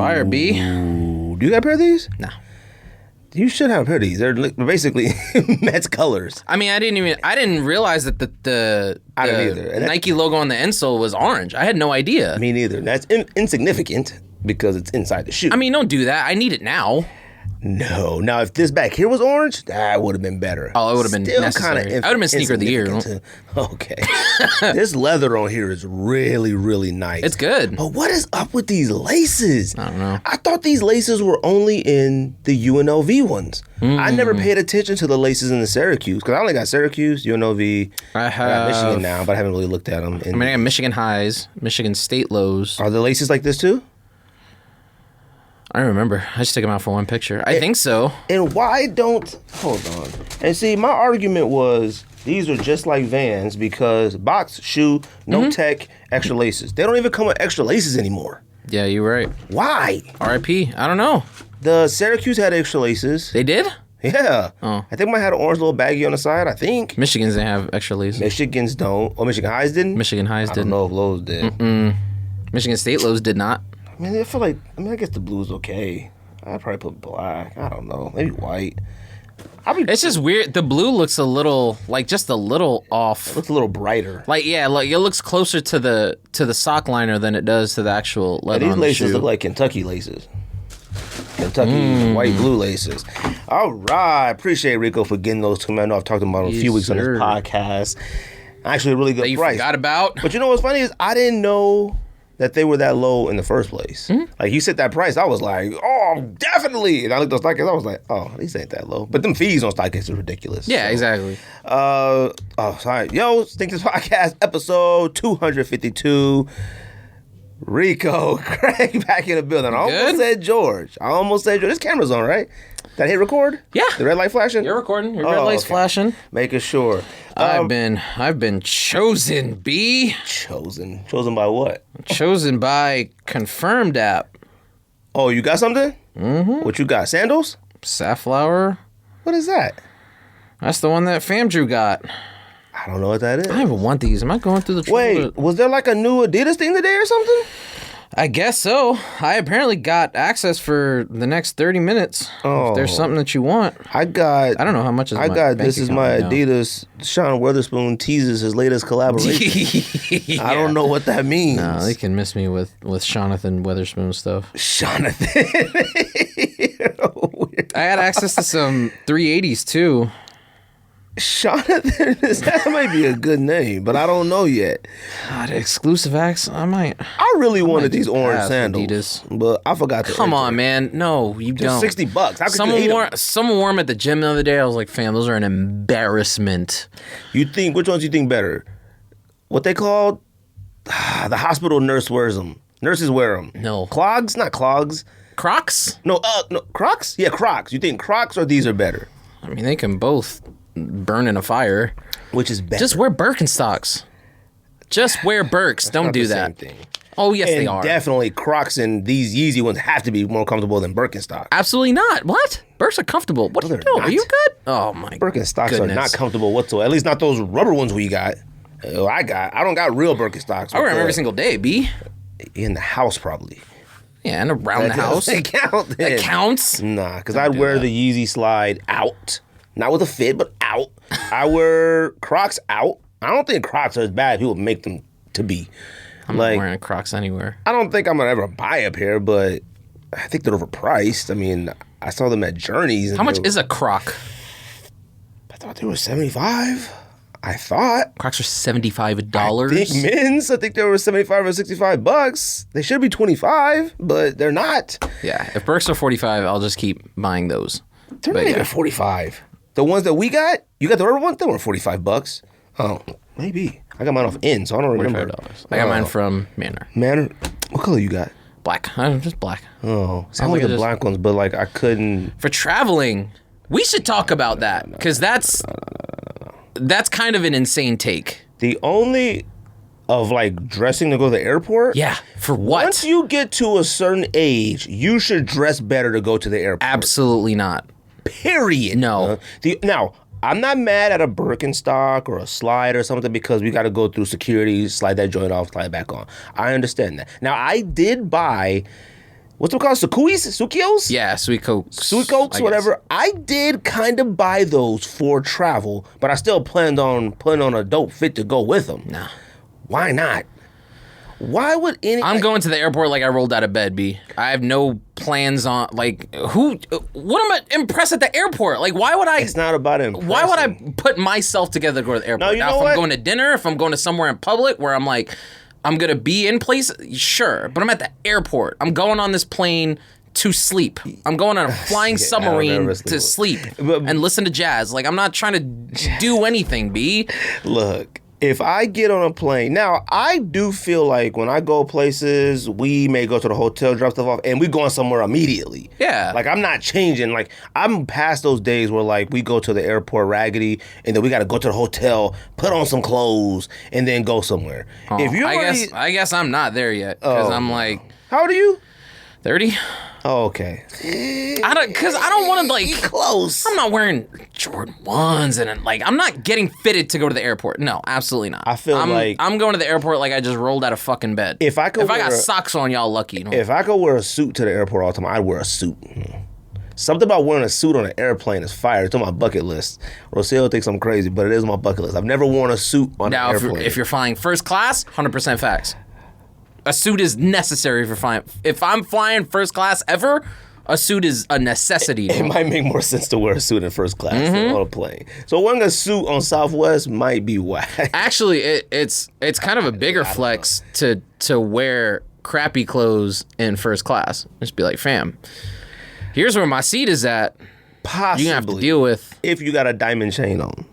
fire, B. Do you got a pair of these? No. You should have a pair of these. They're basically Mets colors. I mean, I didn't realize that the I didn't either. Nike logo on the insole was orange. I had no idea. Me neither. That's insignificant because it's inside the shoe. I mean, don't do that. I need it now. No. Now, if this back here was orange, that would have been better. Oh, it would have been necessary. I would have been sneaker of the year. Okay. This leather on here is really, really nice. It's good. But what is up with these laces? I don't know. I thought these laces were only in the UNLV ones. I never paid attention to the laces in the Syracuse because I only got Syracuse, UNLV. I got Michigan now, but I haven't really looked at them. I got Michigan highs, Michigan State lows. Are the laces like this too? I don't remember. I just took them out for one picture. I think so. And why don't... Hold on. And see, my argument was these are just like Vans because box, shoe, no tech, extra laces. They don't even come with extra laces anymore. Yeah, you're right. Why? RIP. I don't know. The Syracuse had extra laces. They did? Yeah. Oh. I think mine had an orange little baggie on the side, I think. Michigan's didn't have extra laces. Michigan's don't. Oh, Michigan Highs didn't? Michigan highs didn't. I don't know if lows did. Michigan State lows did not. I mean, I feel like... I guess the blue's okay. I'd probably put black. I don't know. Maybe white. It's just weird. The blue looks a little, like, just a little off. It looks a little brighter. Like, yeah, like it looks closer to the sock liner than it does to the actual leather on the shoe. These laces look like Kentucky laces. Kentucky white blue laces. All right. Appreciate Ricco for getting those to me. I know I've talked about them a few weeks on this podcast. Actually, a really good that you price. Forgot about. But you know what's funny is I didn't know that they were that low in the first place. Like, you said that price, I was like, oh, definitely. And I looked at StockX, I was like, oh, these ain't that low. But them fees on StockX are ridiculous. Yeah, so. exactly. Sorry. Yo, Think This Podcast, episode 252. Ricco, Craig back in the building. I almost said George. This camera's on, right? Did I hit record? Yeah. The red light flashing? You're recording. Your red light's flashing. Making sure. I've been chosen, B. Chosen. Chosen by what? Chosen by Confirmed app. Oh, you got something? Mm-hmm. What you got? Sandals? Safflower. What is that? That's the one that FamDrew got. I don't know what that is. I don't even want these. Am I going through the... Wait, was there like a new Adidas thing today or something? I guess so. I apparently got access for the next 30 minutes. Oh. If there's something that you want. I don't know how much is I my got, bank this is my account Adidas. Sean Weatherspoon teases his latest collaboration. Yeah. I don't know what that means. No, they can miss me with Jonathan Weatherspoon stuff. Jonathan. I had access to some 380s too. Jonathan, that might be a good name, but I don't know yet. God, exclusive acts, I really wanted these orange sandals, Adidas. but I forgot to. Come on, man. No, you don't. $60. How could you hate them? Someone wore them at the gym the other day. I was like, fam, those are an embarrassment. Which ones you think better? What they called? The hospital nurse wears them. Nurses wear them. No. Clogs? Not clogs. Crocs? No, Crocs? Yeah, Crocs. You think Crocs or these are better? I mean, they can both burn in a fire. Which is better? Just wear Birkenstocks. Just wear Birks. Don't do that. Same thing. Oh, yes, they are. Definitely Crocs and these Yeezy ones have to be more comfortable than Birkenstocks. Absolutely not. What? Birks are comfortable. What are you doing? Are you good? Oh, my Birkenstocks goodness. are not comfortable whatsoever. At least not those rubber ones we got. I don't got real Birkenstocks. I wear them every single day, B. In the house, probably. Yeah, and around the house. That counts. That counts? Nah, because I'd wear the Yeezy slide out. Not with a fit, but out. I wear Crocs out. I don't think Crocs are as bad as people make them to be. I'm not wearing Crocs anywhere. I don't think I'm going to ever buy a pair, but I think they're overpriced. I mean, I saw them at Journeys. How much is a Croc? I thought they were $75. I thought. Crocs are $75. I think men's, I think they were $75 or $65. They should be $25, but they're not. Yeah, if Birks are $45, I'll just keep buying those. They're not even $45. The ones that we got, you got the rubber ones, they were $45. Oh, maybe. I got mine off N, so I don't remember. $45. I got mine from Manor. Manor? What color you got? Black. Just black. Oh, I like the black ones, but like I couldn't. For traveling, we should talk about that because that's kind of an insane take. The only of like dressing to go to the airport? Yeah, for what? Once you get to a certain age, you should dress better to go to the airport. Absolutely not. Period. No. Now, I'm not mad at a Birkenstock or a slide or something because we got to go through security, slide that joint off, slide it back on. I understand that. Now, I did buy what's it called? Sukios? Yeah, sweet cokes. Sweet cokes, whatever. I did kind of buy those for travel, but I still planned on putting on a dope fit to go with them. Nah. Why not? Why would any... I'm going to the airport like I rolled out of bed, B. I have no plans on, like, what am I impressed at the airport? Like, why would I... It's not about impressing. Why would I put myself together to go to the airport? No, you know if what? I'm going to dinner, if I'm going to somewhere in public where I'm like, I'm going to be in place, sure. But I'm at the airport. I'm going on this plane to sleep. I'm going on a flying submarine to sleep and listen to jazz. Like, I'm not trying to do anything, B. Look, if I get on a plane, now I do feel like when I go places, we may go to the hotel, drop stuff off, and we going somewhere immediately. Yeah. Like, I'm not changing. Like, I'm past those days where, like, we go to the airport raggedy, and then we got to go to the hotel, put on some clothes, and then go somewhere. If you I guess I'm not there yet, because I'm like... How old are you? 30? Oh, okay. I don't want to, like... Close. I'm not wearing Jordan 1s and, like, I'm not getting fitted to go to the airport. No, absolutely not. I feel like... I'm going to the airport like I just rolled out of fucking bed. If I got socks on, y'all lucky. You know? If I could wear a suit to the airport all the time, I'd wear a suit. Something about wearing a suit on an airplane is fire. It's on my bucket list. Rocio thinks I'm crazy, but it is on my bucket list. I've never worn a suit on an airplane. Now, if you're flying first class, 100% facts. A suit is necessary for flying. If I'm flying first class ever, a suit is a necessity. It might make more sense to wear a suit in first class than on a plane. So wearing a suit on Southwest might be whack. Actually, it's kind of a bigger flex to wear crappy clothes in first class. Just be like, fam, here's where my seat is at. Possibly. You have to deal with. If you got a diamond chain on.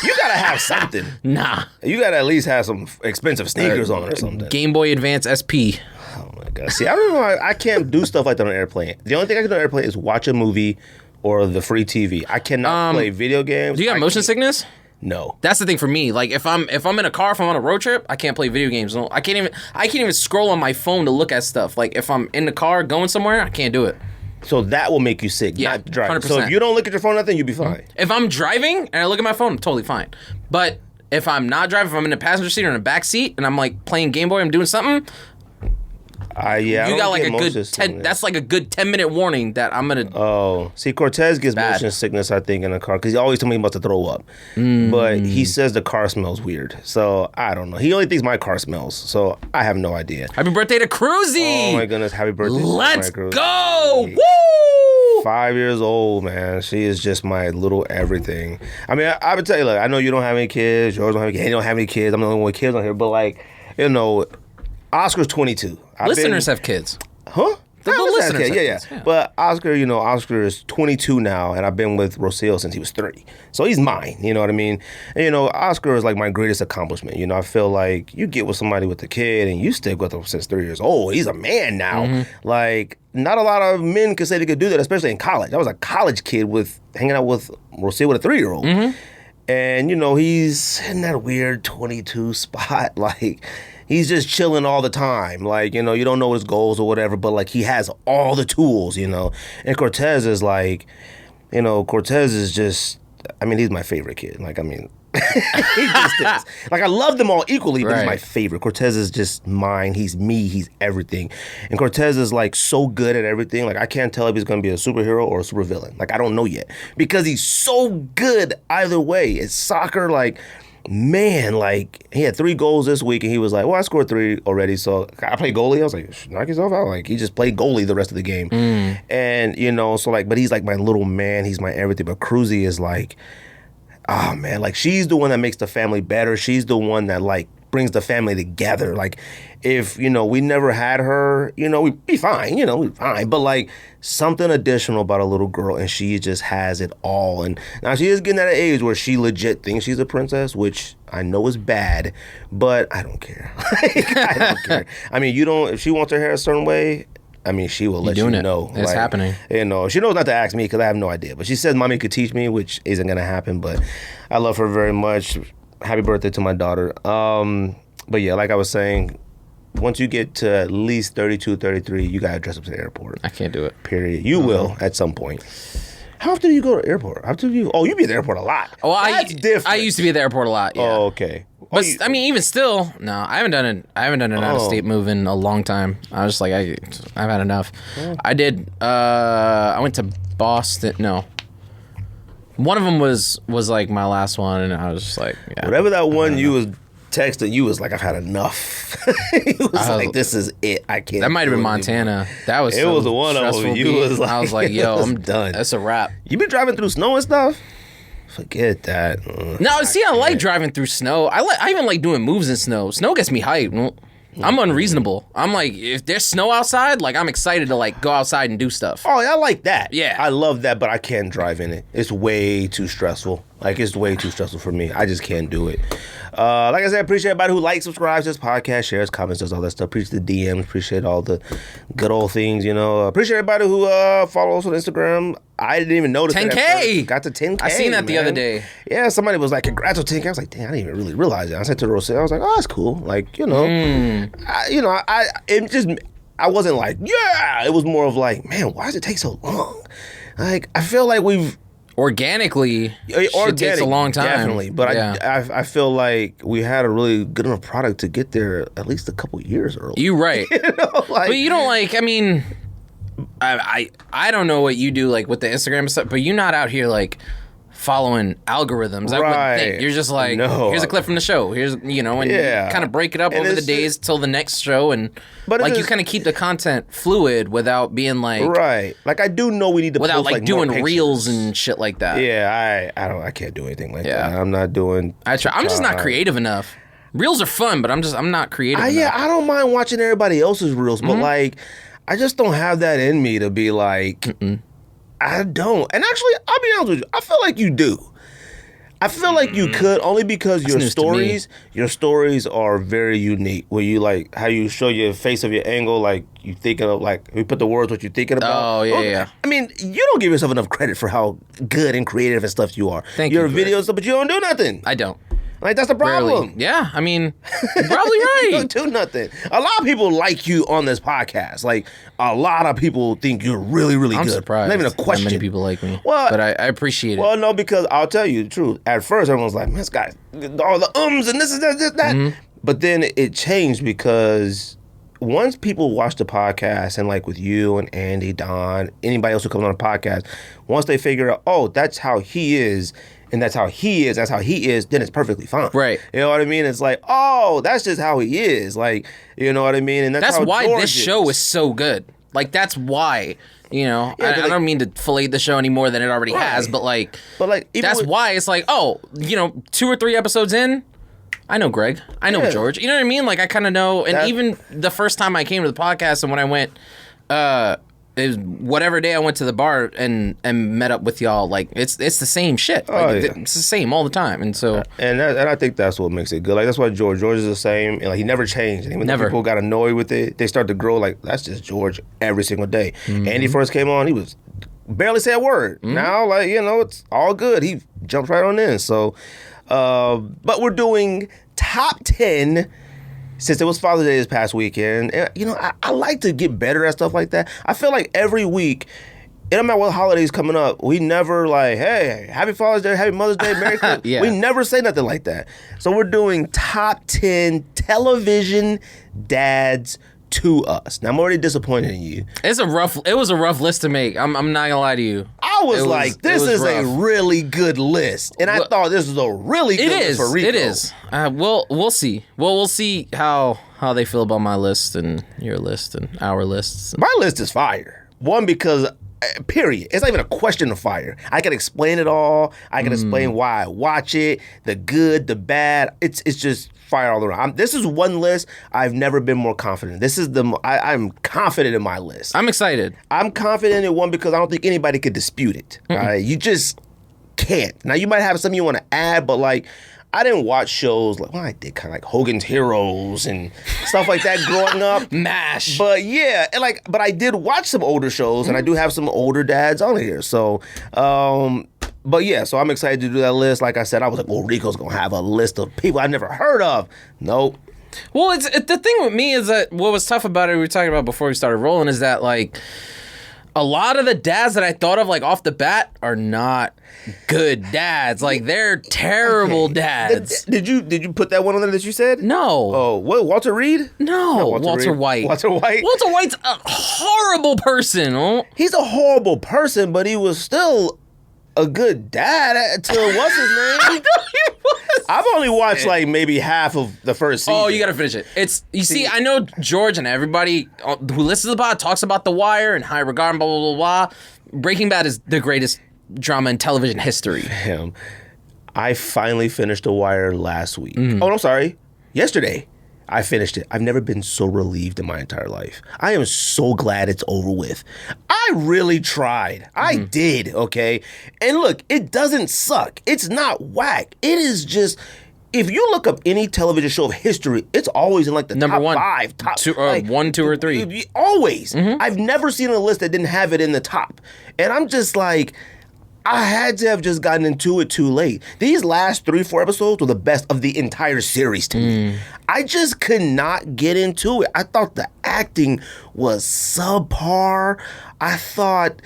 You gotta have something. Nah. You gotta at least have some expensive sneakers on or something. Game Boy Advance SP. Oh my God. See, I don't know. I can't do stuff like that on an airplane. The only thing I can do on an airplane is watch a movie or the free TV. I cannot play video games. Do you got motion sickness? No. That's the thing for me. Like if I'm in a car, if I'm on a road trip, I can't play video games. No, I can't even scroll on my phone to look at stuff. Like if I'm in the car going somewhere, I can't do it. So that will make you sick, not driving. 100%. So if you don't look at your phone, nothing, you'll be fine. If I'm driving and I look at my phone, I'm totally fine. But if I'm not driving, if I'm in the passenger seat or in the back seat and I'm like playing Game Boy, I'm doing something. You got like a good 10. That's like a good 10-minute warning that I'm gonna. Oh, see, Cortez gets motion sickness, I think, in a car because he always tells me he's about to throw up. But he says the car smells weird, so I don't know. He only thinks my car smells, so I have no idea. Happy birthday to Cruzy! Oh my goodness, happy birthday! Let's go! Woo! 5 years old, man. She is just my little everything. I mean, I would tell you, look, I know you don't have any kids. Yours don't have any kids. He don't have any kids. I'm the only one with kids on here, but like, you know, Oscar's 22. Listeners have kids. Huh? The listeners have kids. Yeah. But Oscar, Oscar is 22 now, and I've been with Rocio since he was 3. So he's mine, you know what I mean? And, Oscar is like my greatest accomplishment. I feel like you get with somebody with a kid and you stick with him since 3 years old. He's a man now. Like, not a lot of men could say they could do that, especially in college. I was a college kid hanging out with Rocio with a 3-year-old. And, he's in that weird 22 spot, like... He's just chilling all the time. Like, you don't know his goals or whatever, but, like, he has all the tools, And Cortez is, like, Cortez is just, he's my favorite kid. Like, he just is. Like, I love them all equally, but he's my favorite. Cortez is just mine. He's me. He's everything. And Cortez is, like, so good at everything. Like, I can't tell if he's going to be a superhero or a supervillain. Like, I don't know yet. Because he's so good either way. It's soccer, like... Man, like, he had 3 goals this week, and he was like, well, I scored 3 already, so I play goalie. I was like, knock yourself out. Like, he just played goalie the rest of the game. And, so, like, but he's, like, my little man. He's my everything. But Cruzy is, like, oh, man, like, she's the one that makes the family better. She's the one that, like, brings the family together. Like, if, we never had her, we'd be fine, we'd be fine. But, like, something additional about a little girl, and she just has it all. And now she is getting at an age where she legit thinks she's a princess, which I know is bad, but I don't care. I don't care. If she wants her hair a certain way, she will let you know. It's happening. She knows not to ask me because I have no idea. But she says mommy could teach me, which isn't going to happen. But I love her very much. Happy birthday to my daughter. But yeah, like I was saying, once you get to at least 32, 33, you got to dress up to the airport. I can't do it. Period. You will at some point. How often do you go to the airport? You be at the airport a lot. Oh, That's different. I used to be at the airport a lot, yeah. Oh, okay. But I mean, even still, no, I haven't done an out of state move in a long time. I was just like, I've had enough. I did. I went to Boston. No, one of them was like my last one, and I was just like, yeah. Whatever that one you was texting, you was like, I've had enough. You was like, this is it. I can't. That might have been Montana. That was. It was the one of them. You was like, I was like, yo, I'm done. That's a wrap. You been driving through snow and stuff? Forget that. No, see, I like driving through snow. I even like doing moves in snow. Snow gets me hyped. I'm unreasonable. I'm like, if there's snow outside, like I'm excited to like go outside and do stuff. Oh, I like that. Yeah. I love that, but I can't drive in it. It's way too stressful. Like, it's way too stressful for me. I just can't do it. Like I said, appreciate everybody who likes, subscribes to this podcast, shares, comments, does all that stuff. Appreciate the DMs. Appreciate all the good old things, you know. Appreciate everybody who follows us on Instagram. I didn't even notice 10K. Got to 10K. I seen that the other day. Yeah, somebody was like, congrats on 10K. I was like, damn, I didn't even really realize it. I said to Rose, I was like, oh, that's cool. Like, you know, I wasn't like, yeah. It was more of like, man, why does it take so long? Like, I feel like we've organically, shit takes a long time. Definitely, but yeah. I feel like we had a really good enough product to get there at least a couple years early. You right. You know, like, but you don't like. I mean, I don't know what you do like with the Instagram and stuff, but you're not out here like following algorithms. I wouldn't think. You're just like, here's a clip from the show. Here's, you know, and you kind of break it up over the days till the next show, and like you kind of keep the content fluid without being like Like I do know we need to without post, like doing reels and shit like that. Yeah, I can't do anything like that. I'm not doing. I'm just not creative enough. Reels are fun, but I'm not creative enough. Yeah, I don't mind watching everybody else's reels, but like I just don't have that in me to be like. I don't. And actually, I'll be honest with you. I feel like you do. I feel like you could, only because your stories are very unique. Where you like how you show your face of your angle, like you thinking of, like you put the words what you're thinking about. Oh yeah. I mean, you don't give yourself enough credit for how good and creative and stuff you are. Thank you. Your videos, but you don't do nothing. I don't. Like, that's the problem. Rarely. Yeah, I mean, you're probably right. You don't do nothing. A lot of people like you on this podcast. Like, a lot of people think you're really, really good. I'm surprised. Not even a question. That many people like me. Well, but I appreciate it. Well, no, because I'll tell you the truth. At first, everyone's like, man, this guy, all the and this is that. But then it changed because once people watch the podcast, and like with you and Andy, Don, anybody else who comes on the podcast, once they figure out, oh, that's how he is, and that's how he is, then it's perfectly fine. Right. You know what I mean? It's like, oh, that's just how he is. Like, you know what I mean? And that's how why George this show is so good. Like, that's why, you know, I don't mean to fillet the show any more than it already has, but that's why it's like, oh, you know, 2 or 3 episodes in, I know Greg. I know George. You know what I mean? Like, I kind of know. And even the first time I came to the podcast and when I went, it was whatever day I went to the bar and met up with y'all, like it's the same shit. Like, it's the same all the time, and so and I think that's what makes it good. Like that's why George is the same, and like he never changed. And even though people got annoyed with it, they start to grow. Like that's just George every single day. Andy first came on, he was barely say a word. Now, like you know, it's all good. He jumps right on in. So, but we're doing top 10. Since it was Father's Day this past weekend, and, you know, I like to get better at stuff like that. I feel like every week, it don't matter what holidays coming up, we never like, hey, happy Father's Day, happy Mother's Day, Merry Christmas. We never say nothing like that. So we're doing top 10 television dads to us. Now I'm already disappointed in you. It was a rough list to make. I'm not gonna lie to you. I was like, this is rough. A really good list, and I thought this was a really good list for Ricco. It is. We'll see. Well, we'll see how they feel about my list and your list and our lists. My list is fire. One, because period. It's not even a question of fire. I can explain it all. I can explain why I watch it, the good, the bad. It's just fire all around. This is one list I've never been more confident. This is I'm confident in my list. I'm excited. I'm confident in one because I don't think anybody could dispute it. Right? You just can't. Now you might have something you want to add, but like I didn't watch shows like, well, I did kind of like Hogan's Heroes and stuff like that growing up. MASH. But yeah, and like, but I did watch some older shows, and I do have some older dads on here. So, but yeah, so I'm excited to do that list. Like I said, I was like, well, Ricco's gonna have a list of people I never heard of. Nope. Well, the thing with me is that what was tough about it, we were talking about before we started rolling, is that like a lot of the dads that I thought of like off the bat are not good dads. Like they're terrible dads. Did you put that one on there that you said? No. Oh, what? Walter Reed? No, Walter White. Walter White. Walter White's a horrible person. Oh. He's a horrible person, but he was still a good dad to what's his name? I know he was. I've only watched like maybe half of the first season. Oh, you gotta finish it. See, I know George and everybody who listens to the pod talks about The Wire and high regard and blah, blah, blah, blah. Breaking Bad is the greatest drama in television history. Damn. I finally finished The Wire last week. Oh, no, sorry. Yesterday. I finished it. I've never been so relieved in my entire life. I am so glad it's over with. I really tried. I did, okay? And look, it doesn't suck. It's not whack. It is just, if you look up any television show of history, it's always in like the Number top one. 5. Top two, like, 1, 2, or 3. Always. I've never seen a list that didn't have it in the top. And I'm just like, I had to have just gotten into it too late. These last 3-4 episodes were the best of the entire series to me. I just could not get into it. I thought the acting was subpar. I thought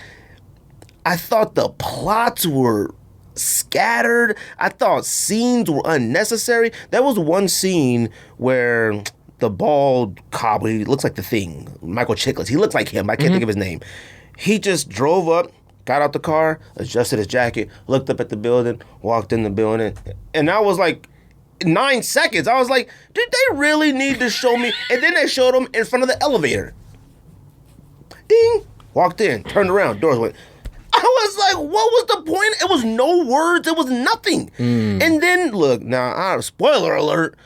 the plots were scattered. I thought scenes were unnecessary. There was one scene where the bald cop, he looks like the Thing, Michael Chiklis. He looks like him. I can't think of his name. He just drove up, got out the car, adjusted his jacket, looked up at the building, walked in the building. And that was like 9 seconds. I was like, did they really need to show me? And then they showed him in front of the elevator. Ding. Walked in, turned around, doors went. I was like, what was the point? It was no words. It was nothing. And then, look, now, spoiler alert,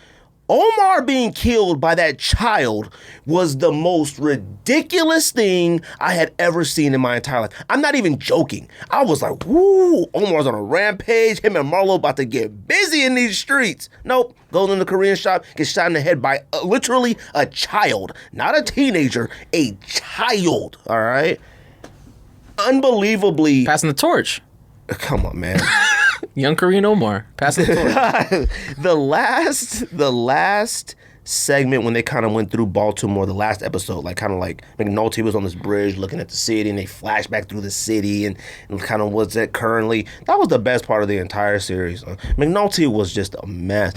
Omar being killed by that child was the most ridiculous thing I had ever seen in my entire life. I'm not even joking. I was like, woo, Omar's on a rampage. Him and Marlo about to get busy in these streets. Nope. Goes in the Korean shop, gets shot in the head by literally a child. Not a teenager, a child. All right? Unbelievably. Passing the torch. Come on, man. Young Korean Omar. Passing the torch. The last segment when they kind of went through Baltimore, the last episode, like kind of like McNulty was on this bridge looking at the city and they flashed back through the city and kind of what's it currently. That was the best part of the entire series. McNulty was just a mess.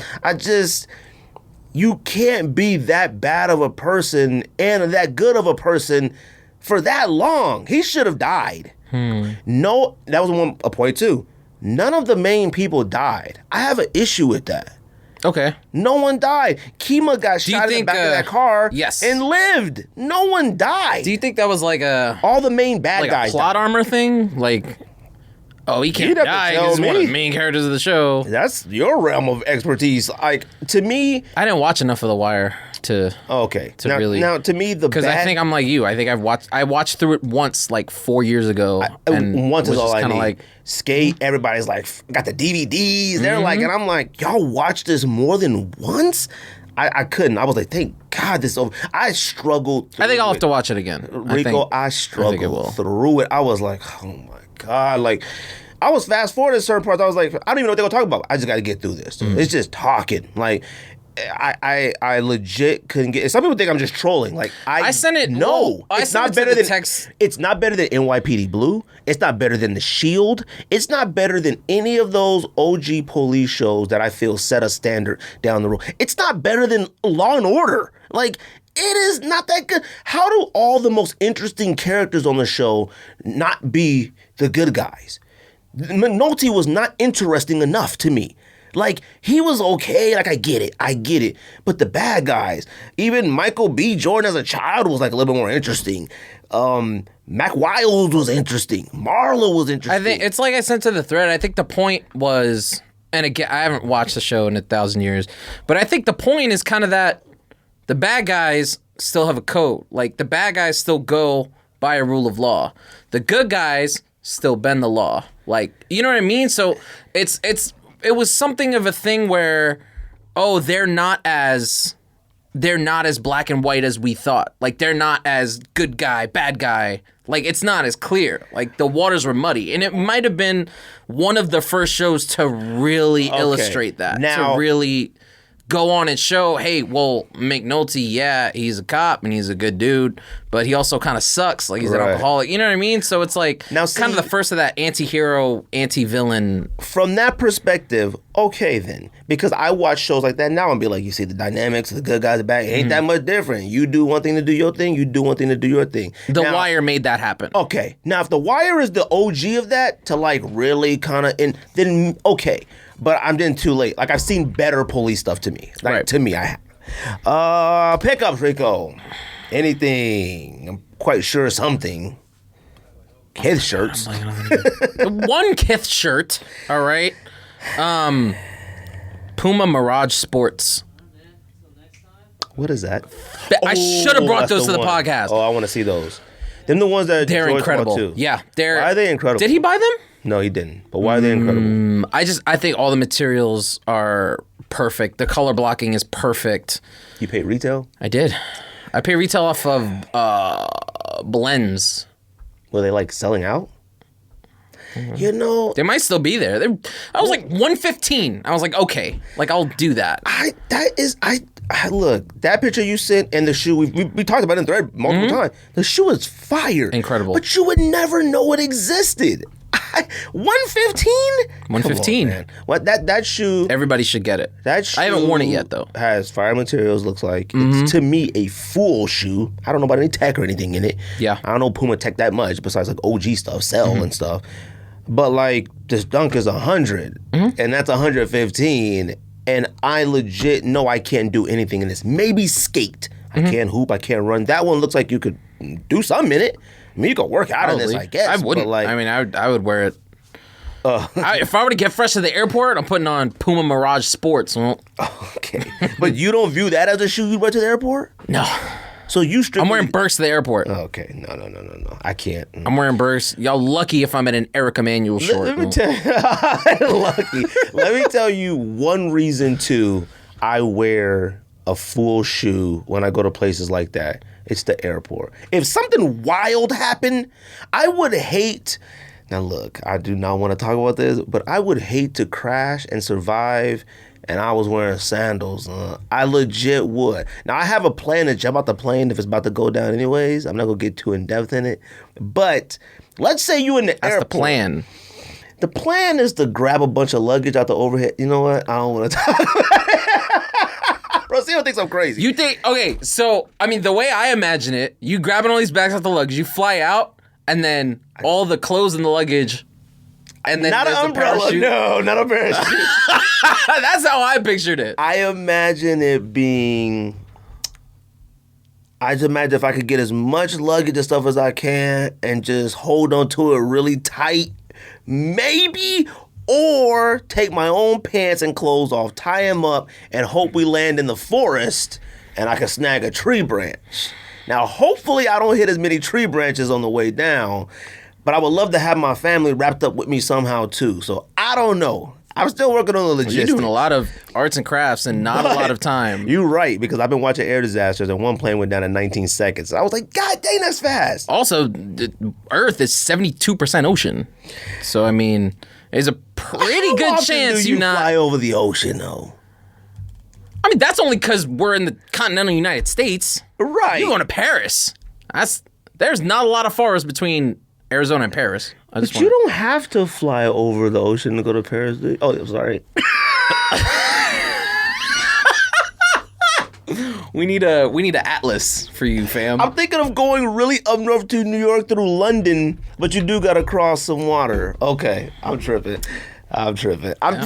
You can't be that bad of a person and that good of a person for that long. He should have died. No, that was a point too. None of the main people died. I have an issue with that. Okay. No one died. Kima got shot in the back of that car and lived. No one died. Do you think that was like all the main bad guys a plot armor thing? Like, oh, he can't die because he's one of the main characters of the show. That's your realm of expertise. Like, to me, I didn't watch enough of The Wire to really. Now, to me, because I think I'm like you. I think I watched through it once like 4 years ago. And once is all I need. Like, Skate, everybody's like, got the DVDs. They're like, and I'm like, y'all watched this more than once? I couldn't. I was like, thank God this is over. I struggled through I think I'll have to watch it again. Rico, I struggled through it. I was like, oh my God. Like, I was fast forwarding certain parts. I was like, I don't even know what they're going to talk about. I just got to get through this. It's just talking. Like, I legit couldn't get. Some people think I'm just trolling. Like I sent it. No, it's not better than text. It's not better than NYPD Blue. It's not better than The Shield. It's not better than any of those OG police shows that I feel set a standard down the road. It's not better than Law and Order. Like, it is not that good. How do all the most interesting characters on the show not be the good guys? McNulty was not interesting enough to me. Like, he was okay. Like, I get it. But the bad guys, even Michael B. Jordan as a child was like a little bit more interesting. Mac Wild was interesting. Marlo was interesting. I think it's like I sent to the thread. I think the point was, and again, I haven't watched the show in 1,000 years, but I think the point is kind of that the bad guys still have a code. Like, the bad guys still go by a rule of law. The good guys still bend the law. Like, you know what I mean? So it was something of a thing where, oh, they're not as black and white as we thought. Like, they're not as good guy, bad guy. Like, it's not as clear. Like, the waters were muddy. And it might have been one of the first shows to really illustrate that. Now, to really go on and show, hey, well, McNulty, yeah, he's a cop and he's a good dude, but he also kind of sucks. Like, he's an alcoholic. You know what I mean? So it's like now, kind of the first of that anti-hero, anti-villain. From that perspective, okay then. Because I watch shows like that now and be like, you see the dynamics, the good guys, the bad. It ain't that much different. You do one thing to do your thing, you do one thing to do your thing. The Wire made that happen. Okay. Now, if The Wire is the OG of that, to like really kind of, then okay. But I'm getting too late. Like, I've seen better police stuff to me. Like, to me, I have. Pickups, Ricco. Anything. I'm quite sure something. Kith shirts. One Kith shirt, all right. Puma Mirage Sports. What is that? I should have brought those to the podcast. Oh, I want to see those. Them the ones that they're George incredible. Too. Yeah, why are they incredible? Did he buy them? No, he didn't. But why are they incredible? I think all the materials are perfect. The color blocking is perfect. You paid retail? I did. I pay retail off of blends. Were they like selling out? You know, they might still be there. I was like $115. I was like, okay, like I'll do that. Look, that picture you sent and the shoe we talked about it in thread multiple times. The shoe is fire, incredible. But you would never know it existed. 115. 115. What that shoe? Everybody should get it. That shoe I haven't worn it yet though. Has fire materials. Looks like it's to me a full shoe. I don't know about any tech or anything in it. Yeah. I don't know Puma tech that much besides like OG stuff, sell and stuff. But like this dunk is 100 and that's 115, and I legit know I can't do anything in this. Maybe skate. I can't hoop. I can't run. That one looks like you could do something in it. I mean, you could work out in this, I guess. I wouldn't. But like, I mean, I would wear it. If I were to get fresh to the airport, I'm putting on Puma Mirage Sports. Well, okay. But you don't view that as a shoe you wear to the airport? No. So you strictly... I'm wearing Burks to the airport. Okay. No. I can't. I'm wearing Burks. Y'all lucky if I'm at an Eric Emanuel short. Let me tell you... Lucky. Let me tell you one reason, too, I wear a full shoe when I go to places like that. It's the airport. If something wild happened, I would hate... Now, look, I do not want to talk about this, but I would hate to crash and survive, and I was wearing sandals. I legit would. Now, I have a plan to jump out the plane if it's about to go down anyways. I'm not going to get too in-depth in it. But let's say you in the airport. That's the plan. The plan is to grab a bunch of luggage out the overhead. You know what? I don't want to talk about it. Bro, Cito thinks I'm crazy. You think... Okay, so, I mean, the way I imagine it, you grabbing all these bags out the luggage, you fly out, and then all the clothes in the luggage, and then not an umbrella. No, not a parachute. That's how I pictured it. I imagine it being... I just imagine if I could get as much luggage and stuff as I can and just hold on to it really tight, maybe, or take my own pants and clothes off, tie them up, and hope we land in the forest and I can snag a tree branch. Now, hopefully I don't hit as many tree branches on the way down, but I would love to have my family wrapped up with me somehow too. So I don't know. I'm still working on the logistics. You're doing a lot of arts and crafts and not a lot of time. You're right, because I've been watching air disasters and one plane went down in 19 seconds. I was like, God dang, that's fast. Also, Earth is 72% ocean. So, I mean, there's a pretty good chance you fly over the ocean, though? I mean, that's only because we're in the continental United States. Right. You're going to Paris. There's not a lot of forest between Arizona and Paris. But you don't have to fly over the ocean to go to Paris. Oh, sorry. We need a atlas for you, fam. I'm thinking of going really up north to New York through London, but you do got to cross some water. Okay, I'm tripping. For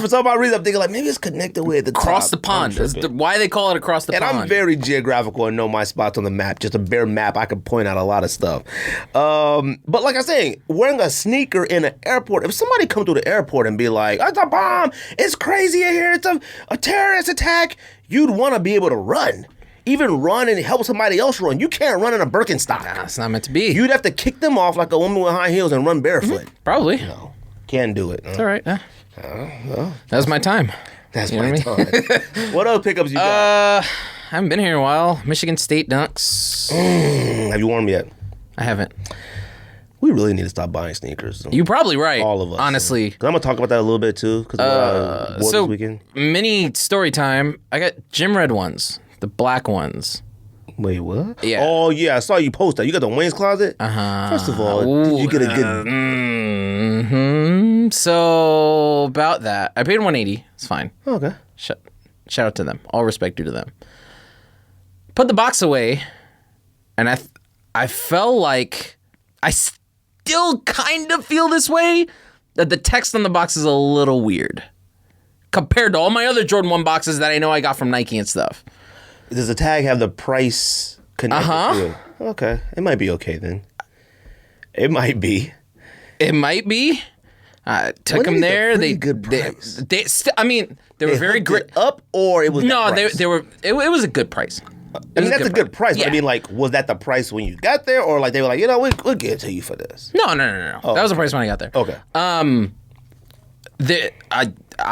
some odd reason, I'm thinking like maybe it's connected with the across the pond. That's why they call it across the pond. And I'm very geographical and know my spots on the map. Just a bare map, I can point out a lot of stuff. But like I was saying, wearing a sneaker in an airport, if somebody come through the airport and be like, it's a bomb, it's crazy in here, it's a terrorist attack, you'd want to be able to run. Even run and help somebody else run. You can't run in a Birkenstock. Nah, it's not meant to be. You'd have to kick them off like a woman with high heels and run barefoot. Mm-hmm. Probably. No, can't do it. It's all right. That's my time. That's my time. What other pickups you got? I haven't been here in a while. Michigan State Dunks. Have you worn them yet? I haven't. We really need to stop buying sneakers. You're probably right. All of us. Honestly. 'Cause I'm going to talk about that a little bit, too. Because so, this weekend. Mini story time. I got gym red ones. The black ones. Wait, what? Yeah. Oh, yeah. I saw you post that. You got the Wayne's Closet? Uh-huh. First of all, did you get a good... So, about that. I paid $180. It's fine. Okay. Shout out to them. All respect due to them. Put the box away, and I felt like I still kind of feel this way, that the text on the box is a little weird compared to all my other Jordan 1 boxes that I know I got from Nike and stuff. Does the tag have the price connected to it? Okay. It might be okay then. It might be. It might be. Took them there. Good price. I mean, they were very great. Up or it was no. They were. It was a good price. I mean, that's a good price. Yeah. But I mean, like, was that the price when you got there, or like they were like, we'll give it to you for this? No. Oh, that was the price when I got there. Okay. I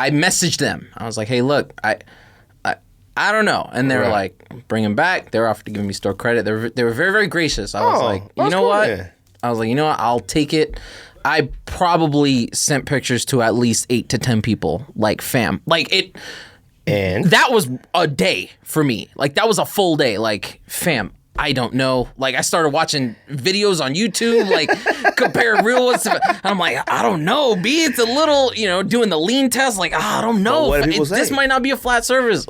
messaged them. I was like, hey, look, I don't know, and they were like, bring them back. They were offered to give me store credit. They were very, very gracious. I was like, you know what? Yeah. I was like, you know what? I'll take it. I probably sent pictures to at least 8 to 10 people, like fam, like it. And that was a day for me. Like that was a full day. Like fam, I don't know. Like I started watching videos on YouTube, like comparing real ones. And I'm like, I don't know. B, it's a little, doing the lean test. Like I don't know. This might not be a flat surface.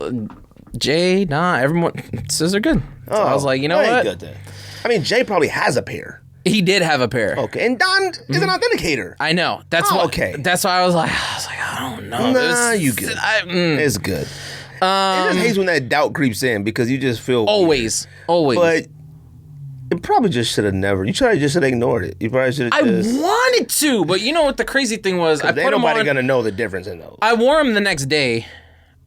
Jay, nah, everyone says they're good. So I was like, you know what? Good then. I mean, Jay probably has a pair. He did have a pair. Okay, and Don is an authenticator. I know. That's why. Okay. That's why I was like, I don't know. Nah, you good. It's good. It just hates when that doubt creeps in because you just feel always. But it probably just should have never. You probably just should have ignored it. You probably should have. I wanted to, but you know what the crazy thing was? I put them on. Nobody gonna know the difference in those. I wore them the next day,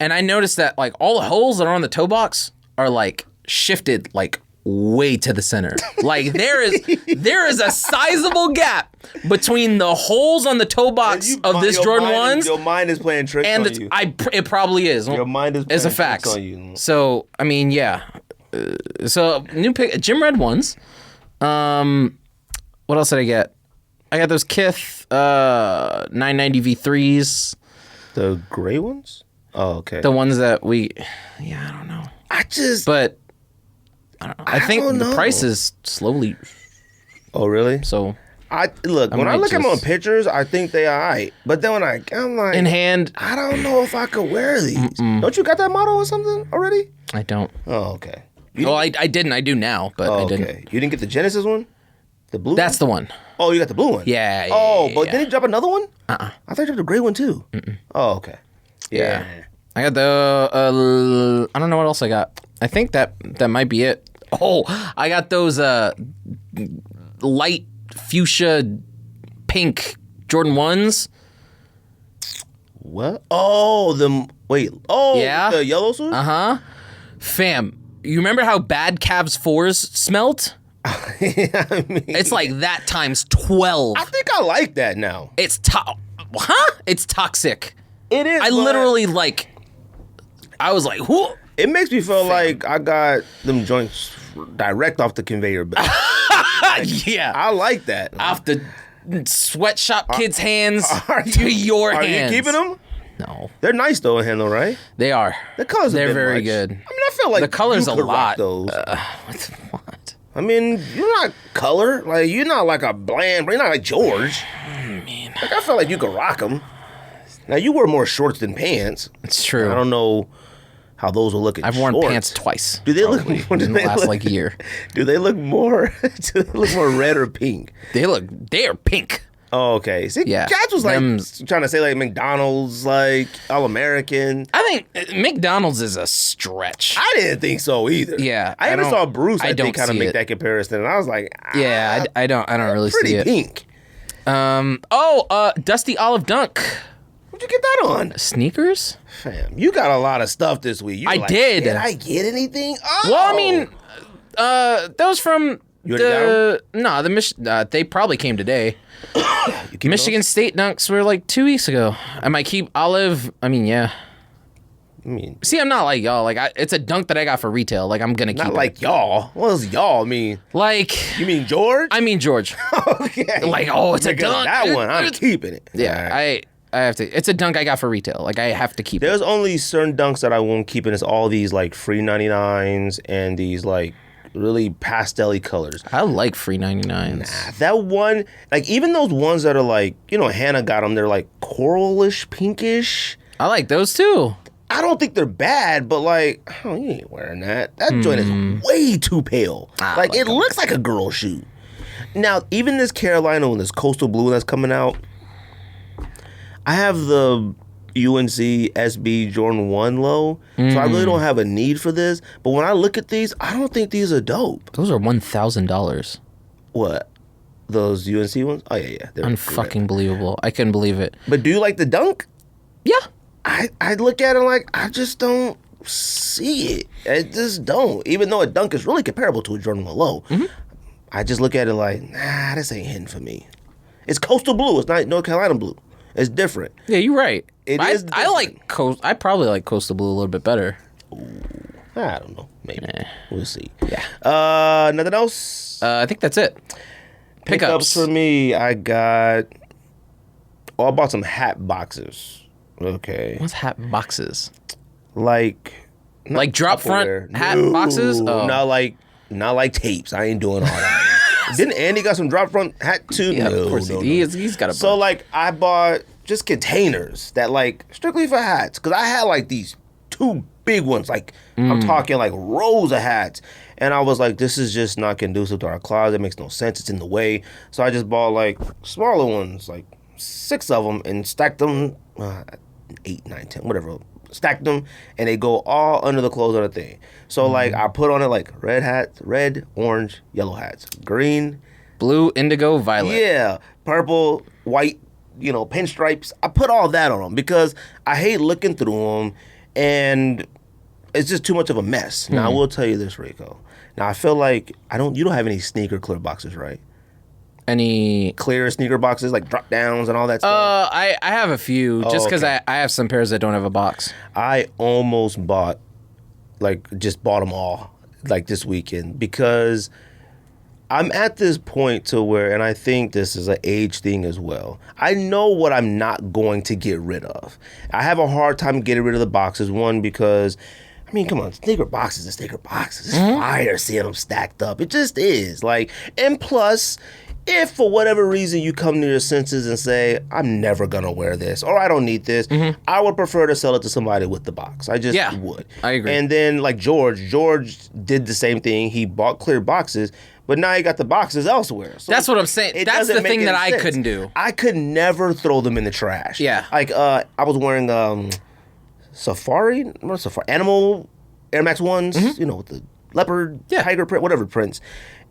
and I noticed that like all the holes that are on the toe box are like shifted like way to the center. Like there is a sizable gap between the holes on the toe box of this Jordan 1s. Your mind is playing tricks on you. It probably is. Your mind is playing it's a fact. Tricks on you. So I mean, yeah. So new pick, gym red ones. What else did I get? I got those Kith 990 V3s. The gray ones? Oh, okay. The ones that I don't know. But I don't know. I think the price is slowly. Oh, really? So when I look at them on pictures, I think they are alright. But then when I'm like in hand, I don't know if I could wear these. Don't you got that model or something already? I don't. Oh, okay. I didn't. I do now, but I didn't. Okay. You didn't get the Genesis one? The blue That's one? the one. Oh, you got the blue one? Yeah. But didn't he drop another one? I thought he dropped a gray one too. Oh, okay. Yeah. I got the I don't know what else I got. I think that might be it. Oh, I got those light fuchsia pink Jordan 1s. What? Oh, yeah? The yellow suit? Uh-huh. Fam, you remember how bad Cavs 4s smelt? I mean, it's like that times 12. I think I like that now. It's It's toxic. It is. I literally I was like, whoo. It makes me feel like I got them joints direct off the conveyor belt. Yeah. I like that. Off the sweatshop kids' hands to your hands. Are you keeping them? No. They're nice though, handle, right? They are. The colors They're very much. good. I mean, I feel like the colors you a could lot. rock those. What? I mean, you're not color. Like you're not like a bland. You're not like George. Man. Like I feel like you could rock them. Now you wear more shorts than pants. It's true. I don't know how those will look. I've worn pants twice. Do they look in the last year? Do they look more? Do they look more red or pink? They are pink. Oh, okay. See, yeah. Cats was trying to say like McDonald's, like All American. I think McDonald's is a stretch. I didn't think so either. Yeah, I even saw Bruce. I think kind of make it. that comparison, and I was like, yeah, I don't really see it. Pretty pink. Dusty Olive Dunk. Where'd you get that on? Sneakers? Fam, you got a lot of stuff this week. I did. Did I get anything? Oh. Well, I mean, that was from they probably came today. Michigan State dunks were like 2 weeks ago. I might keep Olive. I mean, yeah. I mean, see, I'm not like y'all. Like, it's a dunk that I got for retail. Like, I'm gonna keep not like y'all. What does y'all mean? Like, you mean George? I mean George. Okay. Like, oh, it's because a dunk. That one, I'm keeping it. Yeah, right. I have to. It's a dunk I got for retail. Like, I have to keep it. There's only certain dunks that I won't keep, and it's all these like free 99s and these like really pastel-y colors. I like free 99s. Nah, that one, like even those ones that are like, you know, Hannah got them. They're like coralish, pinkish. I like those too. I don't think they're bad, but like, oh, you ain't wearing that. That joint is way too pale. Like it looks like a girl shoe. Now, even this Carolina one, this coastal blue that's coming out, I have the UNC SB Jordan 1 low, so I really don't have a need for this. But when I look at these, I don't think these are dope. Those are $1,000. What? Those UNC ones? Oh, yeah. They're unfucking believable. I couldn't believe it. But do you like the dunk? Yeah. I look at it like, I just don't see it. I just don't. Even though a dunk is really comparable to a Jordan 1 low, I just look at it like, nah, this ain't hitting for me. It's coastal blue. It's not North Carolina blue. It's different. Yeah, you're right. I like I probably like coastal blue a little bit better. Ooh, I don't know. Maybe. We'll see. Yeah. Nothing else? I think that's it. Pickups for me, I bought some hat boxes. Okay. What's hat boxes? Like drop front hat boxes? Oh. Not like tapes. I ain't doing all that. Didn't Andy got some drop front hat too? Yeah, of course he's got a bunch. So like I bought just containers that like strictly for hats, because I had like these 2 big ones, like I'm talking like rows of hats, and I was like, this is just not conducive to our closet. It makes no sense. It's in the way. So I just bought like smaller ones, like 6 of them, and stacked them 8, 9, 10, whatever. Stacked them, and they go all under the clothes on the thing. So like I put on it like red hats, red, orange, yellow hats, green, blue, indigo, violet. Yeah, purple, white, you know, pinstripes. I put all that on them because I hate looking through them, and it's just too much of a mess. Now I will tell you this, Ricco. Now I feel like you don't have any sneaker clear boxes, right? Any clear sneaker boxes, like drop downs and all that stuff? I have a few, just because I have some pairs that don't have a box. I almost bought them all, like, this weekend, because I'm at this point to where, and I think this is an age thing as well, I know what I'm not going to get rid of. I have a hard time getting rid of the boxes, one, because, I mean, come on, sneaker boxes and sneaker boxes. It's fire seeing them stacked up. It just is. Like, and plus, if for whatever reason you come to your senses and say, I'm never going to wear this, or I don't need this, I would prefer to sell it to somebody with the box. I just would. I agree. And then like George did the same thing. He bought clear boxes, but now he got the boxes elsewhere. So that's what I'm saying. That's the thing that I couldn't do. I could never throw them in the trash. Yeah. Like I was wearing animal Air Max 1s, you know, with the leopard, tiger print, whatever prints.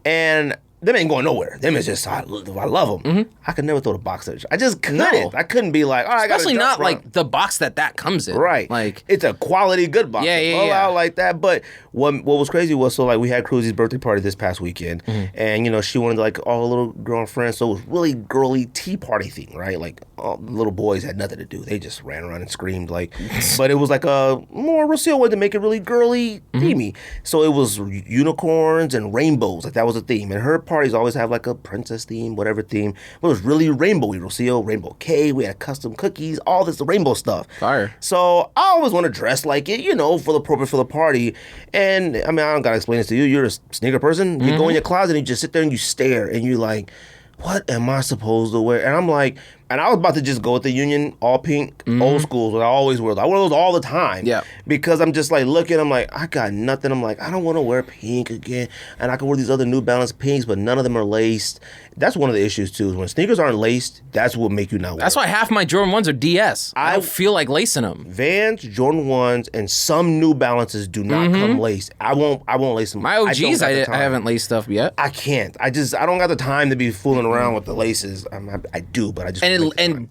And them ain't going nowhere. Them is just, I love them. I could never throw the box in. I just couldn't. No. I couldn't be like, all right, especially not like the box that comes in. Right. Like, it's a quality good box. Yeah. Out like that. But what was crazy was, so like we had Cruzy's birthday party this past weekend, and you know she wanted like all the little girl friends, so it was really girly tea party thing, right? Like all the little boys had nothing to do. They just ran around and screamed like, but it was like a more Rocio wanted to make it really girly themey. So it was unicorns and rainbows, like that was a theme. And her parties always have like a princess theme, whatever theme. But it was really rainbowy. Rocio, rainbow cake. We had custom cookies, all this rainbow stuff. Fire. So I always want to dress like it, you know, for the party. And I mean, I don't gotta explain this to you. You're a sneaker person. You go in your closet and you just sit there and you stare and you're like, what am I supposed to wear? And I'm like, and I was about to just go with the Union all pink old schools that I always wear. I wear those all the time. Yeah. Because I'm just like looking, I'm like, I got nothing. I'm like, I don't want to wear pink again. And I can wear these other New Balance pinks, but none of them are laced. That's one of the issues too, is when sneakers aren't laced, that's what make you not wear. That's why half my Jordan 1s are DS. I don't feel like lacing them. Vans, Jordan 1s, and some New Balances do not come laced. I won't lace them. My OGs, I haven't laced stuff yet. I can't. I don't got the time to be fooling around with the laces. I do, but I just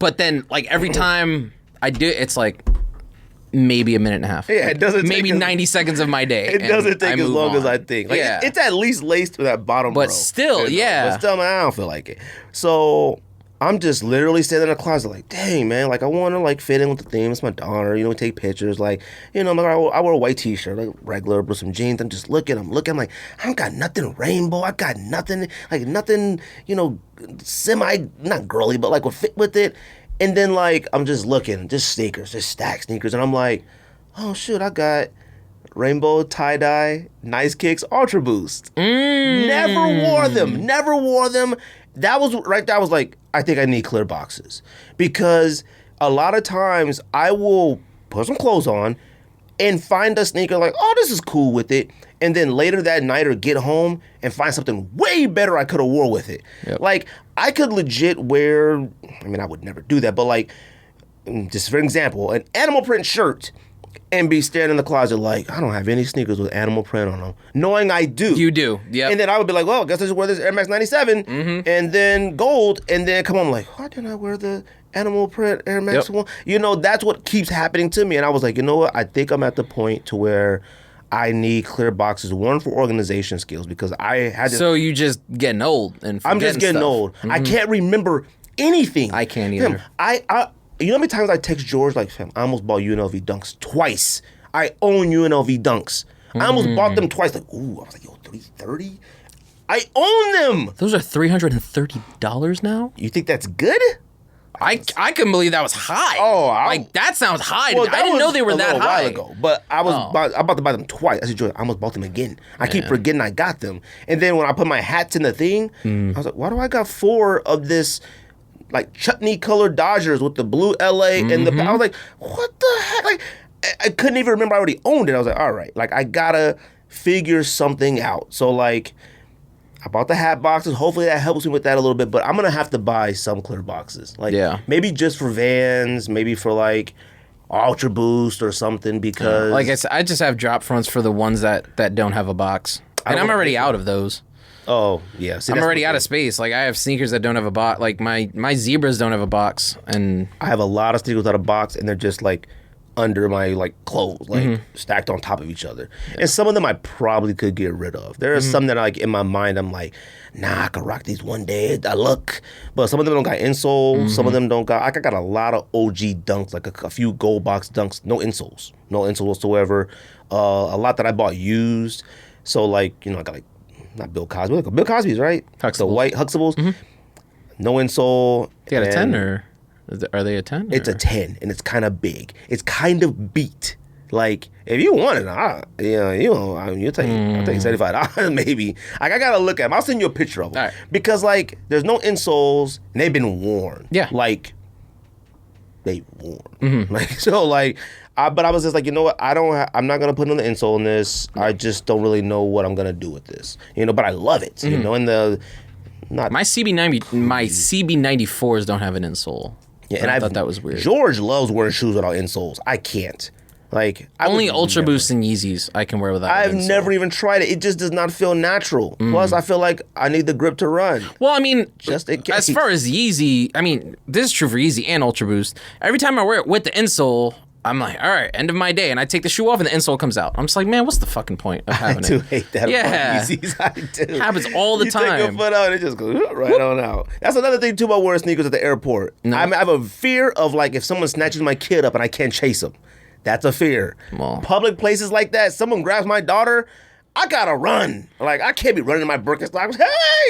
but then like every time I do, it's like maybe a minute and a half. Yeah, it doesn't. Maybe 90 seconds of my day. It doesn't take as long as I think. Like, it's at least laced to that bottom. But still, But still, man, I don't feel like it. So I'm just literally standing in the closet like, dang, man, like I want to like fit in with the theme. It's my daughter, we take pictures. Like, I wear a white t-shirt, like regular, with some jeans. I'm just looking, I'm like, I don't got nothing rainbow. I got nothing, like nothing, not girly, but like would fit with it. And then like, I'm just looking, just sneakers, just stacked sneakers. And I'm like, oh shoot, I got rainbow tie-dye, Nice Kicks, Ultra Boost. Never wore them. That was like, I think I need clear boxes. Because a lot of times I will put some clothes on and find a sneaker like, oh, this is cool with it. And then later that night or get home and find something way better I could have wore with it. Yep. Like, I could legit wear, I would never do that, but like, just for example, an animal print shirt and be standing in the closet like, I don't have any sneakers with animal print on them. Knowing I do. You do, yeah. And then I would be like, well, I guess I just wear this Air Max 97 and then gold, and then come on, like, why didn't I wear the animal print Air Max one? That's what keeps happening to me. And I was like, you know what? I think I'm at the point to where I need clear boxes, one for organization skills, because I had to... So you just getting old and I'm just getting old. I can't remember anything. I can't either. You know how many times I text George, like, fam, I almost bought UNLV Dunks twice. I own UNLV Dunks. I almost bought them twice. Like, ooh, I was like, yo, 330? I own them. Those are $330 now? You think that's good? I couldn't believe that was high. Oh, that sounds high. Well, I didn't know they were that high. While ago, but I was about to buy them twice. I said, George, I almost bought them again. I keep forgetting I got them. And then when I put my hats in the thing, I was like, why do I got 4 of this like chutney colored Dodgers with the blue LA and the... I was like, what the heck? Like, I couldn't even remember I already owned it. I was like, all right, like I gotta figure something out. So like, I bought the hat boxes. Hopefully that helps me with that a little bit, but I'm gonna have to buy some clear boxes. Like, maybe just for Vans, maybe for like Ultra Boost or something, because... Like I said, I just have drop fronts for the ones that don't have a box. And I'm already out of those. Oh, yeah. See, I'm already out of space. Like, I have sneakers that don't have a box. Like, my Zebras don't have a box. And I have a lot of sneakers without a box, and they're just, like, under my, like, clothes, like, stacked on top of each other. Yeah. And some of them I probably could get rid of. There are some that, like, in my mind, I'm like, nah, I could rock these one day. I look. But some of them don't got insoles. Some of them don't got... I got a lot of OG Dunks, like a few gold box Dunks. No insoles. No insoles whatsoever. A lot that I bought used. So, like, I got, like, not Bill Cosby. Bill Cosby's, right? Huxtables. The white Huxtables. No insole. You got a 10 or... Are they a 10? It's a 10, and it's kind of big. It's kind of beat. Like, if you want it, I'll take $75 maybe. Like, I got to look at them. I'll send you a picture of them. All right. Because, like, there's no insoles, and they've been worn. Yeah. Like, they worn. Like, so, like... but I was just like, you know what? I'm not gonna put on the insole in this. I just don't really know what I'm gonna do with this. But I love it. And my CB94s don't have an insole. Yeah, and I thought that was weird. George loves wearing shoes without insoles. I can't. Like, only Ultra Boost and Yeezys I can wear without. I've never even tried it. It just does not feel natural. Plus, I feel like I need the grip to run. Well, I mean, just in case. As far as Yeezy, I mean, this is true for Yeezy and Ultra Boost. Every time I wear it with the insole, I'm like, all right, end of my day. And I take the shoe off and the insole comes out. I'm just like, man, what's the fucking point of having it? I do hate that. Yeah. Yeezys, I do. It happens all the time. You take your foot out and it just goes right on out. That's another thing, too, about wearing sneakers at the airport. No. I have a fear of, like, if someone snatches my kid up and I can't chase him. That's a fear. Well. Public places like that, someone grabs my daughter, I gotta run. Like, I can't be running in my Birkenstocks. Hey,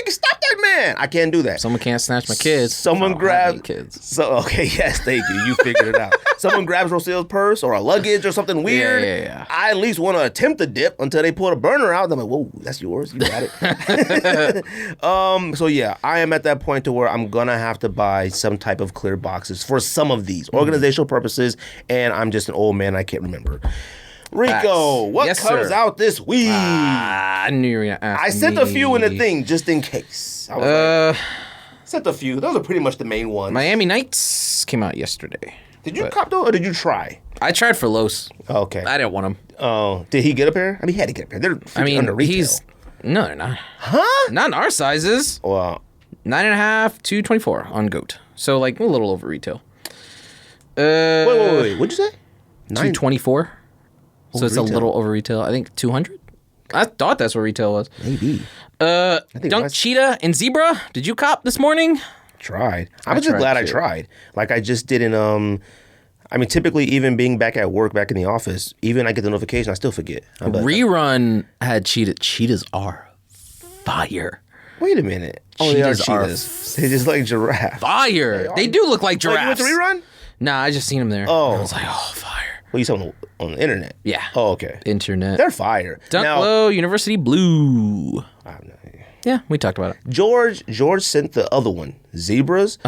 stop that man. I can't do that. Someone can't snatch my kids. Someone grabs kids. So okay, yes, thank you. You figured it out. Someone grabs Roselle's purse or a luggage or something weird. Yeah. I at least want to attempt to dip until they pull the burner out. I'm like, whoa, that's yours. You got it. So yeah, I am at that point to where I'm gonna have to buy some type of clear boxes for some of these organizational purposes, and I'm just an old man. I can't remember. Ricco, what comes out this week? I knew you were going to ask I sent a few in the thing just in case. I was sent a few. Those are pretty much the main ones. Miami Nights came out yesterday. Did you cop those or did you try? I tried for Los. Okay. I didn't want them. Oh, did he get a pair? I mean, he had to get a pair. They're under retail. No, they're not. Huh? Not in our sizes. Well, 9.5 to 24 on GOAT. So like a little over retail. Wait. What'd you say? 224. So it's retail. A little over retail. I think 200. I thought that's what retail was. Maybe. Dunk Cheetah and Zebra. Did you cop this morning? tried. I'm just glad I tried. Like, I just didn't, I mean, typically, even being back at work, back in the office, even I get the notification, I still forget. Rerun had cheetah. Cheetahs are fire. Wait a minute. Oh, they are cheetahs. They just like giraffe. Fire. They do look like giraffes. You went to Rerun? Nah, I just seen them there. Oh. I was like, oh, fire. Well, you saw them on the internet? Yeah. Oh, okay. Internet. They're fire. Dunk Low, University Blue. I have no idea. Yeah, we talked about it. George sent the other one, zebras.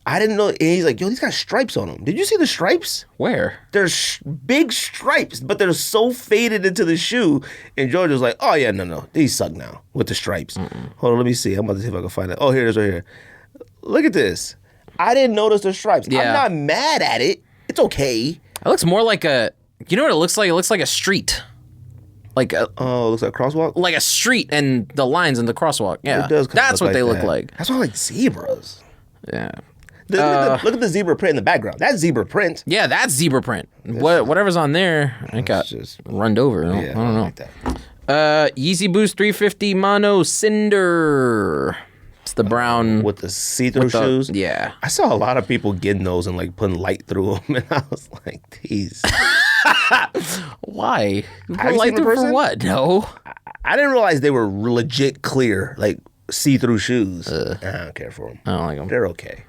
I didn't know. And he's like, yo, these got stripes on them. Did you see the stripes? Where? There's big stripes, but they're so faded into the shoe. And George was like, oh, yeah, no. These suck now with the stripes. Hold on, let me see. I'm about to see if I can find it. Oh, here it is right here. Look at this. I didn't notice the stripes. Yeah. I'm not mad at it. It's okay. It looks more like a, you know what it looks like? It looks like a street. Like a, it looks like a crosswalk? Like a street and the lines in the crosswalk. Yeah. It does That's what they look like. That's why I like zebras. Yeah. Look at the zebra print in the background. That's zebra print. Yeah, that's zebra print. Whatever's on there, it got just runned over. I don't know. Like that. Yeezy Boost 350 Mono Cinder. It's the brown with the see-through shoes. Yeah, I saw a lot of people getting those and like putting light through them, and I was like, "These." Why? Put light through for what? No, I didn't realize they were legit clear, like see-through shoes. I don't care for them. I don't like them. They're okay.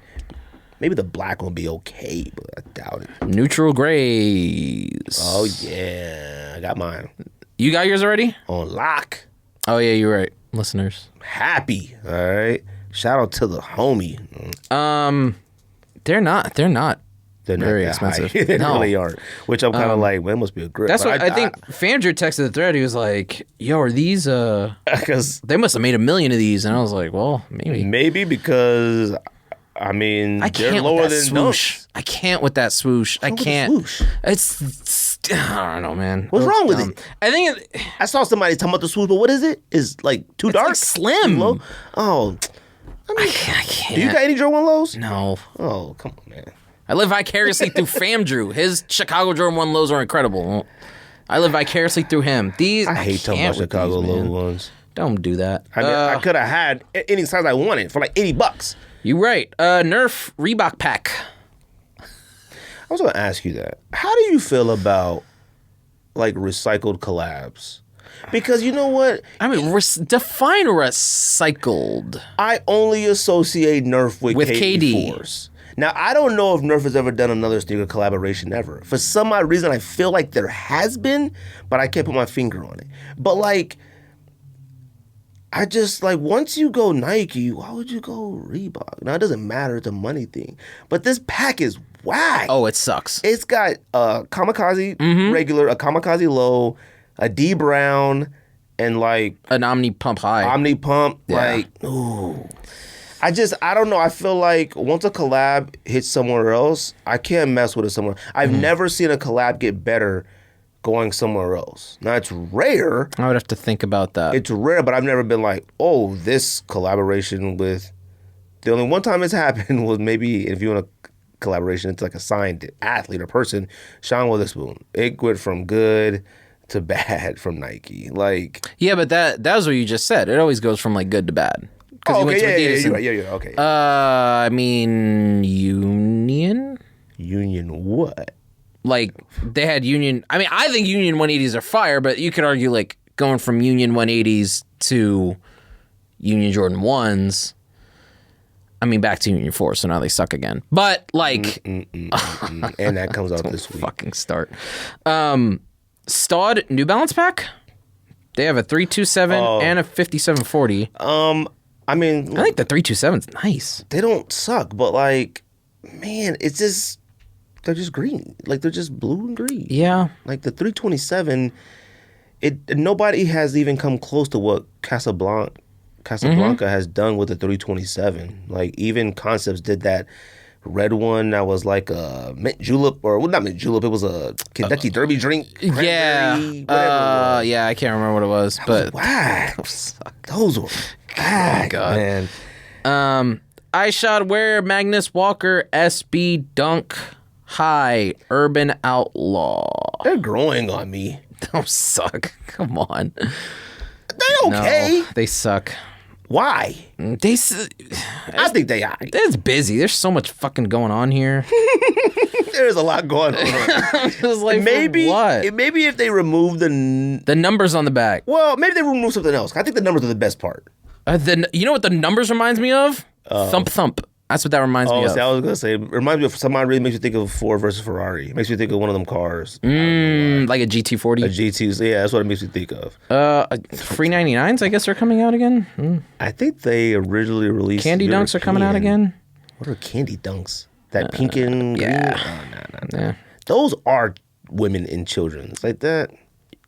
Maybe the black one will be okay, but I doubt it. Neutral grays. Oh yeah, I got mine. You got yours already? On lock. Oh yeah, you're right, listeners. Happy. All right. Shout out to the homie. They're not very expensive. They really aren't. Which I'm kind of like, well, it must be a grip. That's what I think. Fandrew texted the thread. He was like, "Yo, are these? Because they must have made 1 million of these." And I was like, "Well, maybe." Maybe because. I mean, they're lower than swoosh. Dunks. I can't with that swoosh. I can't. Swoosh? It's I don't know, man. What's wrong with it? I think I saw somebody talking about the swoosh, but what is it? Is like too dark, like slim. Low? Oh, I can't. Do you got any Jordan 1 lows? No. Oh, come on, man. I live vicariously through Famdrew. His Chicago Jordan 1 lows are incredible. I live vicariously through him. I hate talking about Chicago low ones. Don't do that. I mean, I could have had any size I wanted for like $80. You right. Nerf Reebok pack. I was going to ask you that. How do you feel about like recycled collabs? Because you know what? I mean, define recycled. I only associate Nerf with KD Force. Now, I don't know if Nerf has ever done another sneaker collaboration ever. For some odd reason, I feel like there has been, but I can't put my finger on it. But like, I just, like, once you go Nike, why would you go Reebok? Now, it doesn't matter, it's a money thing. But this pack is whack. Oh, it sucks. It's got a Kamikaze regular, a Kamikaze low, a D Brown, and, like... an Omni Pump high. Omni Pump, like, ooh. I don't know. I feel like once a collab hits somewhere else, I can't mess with it somewhere. I've never seen a collab get better going somewhere else. Now, it's rare. I would have to think about that. It's rare, but I've never been like, oh, this collaboration with... The only one time it's happened was maybe if you want a collaboration, it's like a signed athlete or person, Sean Witherspoon. It went from good to bad from Nike. Like... Yeah, but that was what you just said. It always goes from like good to bad. Oh, okay, yeah, okay. I mean, Union? Union what? Like, they had Union... I mean, I think Union 180s are fire, but you could argue, like, going from Union 180s to Union Jordan 1s... I mean, back to Union 4, so now they suck again. But, like... And that comes out this week. Fucking start. Staud New Balance pack? They have a 327 and a 5740. I mean... I think the 327's nice. They don't suck, but, like... Man, it's just... They're just green. Like, they're just blue and green. Yeah. Like, the 327... Nobody has even come close to what Casablanca has done with the 327. Like, even Concepts did that red one that was like a mint julep, or well, not mint julep, it was a Kentucky Derby drink. Yeah. Yeah, I can't remember what it was. But whack. Those were whack, man. iShot Wear Magnus Walker SB Dunk High Urban Outlaw. They're growing on me. Don't suck. Come on. They okay. No, they suck. Why? I think they are. It's busy. There's so much fucking going on here. There's a lot going on. Just like, maybe what? Maybe if they remove the numbers on the back. Well, maybe they remove something else. I think the numbers are the best part. You know what the numbers reminds me of? Thump Thump. That's what that reminds me of. I was gonna say, it reminds me of somebody really makes me think of Ford versus Ferrari. It makes me think of one of them cars. Like a GT40. A GT, yeah, that's what it makes me think of. 399s, I guess, are coming out again. I think they originally released Candy Dunks are coming out again. What are Candy Dunks? That pink and green? Yeah. No. Yeah. Those are women and children. It's like that.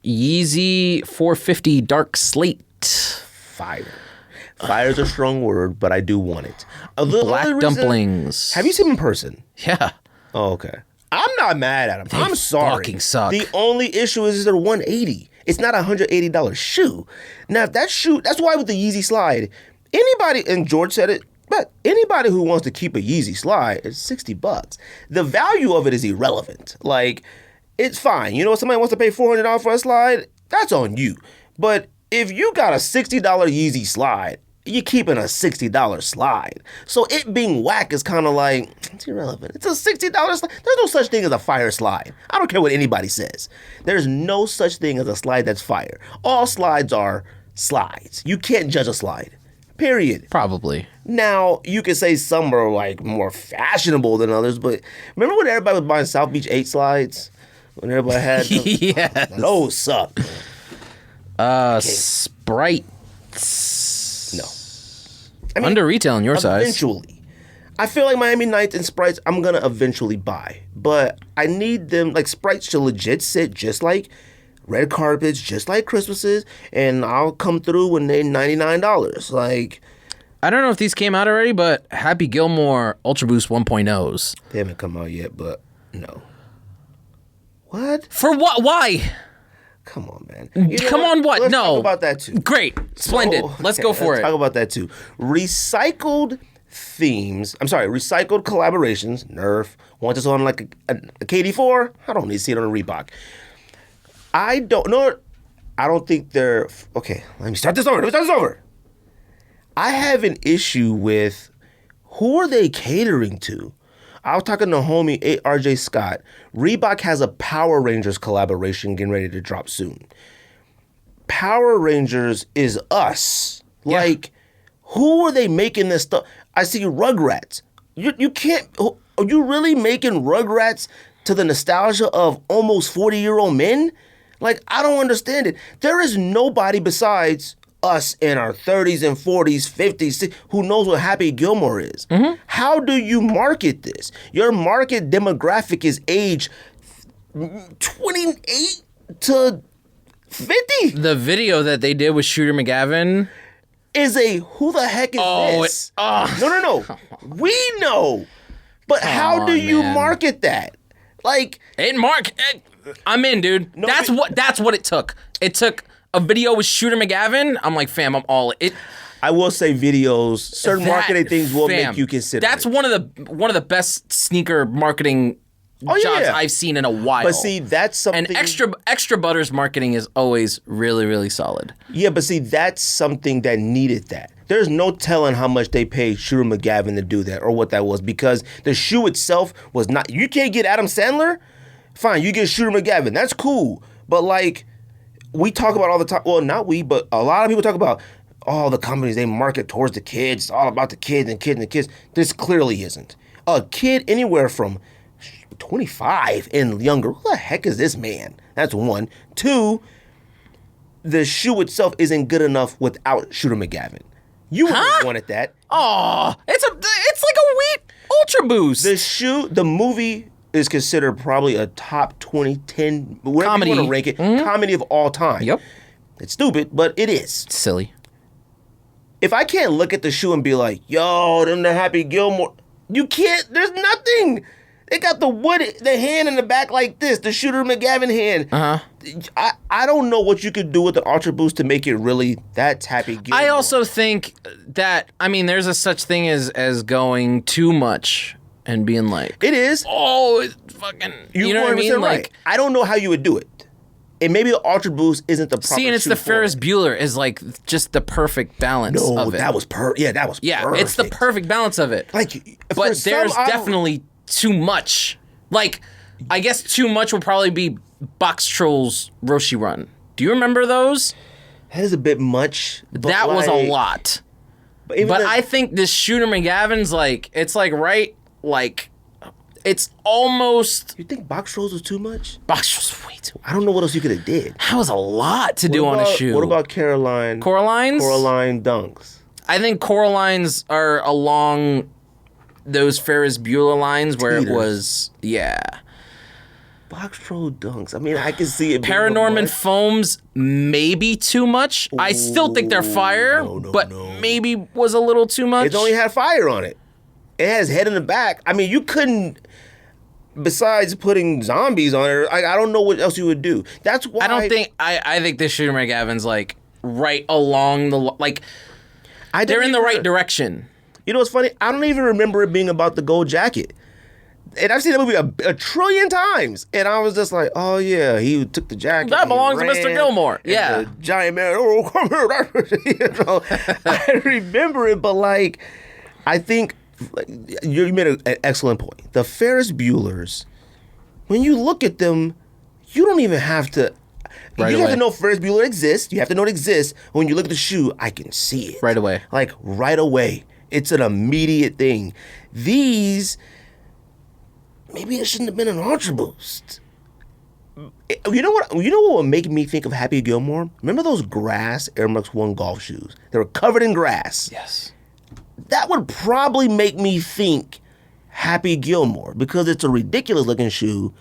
Yeezy 450 Dark Slate. Fire. Fire is a strong word, but I do want it. Black dumplings. Have you seen them in person? Yeah. Oh, okay. I'm not mad at them. I'm sorry. Fucking suck. The only issue is they're $180. It's not a $180 shoe. Now, if that shoe, that's why with the Yeezy slide, anybody, and George said it, but anybody who wants to keep a Yeezy slide is $60. The value of it is irrelevant. Like, it's fine. You know, if somebody wants to pay $400 for a slide, that's on you. But if you got a $60 Yeezy slide, you're keeping a $60 slide. So it being whack is kind of like, it's irrelevant. It's a $60 slide. There's no such thing as a fire slide. I don't care what anybody says. There's no such thing as a slide that's fire. All slides are slides. You can't judge a slide. Period. Probably. Now, you could say some are like more fashionable than others, but remember when everybody was buying South Beach 8 slides? When everybody had them? Yes. Those suck. Sprites. No. I mean, under retail in your size. Eventually. I feel like Miami Nights and Sprites I'm going to eventually buy. But I need them, like Sprites to legit sit just like red carpets, just like Christmases, and I'll come through when they're $99. Like, I don't know if these came out already, but Happy Gilmore Ultra Boost 1.0s. They haven't come out yet, but no. What? For what? Why? Come on, man. Come on, what? Let's no. talk about that too. Great. Splendid. Let's go for it. Talk about that too. Recycled collaborations. Nerf. Want this on like a KD4? I don't need to see it on a Reebok. I don't think they're... Okay, let me start this over. I have an issue with who are they catering to? I was talking to homie RJ Scott. Reebok has a Power Rangers collaboration getting ready to drop soon. Power Rangers is us. Yeah. Like, who are they making this stuff? I see Rugrats. You can't... Are you really making Rugrats to the nostalgia of almost 40-year-old men? Like, I don't understand it. There is nobody besides us in our 30s and 40s, 50s, who knows what Happy Gilmore is. Mm-hmm. How do you market this? Your market demographic is age 28 to 50. The video that they did with Shooter McGavin is a, who the heck is this? No. We know. But how do you market that? Like... I'm in, dude. No, that's what it took. It took a video with Shooter McGavin. I'm like, fam, I'm all it. I will say videos, certain marketing things will make you consider. That's one of the best sneaker marketing jobs I've seen in a while. But see, that's something. And Extra Butters marketing is always really, really solid. Yeah, but see, that's something that needed that. There's no telling how much they paid Shooter McGavin to do that or what that was, because the shoe itself was not. You can't get Adam Sandler. Fine, you get Shooter McGavin. That's cool. But like, we talk about all the time. Well, not we, but a lot of people talk about all the companies, they market towards the kids. It's all about the kids and kids and kids. This clearly isn't. A kid anywhere from 25 and younger. Who the heck is this man? That's one. Two, the shoe itself isn't good enough without Shooter McGavin. You wouldn't have wanted that. Oh, it's like a Wheat Ultra Boost. The movie is considered probably a top 20, 10, whatever comedy. You want to rank it, comedy of all time. Yep. It's stupid, but it is. It's silly. If I can't look at the shoe and be like, yo, them the Happy Gilmore, you can't, there's nothing. They got the hand in the back like this, the Shooter McGavin hand. Uh-huh. I don't know what you could do with the Ultra Boost to make it really, that's Happy Gilmore. I also think that, there's a such thing as going too much and being like, it is. Oh, it's fucking, you know what I mean? Right. I don't know how you would do it. And maybe the Ultra Boost isn't the proper See, and it's shoe the for Ferris it. Bueller is like just the perfect balance of it. that was that was perfect. It's the perfect balance of it. Like, but there's definitely too much. Like, I guess too much would probably be Box Trolls Roshi Run. Do you remember those? That is a bit much. That was a lot. But I think this Shooter McGavin's like, it's like it's almost... You think Box Trolls was too much? Box Trolls way too much. I don't know what else you could have did. That was a lot to do on a shoe. What about Coraline? Coraline's? Coraline Dunks. I think Coraline's are along those Ferris Bueller lines where it was... Yeah. Box Troll Dunks. I mean, I can see it. Paranorman Foams, maybe too much. Ooh, I still think they're fire, but maybe was a little too much. It only had fire on it. It has head in the back. I mean, you couldn't, besides putting zombies on it, I don't know what else you would do. That's why... I think this Shooter McGavin's like right along the... Like, they're in the right direction. You know what's funny? I don't even remember it being about the gold jacket. And I've seen that movie a trillion times. And I was just like, oh, yeah, he took the jacket. That belongs to Mr. Gilmore. Yeah. The giant man, oh, come here. You know, I remember it, but like, I think you made an excellent point. The Ferris Buellers, when you look at them, you don't even have to. Right you away. have to know Ferris Bueller exists. You have to know it exists. When you look at the shoe, I can see it. Right away. Like, right away. It's an immediate thing. These... Maybe it shouldn't have been an Ultra Boost. You know what? You know what would make me think of Happy Gilmore? Remember those grass Air Max 1 golf shoes? They were covered in grass. Yes. That would probably make me think Happy Gilmore because it's a ridiculous looking shoe.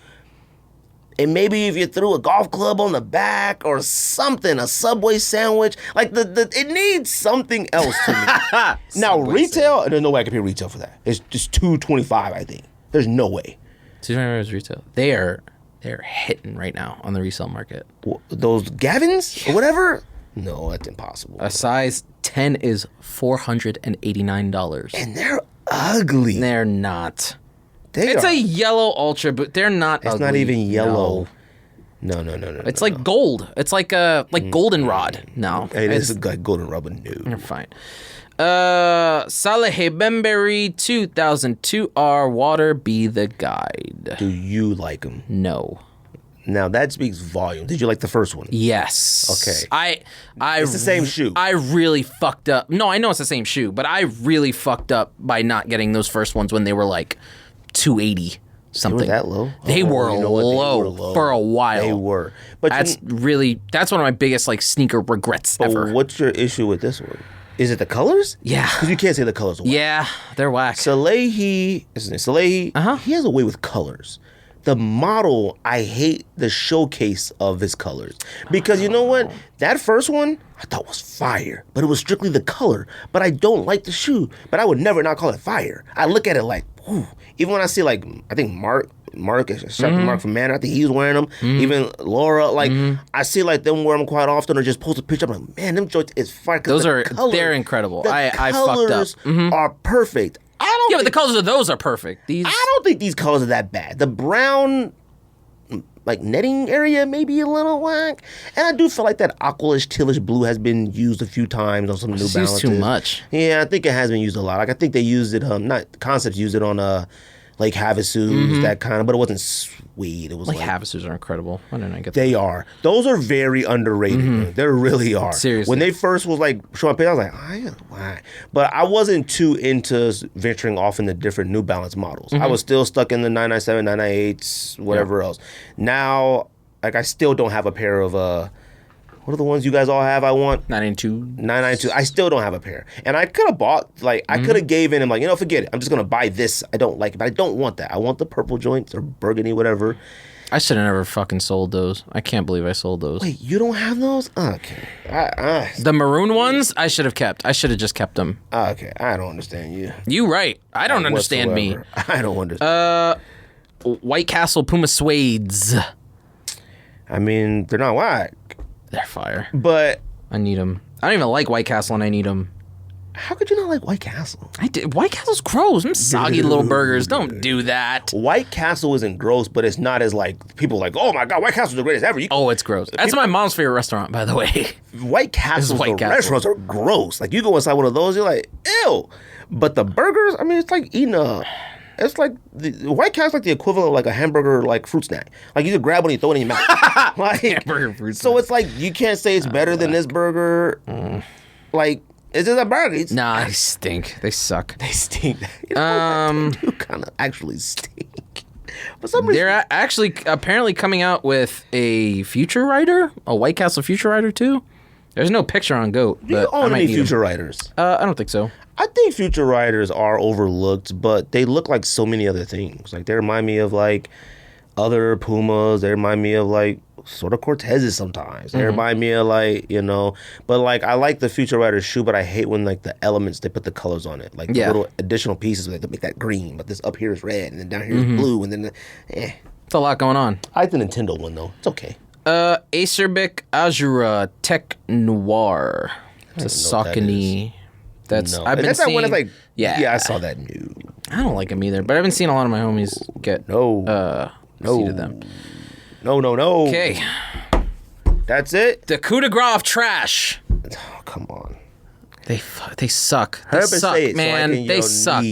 And maybe if you threw a golf club on the back or something, a Subway sandwich, like it needs something else to me. Now retail, there's no way I can pay retail for that. It's just $225, I think. There's no way. $225 retail. They're hitting right now on the resale market. Those Gavins or whatever? No, that's impossible. A size 10 is $489. And they're ugly. They're not. It's a yellow Ultra, but they're not ugly. It's not even yellow. No. It's like gold. It's like goldenrod. No. It is like goldenrod, but no. You're fine. Saleh Bembury 2002R Water Be the Guide. Do you like them? No. Now that speaks volume. Did you like the first one? Yes. Okay. It's the same shoe. I really fucked up. No, I know it's the same shoe, but I really fucked up by not getting those first ones when they were like $280 something. They were that low? They were low for a while. They were. But that's one of my biggest like sneaker regrets ever. What's your issue with this one? Is it the colors? Yeah. Because you can't say the colors are whack. Yeah, they're whack. Salehi, he has a way with colors. The model, I hate the showcase of his colors. Because you know what? That first one, I thought was fire. But it was strictly the color. But I don't like the shoe. But I would never not call it fire. I look at it like, ooh. Even when I see like, I think Mark from Manor, I think he's wearing them. Even Laura, like, I see like them wear them quite often or just post a picture. I'm like, man, them joints is fire. They're incredible. I fucked up. Colors are perfect. But the colors of those are perfect. I don't think these colors are that bad. The brown, like netting area, maybe a little whack. And I do feel like that aqualish, tealish blue has been used a few times on some New Balances. Used too much. Yeah, I think it has been used a lot. Like I think they used it. Concepts used it on like Havasus, that kind of, but it wasn't suede. It was like Havasus are incredible. Why didn't I get that? They are. Those are very underrated. They really are. Seriously. When they first was like showing pictures, I was like, why? But I wasn't too into venturing off into different New Balance models. I was still stuck in the 997, 998s, whatever else. Now, like I still don't have a pair of what are the ones you guys all have? I want 992. I still don't have a pair, and I could have bought. Like I could have gave in. I'm like, forget it. I'm just gonna buy this. I don't like it, but I don't want that. I want the purple joints or burgundy, whatever. I should have never fucking sold those. I can't believe I sold those. Wait, you don't have those? Okay. The maroon ones, I should have kept. I should have just kept them. Okay, I don't understand you. You right. I don't understand me. I don't understand. White Castle Puma suedes. I mean, they're not whack. They're fire. But I need them. I don't even like White Castle and I need them. How could you not like White Castle? I did. White Castle's gross. Them soggy little burgers. Don't do that. White Castle isn't gross, but it's not as like people like, oh my god, White Castle's the greatest ever. It's gross. That's my mom's favorite restaurant, by the way. White Castle's restaurants are gross. Like you go inside one of those, you're like, ew. But the burgers, I mean, it's like eating it's like the White Castle's like the equivalent of like a hamburger like fruit snack. Like you just grab one and you throw it in your mouth. Like, hamburger fruit snack. So it's like you can't say it's better than this burger. Like. It's just a burger. Nah, they stink. They suck. They stink. You know, they do kind of actually stink. For some reason, they're actually apparently coming out with a Future Rider, a White Castle Future Rider too. There's no picture on Goat. Do you own any Future Riders? I don't think so. I think Future Riders are overlooked, but they look like so many other things. Like they remind me of like other Pumas. They remind me of like sort of Cortezes sometimes. They remind me of like, but like I like the Future Rider shoe, but I hate when like the elements, they put the colors on it. Like the little additional pieces, like they make that green, but this up here is red, and then down here is blue, and then, It's a lot going on. I like the Nintendo one though. It's okay. Acerbic Azura Tech Noir. It's a Saucony. That's no. I've been that's seeing. That one that's like, yeah, I saw that new. I don't like them either, but I've been seeing a lot of my homies get seated them. No. Okay. That's it? The coup de grace of trash. Oh, come on. They suck. They suck, man. They suck.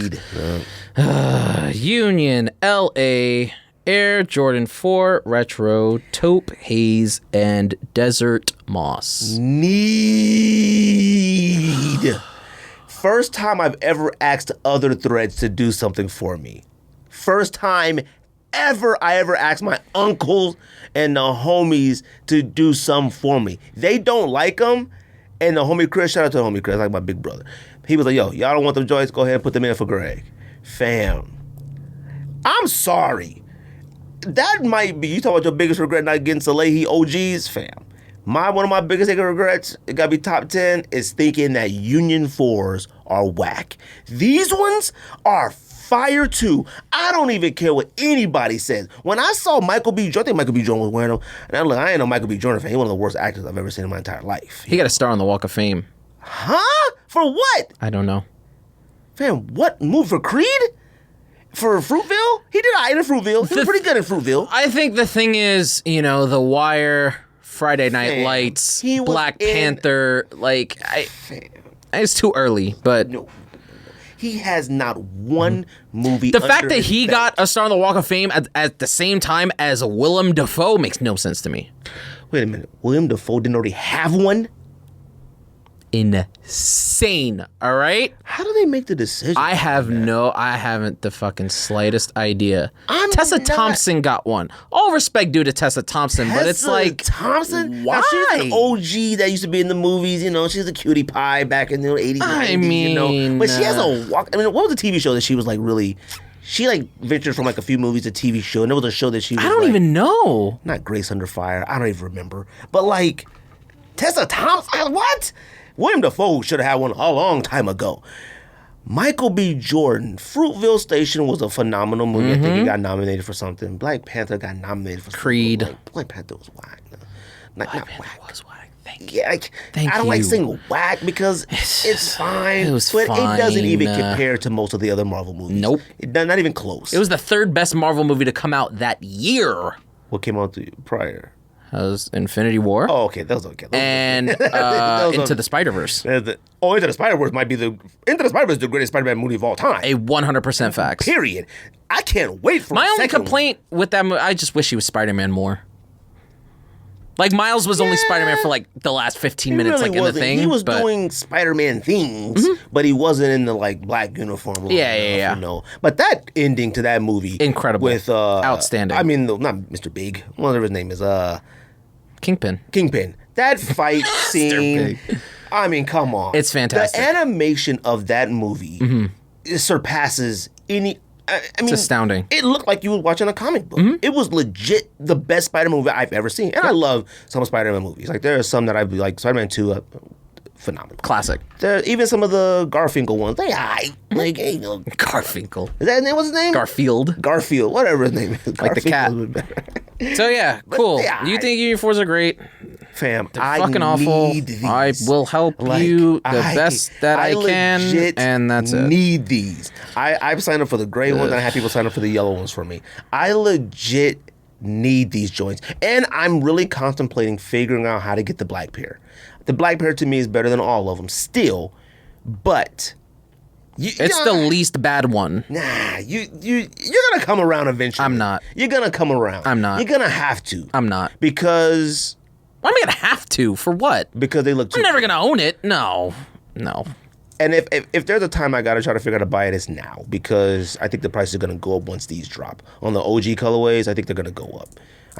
Union, LA, Air Jordan 4, Retro, Taupe, Haze, and Desert Moss. Need. First time I've ever asked other threads to do something for me. First time I ever asked my uncles and the homies to do something for me. They don't like them, and the homie Chris, shout out to the homie Chris, like my big brother. He was like, yo, y'all don't want them joints? Go ahead and put them in for Greg. Fam, I'm sorry. That might be, you talking about your biggest regret not getting Salehi OGs? Fam, one of my biggest regrets, it gotta be top 10, is thinking that Union 4s are whack. These ones are fire too. I don't even care what anybody says. When I saw Michael B. Jordan, I think Michael B. Jordan was wearing them. And I ain't no Michael B. Jordan fan. He's one of the worst actors I've ever seen in my entire life. He got a star on the Walk of Fame. Huh? For what? I don't know. Fam, what? Move for Creed? For Fruitville? He did in Fruitville. He was pretty good in Fruitville. I think the thing is, The Wire, Friday Night Lights, Black Panther, it's too early, but... No. He has not one movie. The fact that he got a star on the Walk of Fame at the same time as Willem Dafoe makes no sense to me. Wait a minute. Willem Dafoe didn't already have one? Insane, all right? How do they make the decision? I haven't the fucking slightest idea. Tessa Thompson got one. All respect due to Tessa Thompson, but it's like... Thompson? Why? Now, she's an OG that used to be in the movies, she's a cutie pie back in the 80s, 90s, But she has a walk... what was the TV show that she was like really... She like ventured from like a few movies to TV show, and there was a show that she was I don't even know. Not Grace Under Fire. I don't even remember. But like, Tessa Thompson, what? William Dafoe should have had one a long time ago. Michael B. Jordan, Fruitville Station was a phenomenal movie. I think he got nominated for something. Black Panther got nominated for something. Creed. Black Panther was whack. Black Panther was whack. Thank you. I don't like saying whack because it's fine. It was fine. It doesn't even compare to most of the other Marvel movies. Nope. Not even close. It was the third best Marvel movie to come out that year. What came out prior? That was Infinity War. Oh, okay. That was okay. And Into the Spider-Verse. Into the Spider-Verse might be Into the Spider-Verse is the greatest Spider-Man movie of all time. A 100% fact. Period. I can't wait for my only complaint with that movie, I just wish he was Spider-Man more. Like, Miles was only Spider-Man for, like, the last 15 minutes, really like, in the thing. He was doing Spider-Man things, but he wasn't in the, like, black uniform. Yeah. But that ending to that movie... Incredible. With, outstanding. I mean, not Mr. Big. Whatever his name is. Kingpin. That fight scene... I mean, come on. It's fantastic. The animation of that movie surpasses any... I mean, it's astounding. It looked like you were watching a comic book. It was legit the best Spider-Man movie I've ever seen. And I love some Spider-Man movies. Like, there are some that I'd be like, Spider-Man 2, phenomenal. Classic. There, even some of the Garfinkel ones, they like, hey, Garfinkel. Is that what's his name? Garfield, whatever his name is. Like the cat. So yeah, cool. You think Union 4s are great? Fam, They're fucking awful. These. I will help you the best that I can, and that's it. Need these. I've signed up for the gray ones, and I have people sign up for the yellow ones for me. I legit need these joints, and I'm really contemplating figuring out how to get the black pair. The black pair to me is better than all of them still, but it's the least bad one. Nah, you're gonna come around eventually. I'm not. You're gonna come around. I'm not. You're gonna have to. I'm not. Because why am I gonna have to? For what? Because they look too I'm never gonna own it. No. And if there's a time I gotta try to figure out how to buy it, it's now, because I think the price is gonna go up once these drop. On the OG colorways, I think they're gonna go up.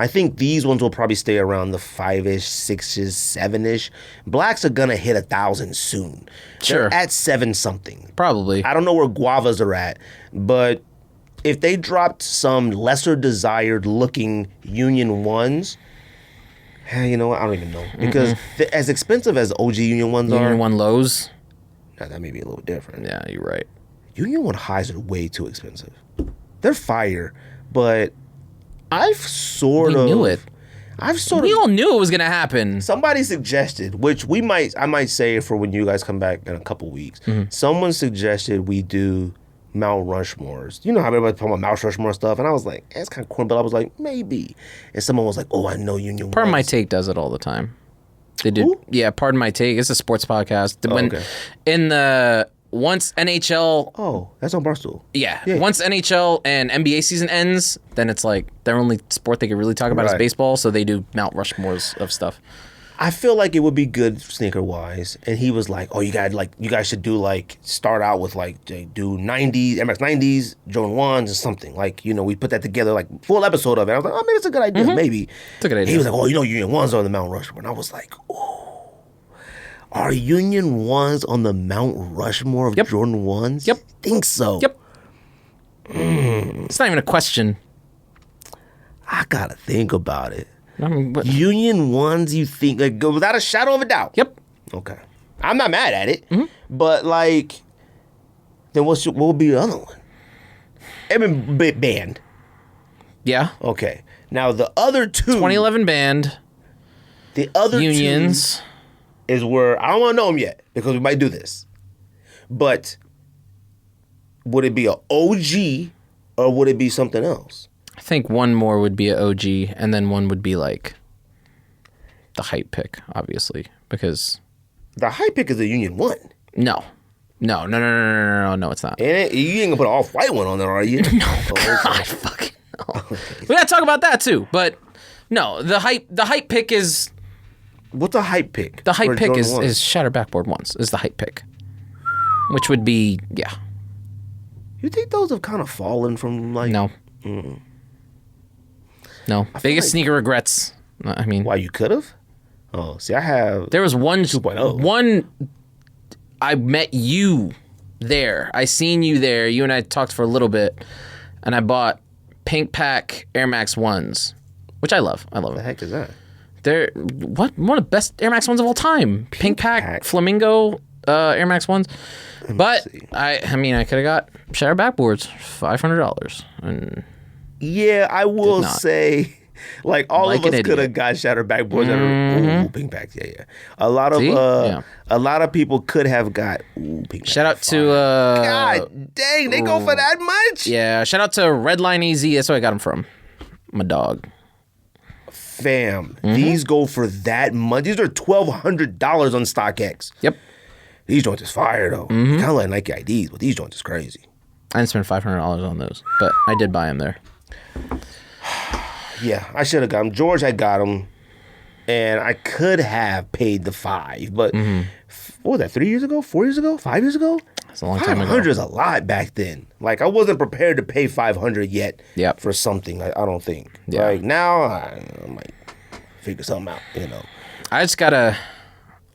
I think these ones will probably stay around the 5-ish, 6-ish, 7-ish. Blacks are gonna hit 1,000 soon. Sure. They're at 7-something. Probably. I don't know where guavas are at, but if they dropped some lesser desired looking Union 1s, you know what? I don't even know. Because as expensive as OG Union 1s are. Union 1 lows? Now, that may be a little different. Yeah, you're right. Union 1 highs are way too expensive. They're fire, but I've sort of... We knew it. We all knew it was going to happen. Somebody suggested, which I might say for when you guys come back in a couple weeks, someone suggested we do Mount Rushmores. You know how everybody's talking about Mount Rushmore stuff? And I was like, it's kind of corny, but I was like, maybe. And someone was like, oh, I know Union 1. Pardon My Take does it all the time. They do. Who? Yeah, Pardon My Take. It's a sports podcast. Okay. In the... Once NHL... Oh, that's on Barstool. Yeah. Once NHL and NBA season ends, then it's like their only sport they can really talk about is baseball, so they do Mount Rushmores of stuff. I feel like it would be good sneaker-wise. And he was like, oh, you guys should do, start out with, do 90s, MX 90s, Jordan 1s, and something. We put that together, full episode of it. I was like, oh, maybe it's a good idea. Maybe. It's a good idea. He was like, oh, Union 1s are on the Mount Rushmore. And I was like, oh. Are Union 1s on the Mount Rushmore of Jordan 1s? Yep. Think so. Yep. It's not even a question. I gotta think about it. I mean, Union 1s, you think, without a shadow of a doubt? Yep. Okay. I'm not mad at it, but then what would be the other one? I mean, band. Yeah. Okay. Now the other two. 2011 band. The other Unions. Two is where I don't want to know them yet because we might do this. But would it be an OG or would it be something else? I think one more would be an OG, and then one would be the hype pick, obviously, because the hype pick is a Union 1. No, it's not. And you ain't gonna put an off-white one on there, are you? No, God, fucking no. We gotta talk about that too, but no, the hype pick is. What's a hype pick? The hype pick is Shatter Backboard Ones, is the hype pick. Which would be, yeah. You think those have kind of fallen from, No. No. Biggest sneaker regrets. I mean... Why, you could have? Oh, see, I have... There was one... 2.0. One... I met you there. I seen you there. You and I talked for a little bit. And I bought Pink Pack Air Max 1s. Which I love. I love What the heck is that? They're one of the best Air Max 1s of all time. Pink Pack Flamingo Air Max 1s. But I mean, I could have got Shatter Backboards, $500. And yeah, I will say, all of us could have got Shatter Backboards. Ooh, Pink Pack, yeah. A lot of people could have got Pink Pack. Shout out to God dang, they go for that much? Yeah, shout out to Redline AZ. That's where I got them from. My dog. Fam, these go for that much. These are $1,200 on StockX. Yep. These joints is fire though. Kind of like Nike IDs, but these joints is crazy. I didn't spend $500 on those, but I did buy them there. Yeah, I should have got them. George had got them, and I could have paid the $5, but what was that? 3 years ago? 4 years ago? 5 years ago? That's a long time ago. 500 is a lot back then. I wasn't prepared to pay 500 yet for something. I don't think. Yeah. Now I might figure something out. I just gotta.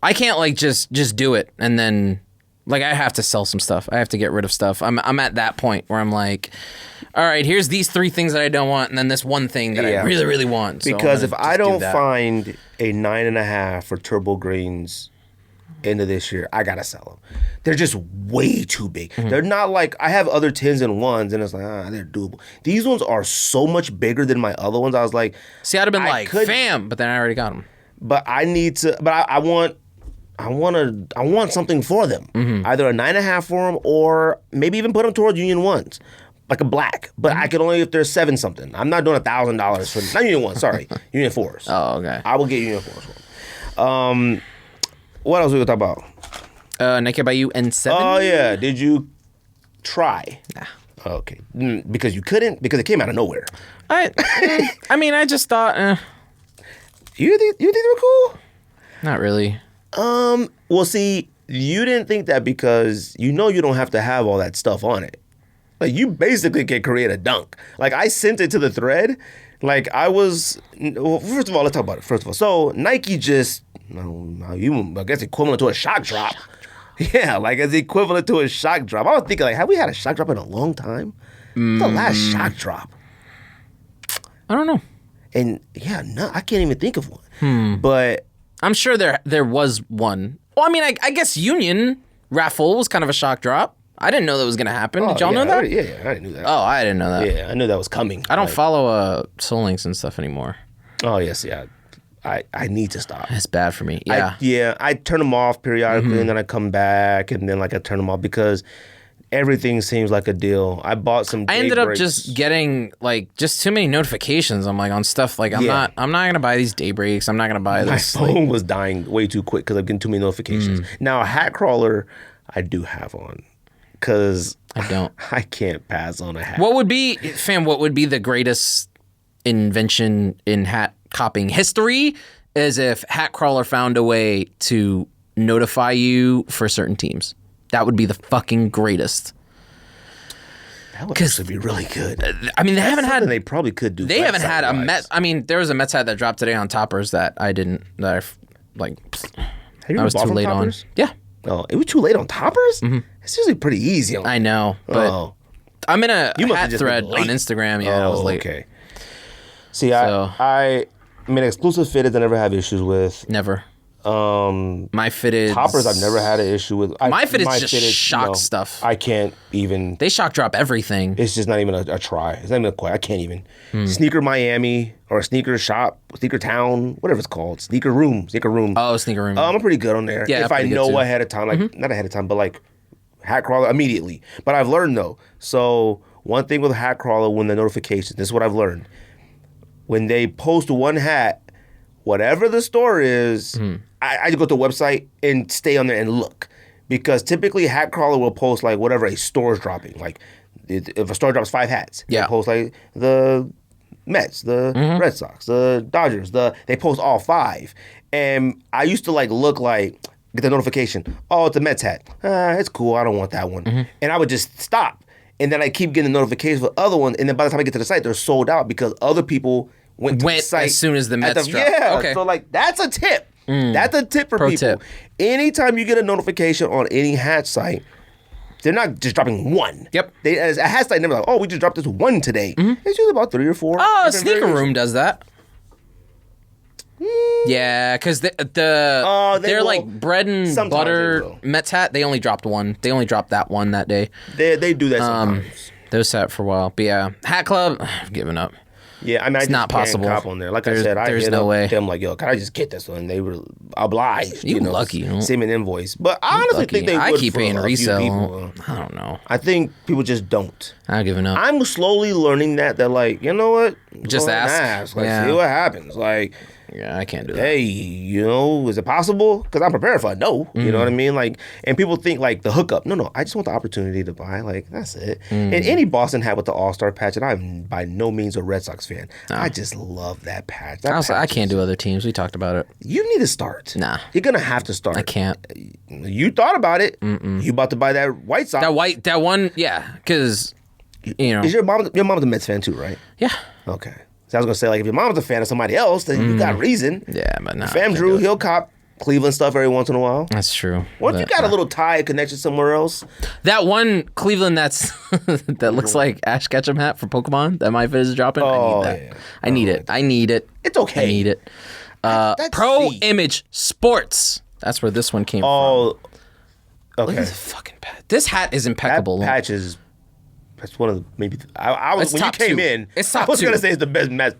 I can't just do it and then I have to sell some stuff. I have to get rid of stuff. I'm at that point where I'm like, all right, here's these 3 things that I don't want, and then this one thing that I really, really want. Because if I don't find a 9.5 for Turbo Greens end of this year, I gotta sell them. They're just way too big. They're not I have other 10s and 1s, and it's they're doable. These ones are so much bigger than my other ones. I was like, see, I'd have been fam, but then I already got them. But I need to. But I want something for them. Either a 9.5 for them, or maybe even put them towards Union 1s, like a black. But I could only if there's 7 something. I'm not doing $1,000 for not Union 1s. Sorry, Union 4s. Oh, okay. I will get Union 4s for them. What else we gonna talk about? Nike Bayou N7. Oh yeah, did you try? Nah. Okay, because you couldn't, because it came out of nowhere. I mean, I just thought, You think they were cool? not really. Well, see, you didn't think that because you know you don't have to have all that stuff on it. Like, you basically can create a dunk. Like, I sent it to the thread. Like, well, first of all, let's talk about it. First of all, so Nike just, I guess equivalent to a shock drop. Yeah, like it's equivalent to a shock drop. I was thinking, like, have we had a shock drop in a long time? What's the last shock drop? I don't know. And yeah, no, I can't even think of one. But I'm sure there was one. Well, I mean, I guess Union raffle was kind of a shock drop. I didn't know that was going to happen. Did y'all know that? Yeah, I knew that. Oh, I didn't know that. Yeah, I knew that was coming. I don't follow Soul Links and stuff anymore. Oh, yes, yeah. I need to stop. It's bad for me. Yeah. I turn them off periodically, and then I come back, and then like I turn them off because everything seems like a deal. I bought some. I ended up just getting like just too many notifications. I'm like on stuff like I'm not gonna buy these day breaks. I'm not gonna buy this. My phone was dying way too quick because I'm getting too many notifications. Now a hat crawler, I do have on because I don't. I can't pass on a hat. What would be the greatest invention in hat copying history? Is if Hatcrawler found a way to notify you for certain teams. That would be the fucking greatest. That would actually be really good. I mean, they probably could do. They haven't had a Met. I mean, there was a Mets hat that dropped today on Toppers that I was too late on. Yeah. Oh, it was too late on Toppers? It's usually pretty easy. I know, but I'm in a hat thread on Instagram. Yeah, I was late. Okay. See, I mean, exclusive fitted I never have issues with. Never. My fitted Toppers I've never had an issue with. My fitted just shock stuff. I can't even. They shock drop everything. It's just not even a try. It's not even a question. I can't even. Sneaker Miami or Sneaker Shop, Sneaker Town, whatever it's called. Sneaker Room. Oh, Sneaker Room. I'm pretty good on there. Yeah, if I know ahead of time, like not ahead of time, but like hat crawler immediately. But I've learned though. So one thing with hat crawler, when the notifications, this is what I've learned. When they post one hat, whatever the store is, I just go to the website and stay on there and look. Because typically Hatcrawler will post like whatever a store's dropping. Like if a store drops 5 hats, they post like the Mets, the Red Sox, the Dodgers, they post all 5. And I used to like look like, get the notification, oh, it's a Mets hat. It's cool, I don't want that one. And I would just stop. And then I keep getting the notifications for other ones. And then by the time I get to the site, they're sold out because other people went to the site as soon as the Mets dropped. Yeah, okay. So like that's a tip. That's a tip for Pro people. tip. Anytime you get a notification on any hat site, they're not just dropping one. Yep. As a hat site never like, oh, we just dropped this one today. It's usually about 3 or 4. Oh, Sneaker Room does that. Yeah, because they're like bread and butter Mets hat. They only dropped one. They only dropped that one that day. They do that sometimes. Those sat for a while. But yeah, Hat Club, I've given up. Yeah, I mean, it's not possible. Cop on there. Like I said, I hit no way. Them like, yo, can I just get this one? And they were obliged. You lucky. Send me an invoice. But I honestly think they would. I keep paying resale. People. I don't know. I think people just don't. I've given up. I'm slowly learning that. They're like, you know what? Just ask. Like, see what happens. Like, yeah, I can't do that. Hey, is it possible? Because I'm prepared for a no. You know what I mean? Like, and people think like the hookup. No, I just want the opportunity to buy. Like, that's it. And any Boston hat with the All-Star patch, and I'm by no means a Red Sox fan. No. I just love that patch. I can't do other teams. We talked about it. You need to start. Nah. You're going to have to start. I can't. You thought about it. You about to buy that White Sox. That one, yeah. Because, you know. Is your mom's a Mets fan too, right? Yeah. Okay. I was going to say, like, if your mom's a fan of somebody else, then you got reason. Yeah, but no. Fam Drew, he'll cop Cleveland stuff every once in a while. That's true. What if you got a little tie connection somewhere else? That one Cleveland that looks like Ash Ketchum hat for Pokemon that my fit is dropping. I need that. Yeah. I need it. It's okay. I need it. Pro Image Sports. That's where this one came from. Okay. Look at the fucking patch. This hat is impeccable. That patch is That's one of the maybe. I was It's when you top came two. in. It's top I was two. gonna say it's the best match.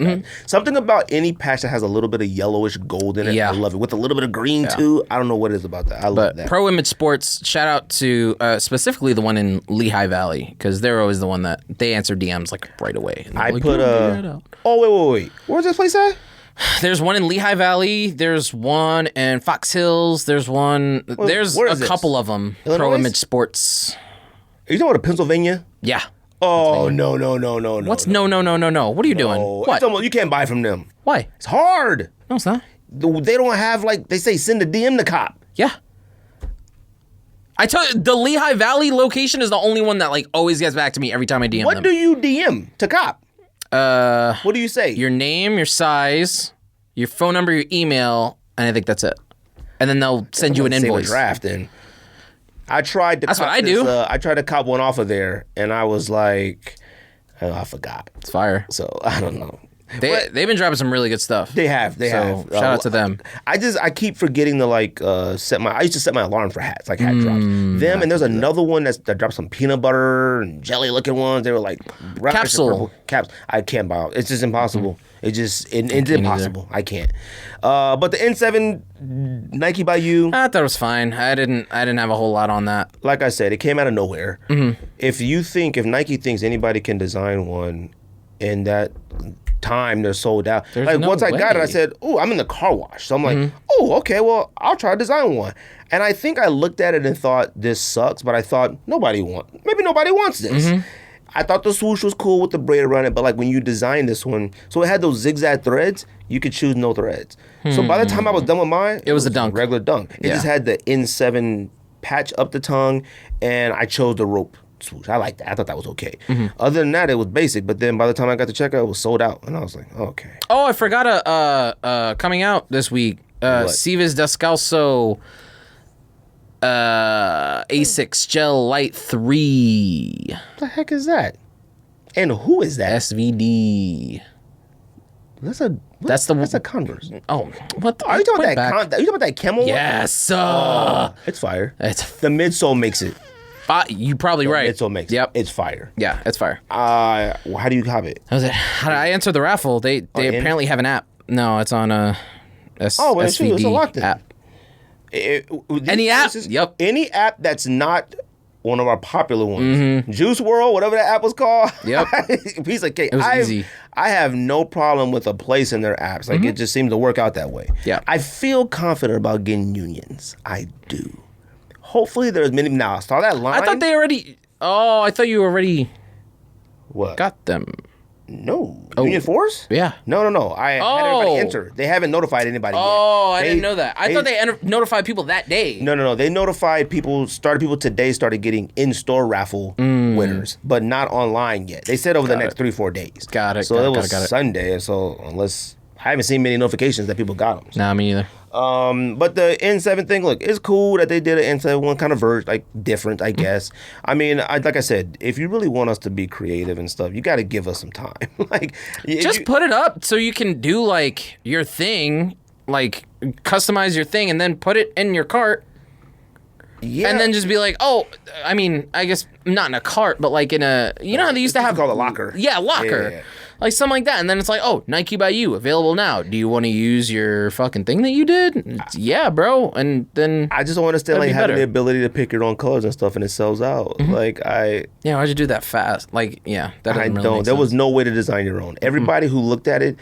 Something about any patch that has a little bit of yellowish gold in it. Yeah. I love it with a little bit of green too. I don't know what it is about that. I love But that. Pro Image Sports, shout out to specifically the one in Lehigh Valley because they're always the one that they answer DMs like right away. And I like, put a. Oh wait. Where's this place at? There's one in Lehigh Valley. There's one in Fox Hills. There's one. There's where a is this? couple of them. Illinois? Pro Image Sports. Are you talking about Pennsylvania? Yeah. Oh no. What's no? What are you doing? What? You can't buy from them. Why? It's hard. No, it's not. They don't have like they say send a DM to cop. Yeah. I tell you, the Lehigh Valley location is the only one that like always gets back to me every time I DM What them. do you DM to cop? What do you say? Your name, your size, your phone number, your email, and I think that's it. And then they'll send you an Save a invoice. draft then. I tried to. That's what I this, do. I tried to cop one off of there, and I was like, oh, I forgot. It's fire. So I don't know. They've been dropping some really good stuff. They have. Shout out to them. I keep forgetting to like set my. I used to set my alarm for hats, like hat drops. Them and there's another one that dropped some peanut butter and jelly looking ones. They were like Capsule. caps. I can't buy. It's just impossible. It's impossible. I can't. But the N7 Nike by you. I thought it was fine. I didn't have a whole lot on that. Like I said, it came out of nowhere. If Nike thinks anybody can design one, in that time they're sold out. There's like no once I got it, I way. said, "Oh, I'm in the car wash." So I'm like, "Oh, okay. Well, I'll try to design one." And I think I looked at it and thought, "This sucks," but I thought maybe nobody wants this. I thought the swoosh was cool with the braid around it, but like when you design this one, so it had those zigzag threads, you could choose no threads. So by the time I was done with mine, It was a dunk. regular dunk. It just had the N7 patch up the tongue, and I chose the rope swoosh. I liked that. I thought that was okay. Other than that, it was basic. But then by the time I got to checkout, it was sold out, and I was like, okay. Oh, I forgot coming out this week. Civis Descalso Asics Gel Light 3 What the heck is that? And who is that? SVD. That's a Converse. Oh, what? Are you talking Went about that? Are you talking about that camel? one? Yes. It's fire. It's The midsole makes it. you probably right. Midsole makes Yep. it. It's fire. Yeah, it's fire. How do you cop it? How did I answer the raffle? They apparently have an app. No, it's on a Oh, well, it's true. It's a lock SVD then. app. Any app? Yep. Any app that's not one of our popular ones. Juice World, whatever that app was called. Yep. Piece of cake. It was easy. I have no problem with a place in their apps. Like it just seems to work out that way. Yeah. I feel confident about getting unions. I do. Hopefully there's many now. I saw that line. I thought they already. Oh, I thought you already what? got them. No. Union Force? Yeah. No. I had everybody Oh. enter. They haven't notified anybody Oh, yet. I didn't know that. I thought they notified people that day. No. They notified people today started getting in-store raffle winners, but not online yet. They said over the next 3-4 days. Got it, So got it, it was got it. Sunday, and so unless I haven't seen many notifications that people got them. Nah, me either. But the N7 thing, look, it's cool that they did an N7 one kind of version, like different, I guess. I mean, like I said, if you really want us to be creative and stuff, you got to give us some time. Like, Just put it up so you can do like your thing, like customize your thing, and then put it in your cart. yeah. And then just be like, oh, I mean, I guess not in a cart, but like in a, you know how they used to have called a locker. Yeah, locker. Yeah. Like something like that. And then it's like, oh, Nike by you, available now. Do you want to use your fucking thing that you did? Yeah, bro. And then I just don't understand That'd like be having better. the ability to pick your own colors and stuff, and it sells out. Like yeah, why'd you do that fast? Like, yeah, that I doesn't really don't. make There sense. was no way to design your own. Everybody who looked at it,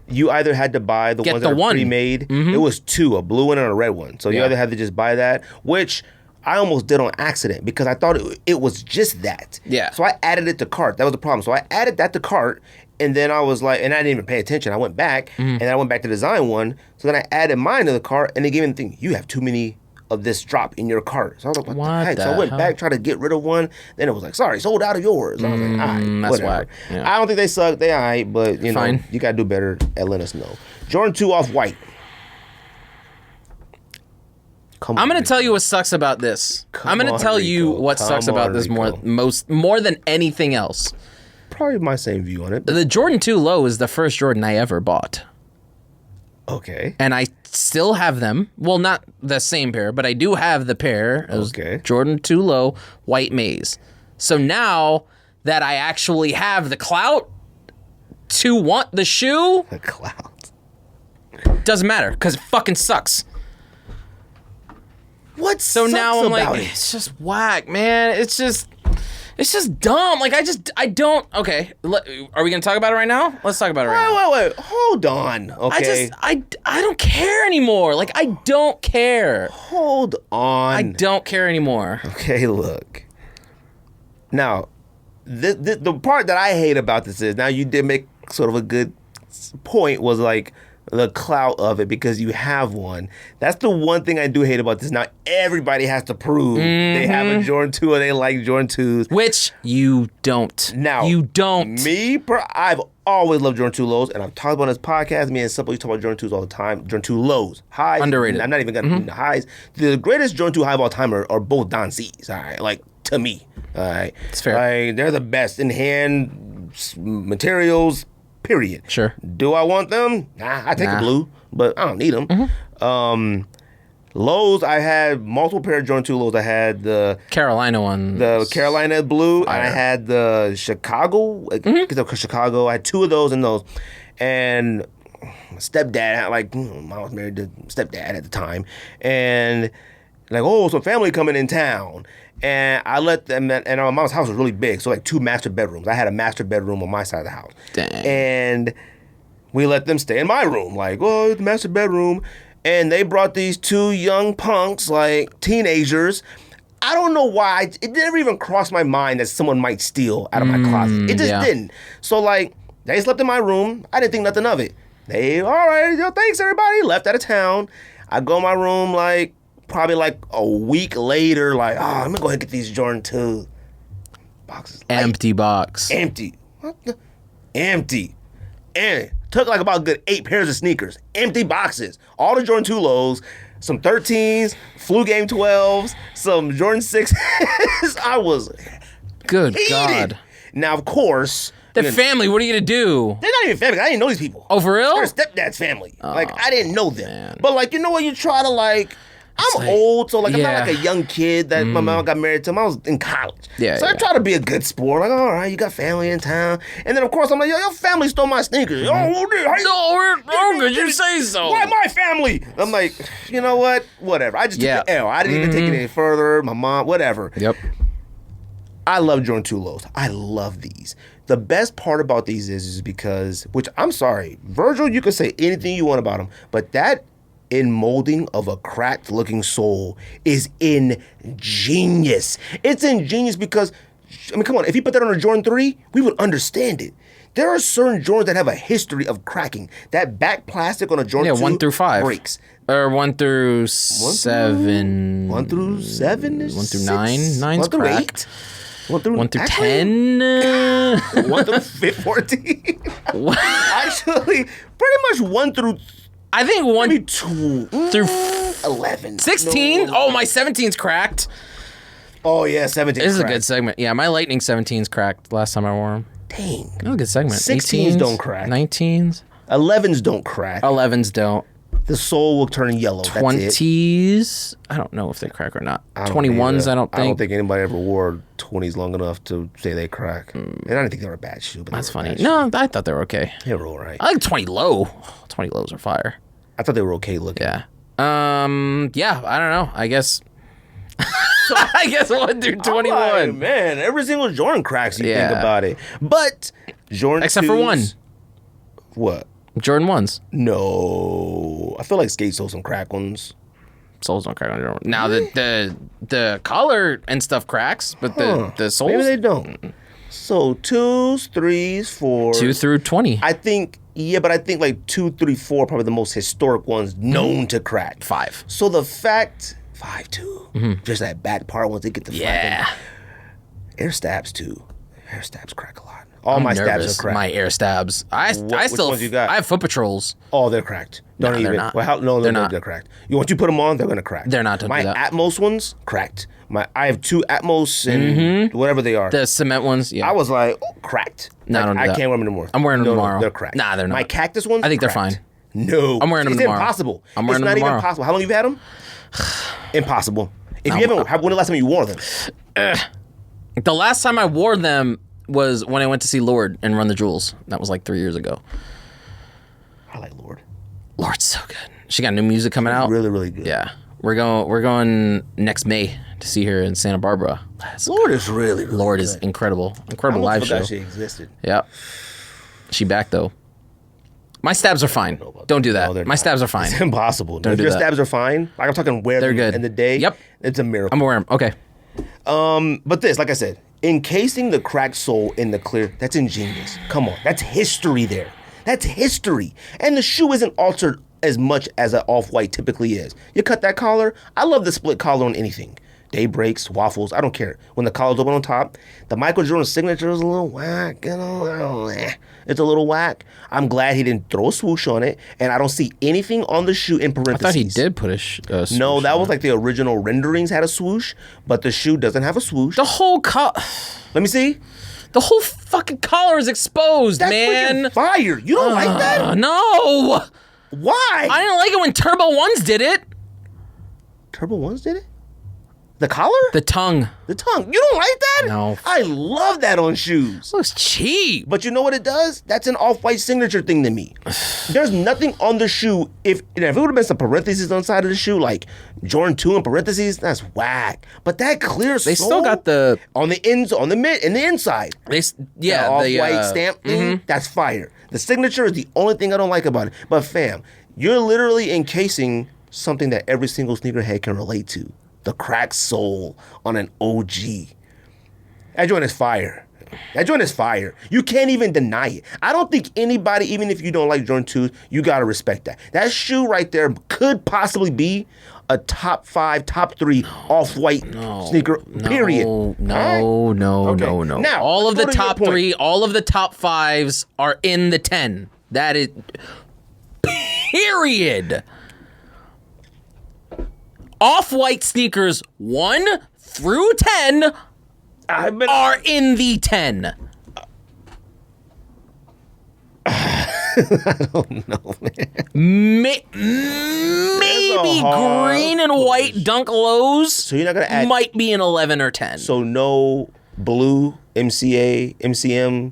you either had to buy the Get ones the that are one. pre-made. It was two, a blue one and a red one. So you Yeah. either had to just buy that, which I almost did on accident because I thought it was just that. Yeah. So I added it to cart. That was the problem. So I added that to cart, and then I was like, and I didn't even pay attention. I went back, and then I went back to design one. So then I added mine to the cart, and they gave me the thing, you have too many of this drop in your cart. So I was like, what the heck? So I the went hell? back, tried to get rid of one. Then it was like, sorry, sold out of yours. I was like, all right, that's whatever. whack. Yeah. I don't think they suck. They all right, but you know, Fine. you got to do better at letting us know. Jordan 2 off-white. Come I'm on, gonna Ricco. tell you what sucks about this. I'm gonna on, tell you Ricco. what sucks Come about on, this Ricco. more than anything else. Probably my same view on it. The Jordan 2 Low is the first Jordan I ever bought. Okay. And I still have them. Well, not the same pair, but I do have the pair. It was Okay. Jordan 2 Low, white maize. So now that I actually have the clout to want the shoe. The clout. Doesn't matter because it fucking sucks. What so sucks now I'm about like, it? it's just whack, man. It's just dumb. Like I don't. Okay, are we gonna talk about it right now? Let's talk about it right now. Wait. Hold on. Okay. I don't care anymore. Like I don't care. Hold on. I don't care anymore. Okay, look. Now, the part that I hate about this is, now you did make sort of a good point, was like the clout of it because you have one. That's the one thing I do hate about this. Now everybody has to prove they have a Jordan 2 or they like Jordan 2s. Which you don't. Now, you don't. I've always loved Jordan 2 lows, and I've talked about on this podcast. Me and Simple, you talk about Jordan 2s all the time. Jordan 2 lows. Highs. Underrated. I'm not even going to highs. The greatest Jordan 2 high of all time are both Don C's, all right? Like, to me, all right? It's fair. Like, they're the best in hand materials, period. Sure. Do I want them? Nah, I take the blue, but I don't need them. Lows, I had multiple pair of Jordan 2 lows. I had the Carolina one. The Carolina blue, and I had the Chicago. Chicago. I had two of those and those. And my stepdad, I was married to stepdad at the time. And some family coming in town. And I let them, and my mom's house was really big, so 2 master bedrooms. I had a master bedroom on my side of the house. Dang. And we let them stay in my room, the master bedroom. And they brought these 2 young punks, teenagers. I don't know why. It never even crossed my mind that someone might steal out of my closet. It just didn't. So, they slept in my room. I didn't think nothing of it. They, all right, thanks, everybody. Left out of town. I go in my room, probably a week later, I'm going to go ahead and get these Jordan 2 boxes. Empty box. Empty. What the? Empty. And took about a good 8 pairs of sneakers. Empty boxes. All the Jordan 2 lows, some 13s, Flu Game 12s, some Jordan 6s. I was Good heated. God. Now, of course... The family, what are you going to do? They're not even family. I didn't know these people. Oh, for real? They're stepdad's family. Oh, I didn't know them. Man. But, you know what? You try to, I'm old, so, I'm not a young kid that my mom got married to. I was in college. Yeah, so I try to be a good sport. All right, you got family in town. And then, of course, I'm like, yo, your family stole my sneakers. Yo, No, could you say so? Why my family? I'm like, you know what? Whatever. I just took the L. I didn't even take it any further. My mom, whatever. Yep. I love Jordan 2 lows. I love these. The best part about these is because, which I'm sorry, Virgil, you can say anything you want about him, but that in molding of a cracked looking sole is ingenious. It's ingenious because, come on, if you put that on a Jordan 3, we would understand it. There are certain Jordans that have a history of cracking. That back plastic on a Jordan 2 1 through 5 breaks. Or 1 through 7. 1 through 7 is 1 through 6. 9. 9's 1 through cracked. 8. 1 through 10. 1 through 14. Actually, pretty much 1 through... I think 1 maybe 2 through 11. 16. No. Oh, my 17's cracked. Oh, yeah, 17. This is a good segment. Yeah, my Lightning 17's cracked last time I wore them. Dang. That was a good segment. 16s don't crack. 19s. 11s don't crack. 11s don't. The sole will turn yellow. 20s. I don't know if they crack or not. 21s, I don't think. I don't think anybody ever wore 20s long enough to say they crack. And I didn't think they were a bad shoe. But that's funny. No, I thought they were okay. They were all right. I like 20 low. 20 lows are fire. I thought they were okay looking. Yeah. Yeah, I don't know. I guess 1 through 21. Like, man, every single Jordan cracks you think about it. But Jordan except 2s, for one. What? Jordan 1s. No. I feel like Skate sold some crack ones. Soles don't crack on Jordan. Now the collar and stuff cracks, but the soles maybe they don't. So 2s, 3s, 4s. 2 through 20. I think 2, 3, 4 are probably the most historic ones known to crack. 5. So the fact 5 too. Just that back part once they get the flapping. Air stabs too. Air stabs crack a lot. All my stabs are cracked. My air stabs. I still. Ones you got? I have foot patrols. Oh, they're cracked. Don't even. They're not. Well, they're not. They're cracked. Once you put them on, they're gonna crack. They're not. My Atmos ones cracked. I have 2 Atmos and whatever they are. The cement ones. Yeah. I was like, cracked. No, I can't wear them anymore. I'm wearing them tomorrow. They're cracked. Nah, they're not. My cactus ones. I think cracked. they're fine. No, I'm wearing them tomorrow. It's impossible. I'm wearing them tomorrow. It's not even possible. How long have you had them? Impossible. If you haven't, when was the last time you wore them? The last time I wore them, was when I went to see Lord and Run the Jewels. That was like 3 years ago. I like Lord. Lord's so good. She got new music coming out. Really, really good. Yeah. We're going next May to see her in Santa Barbara. Lord is really, really Lord good. is incredible. Incredible live show. She existed. Yeah. She back though. My stabs are fine. Don't do that. No, my stabs are fine. It's impossible. Don't if do your that. stabs are fine, like I'm talking wear them good. in the day. Yep. It's a miracle. I'm wearing them. Okay. But this, like I said, encasing the cracked sole in the clear, that's ingenious. Come on. That's history there. That's history. And the shoe isn't altered as much as an off-white typically is. You cut that collar. I love the split collar on anything. Daybreaks, waffles, I don't care. When the collar's open on top, the Michael Jordan signature is a little whack. It's a little whack. I'm glad he didn't throw a swoosh on it, and I don't see anything on the shoe in parentheses. I thought he did put a swoosh. No, that was like the original renderings had a swoosh, but the shoe doesn't have a swoosh. The whole Let me see. The whole fucking collar is exposed, That's man. freaking fire. You don't like that? No. Why? I didn't like it when Turbo Ones did it. Turbo Ones did it? The collar? The tongue. The tongue. You don't like that? No. I love that on shoes. It looks cheap. But you know what it does? That's an off-white signature thing to me. There's nothing on the shoe. If it would have been some parentheses on the side of the shoe, like Jordan 2 in parentheses, that's whack. But that clear sole, They still got the on the ends, on the mid, and the inside. The off-white stamp thing, that's fire. The signature is the only thing I don't like about it. But fam, you're literally encasing something that every single sneakerhead can relate to. The cracked sole on an OG. That joint is fire. That joint is fire. You can't even deny it. I don't think anybody, even if you don't like Jordan 2s, you gotta respect that. That shoe right there could possibly be a top 5, top 3 off-white sneaker, period. No. Now, all of the top 3, all of the top 5s are in the 10. That is, period. Off-white sneakers 1 through 10 are in the 10. I don't know, man. Maybe green and white Dunk Lows. So you're not gonna add, might be an 11 or 10. So no blue MCA, MCM,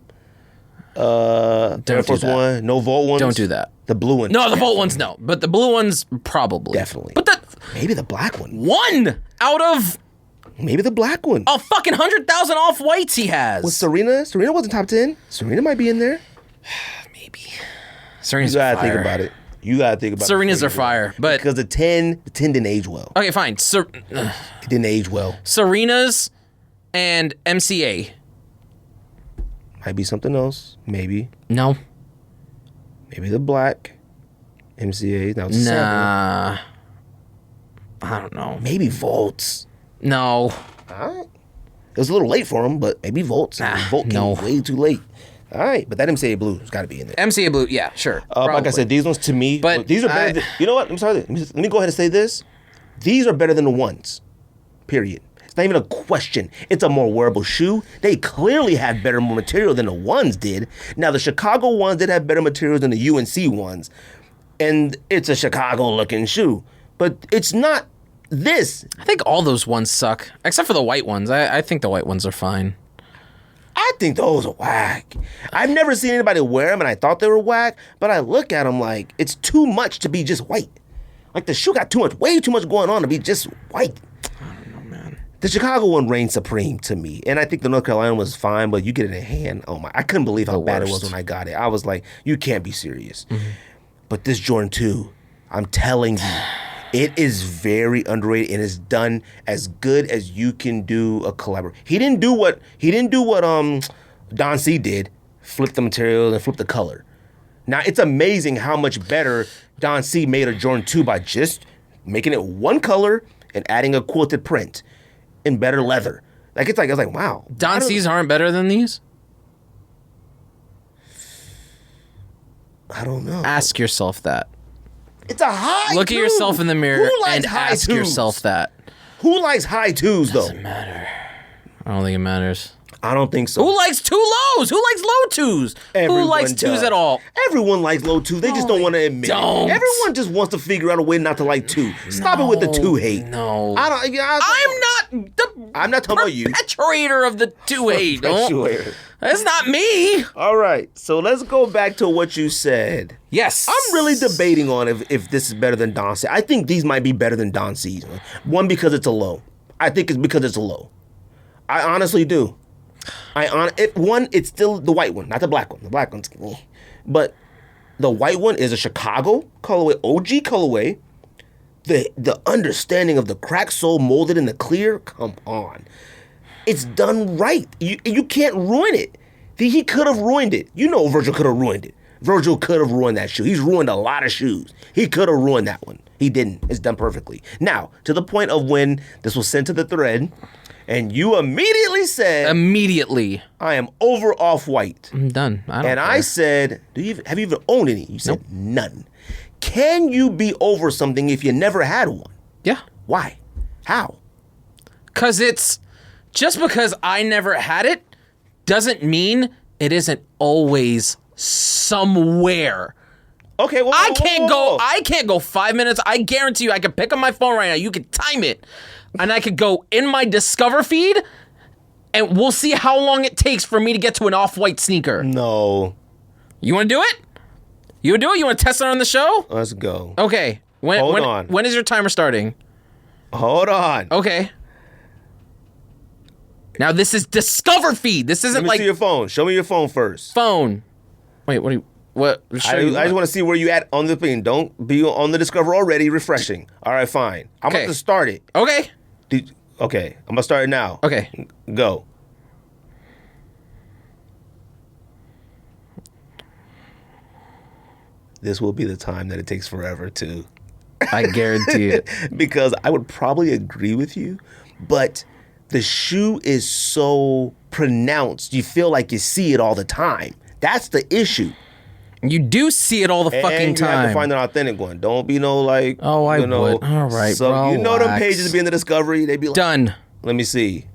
Air Force One, no Volt ones. Don't do that. The blue ones. No, the Volt ones, no. But the blue ones, probably. Definitely. But maybe the black one. One out of maybe the black one. a fucking 100,000 off-whites he has. With Serena? Serena wasn't top 10. Serena might be in there. Maybe. Serena's You gotta fire. think about it. You gotta think about Serena's it. are fire. But because the 10 didn't age well. Okay, fine. It didn't age well. Serena's and MCA. Might be something else. Maybe. No. Maybe the black MCA. That was 7. Nah. I don't know. Maybe Volts. No. All right. It was a little late for him, but maybe Volts. Volt came way too late. All right, but that MCA blue has got to be in there. MCA blue, yeah, sure. Like I said, these ones to me, but these are better. You know what? I'm sorry. Let me go ahead and say this. These are better than the ones. Period. It's not even a question. It's a more wearable shoe. They clearly had better material than the ones did. Now, the Chicago ones did have better materials than the UNC ones. And it's a Chicago-looking shoe. But it's not this. I think all those ones suck, except for the white ones. I think the white ones are fine. I think those are whack. I've never seen anybody wear them, and I thought they were whack, but I look at them like it's too much to be just white. Like the shoe got way too much going on to be just white. I don't know, man. The Chicago one reigned supreme to me, and I think the North Carolina was fine, but you get it in hand. Oh my! I couldn't believe how bad it was when I got it. I was like, you can't be serious. Mm-hmm. But this Jordan 2, I'm telling you, it is very underrated and is done as good as you can do a collaboration. He didn't do what Don C did, flip the material and flip the color. Now it's amazing how much better Don C made a Jordan 2 by just making it one color and adding a quilted print in better leather. I was like, wow. Don C's aren't better than these? I don't know. Ask yourself that. It's a high Look two. at yourself in the mirror and ask twos? yourself that. Who likes high twos, though? Doesn't matter. I don't think it matters. I don't think so. Who likes two lows? Who likes low twos? Everyone Who likes twos does. at all? Everyone likes low twos. They just don't want to admit it. Everyone just wants to figure out a way not to like two. Stop it with the two hate. No. I'm not. I'm not talking about you. Perpetrator of the 2-8. Perpetuator. That's not me. All right, so let's go back to what you said. Yes. I'm really debating on if this is better than Don C. I think these might be better than Don C's. One, because it's a low. I think it's because it's a low. I honestly do. It's still the white one, not the black one. The black one's... But the white one is a Chicago colorway, OG colorway. The understanding of the cracked sole molded in the clear, come on. It's done right. You can't ruin it. He could have ruined it. You know Virgil could have ruined it. Virgil could have ruined that shoe. He's ruined a lot of shoes. He could have ruined that one. He didn't. It's done perfectly. Now, to the point of when this was sent to the thread, and you immediately said... I am over Off-White. I'm done. I don't care. I said, have you even owned any? You said, none. Can you be over something if you never had one? Yeah. Why? How? Because just because I never had it doesn't mean it isn't always somewhere. Okay, well, I can't go 5 minutes. I guarantee you I can pick up my phone right now. You can time it. And I could go in my Discover feed and we'll see how long it takes for me to get to an Off-White sneaker. No. You want to do it? You want to do it? You want to test it on the show? Let's go. Okay. Hold on. When is your timer starting? Hold on. Okay. Now this is Discover feed. This isn't Let me see your phone. Show me your phone first. Phone. Wait, what? I just want to see where you at on the thing. Don't be on the Discover already refreshing. All right, fine. I'm about to start it. Okay. Okay, I'm gonna start it now. Okay. Go. This will be the time that it takes forever to. I guarantee it. Because I would probably agree with you, but the shoe is so pronounced. You feel like you see it all the time. That's the issue. You do see it all the fucking time. You have to find an authentic one. Don't be no like. Oh, I would. All right, so bro. You know them pages be in the Discovery. They be like, done. Let me see.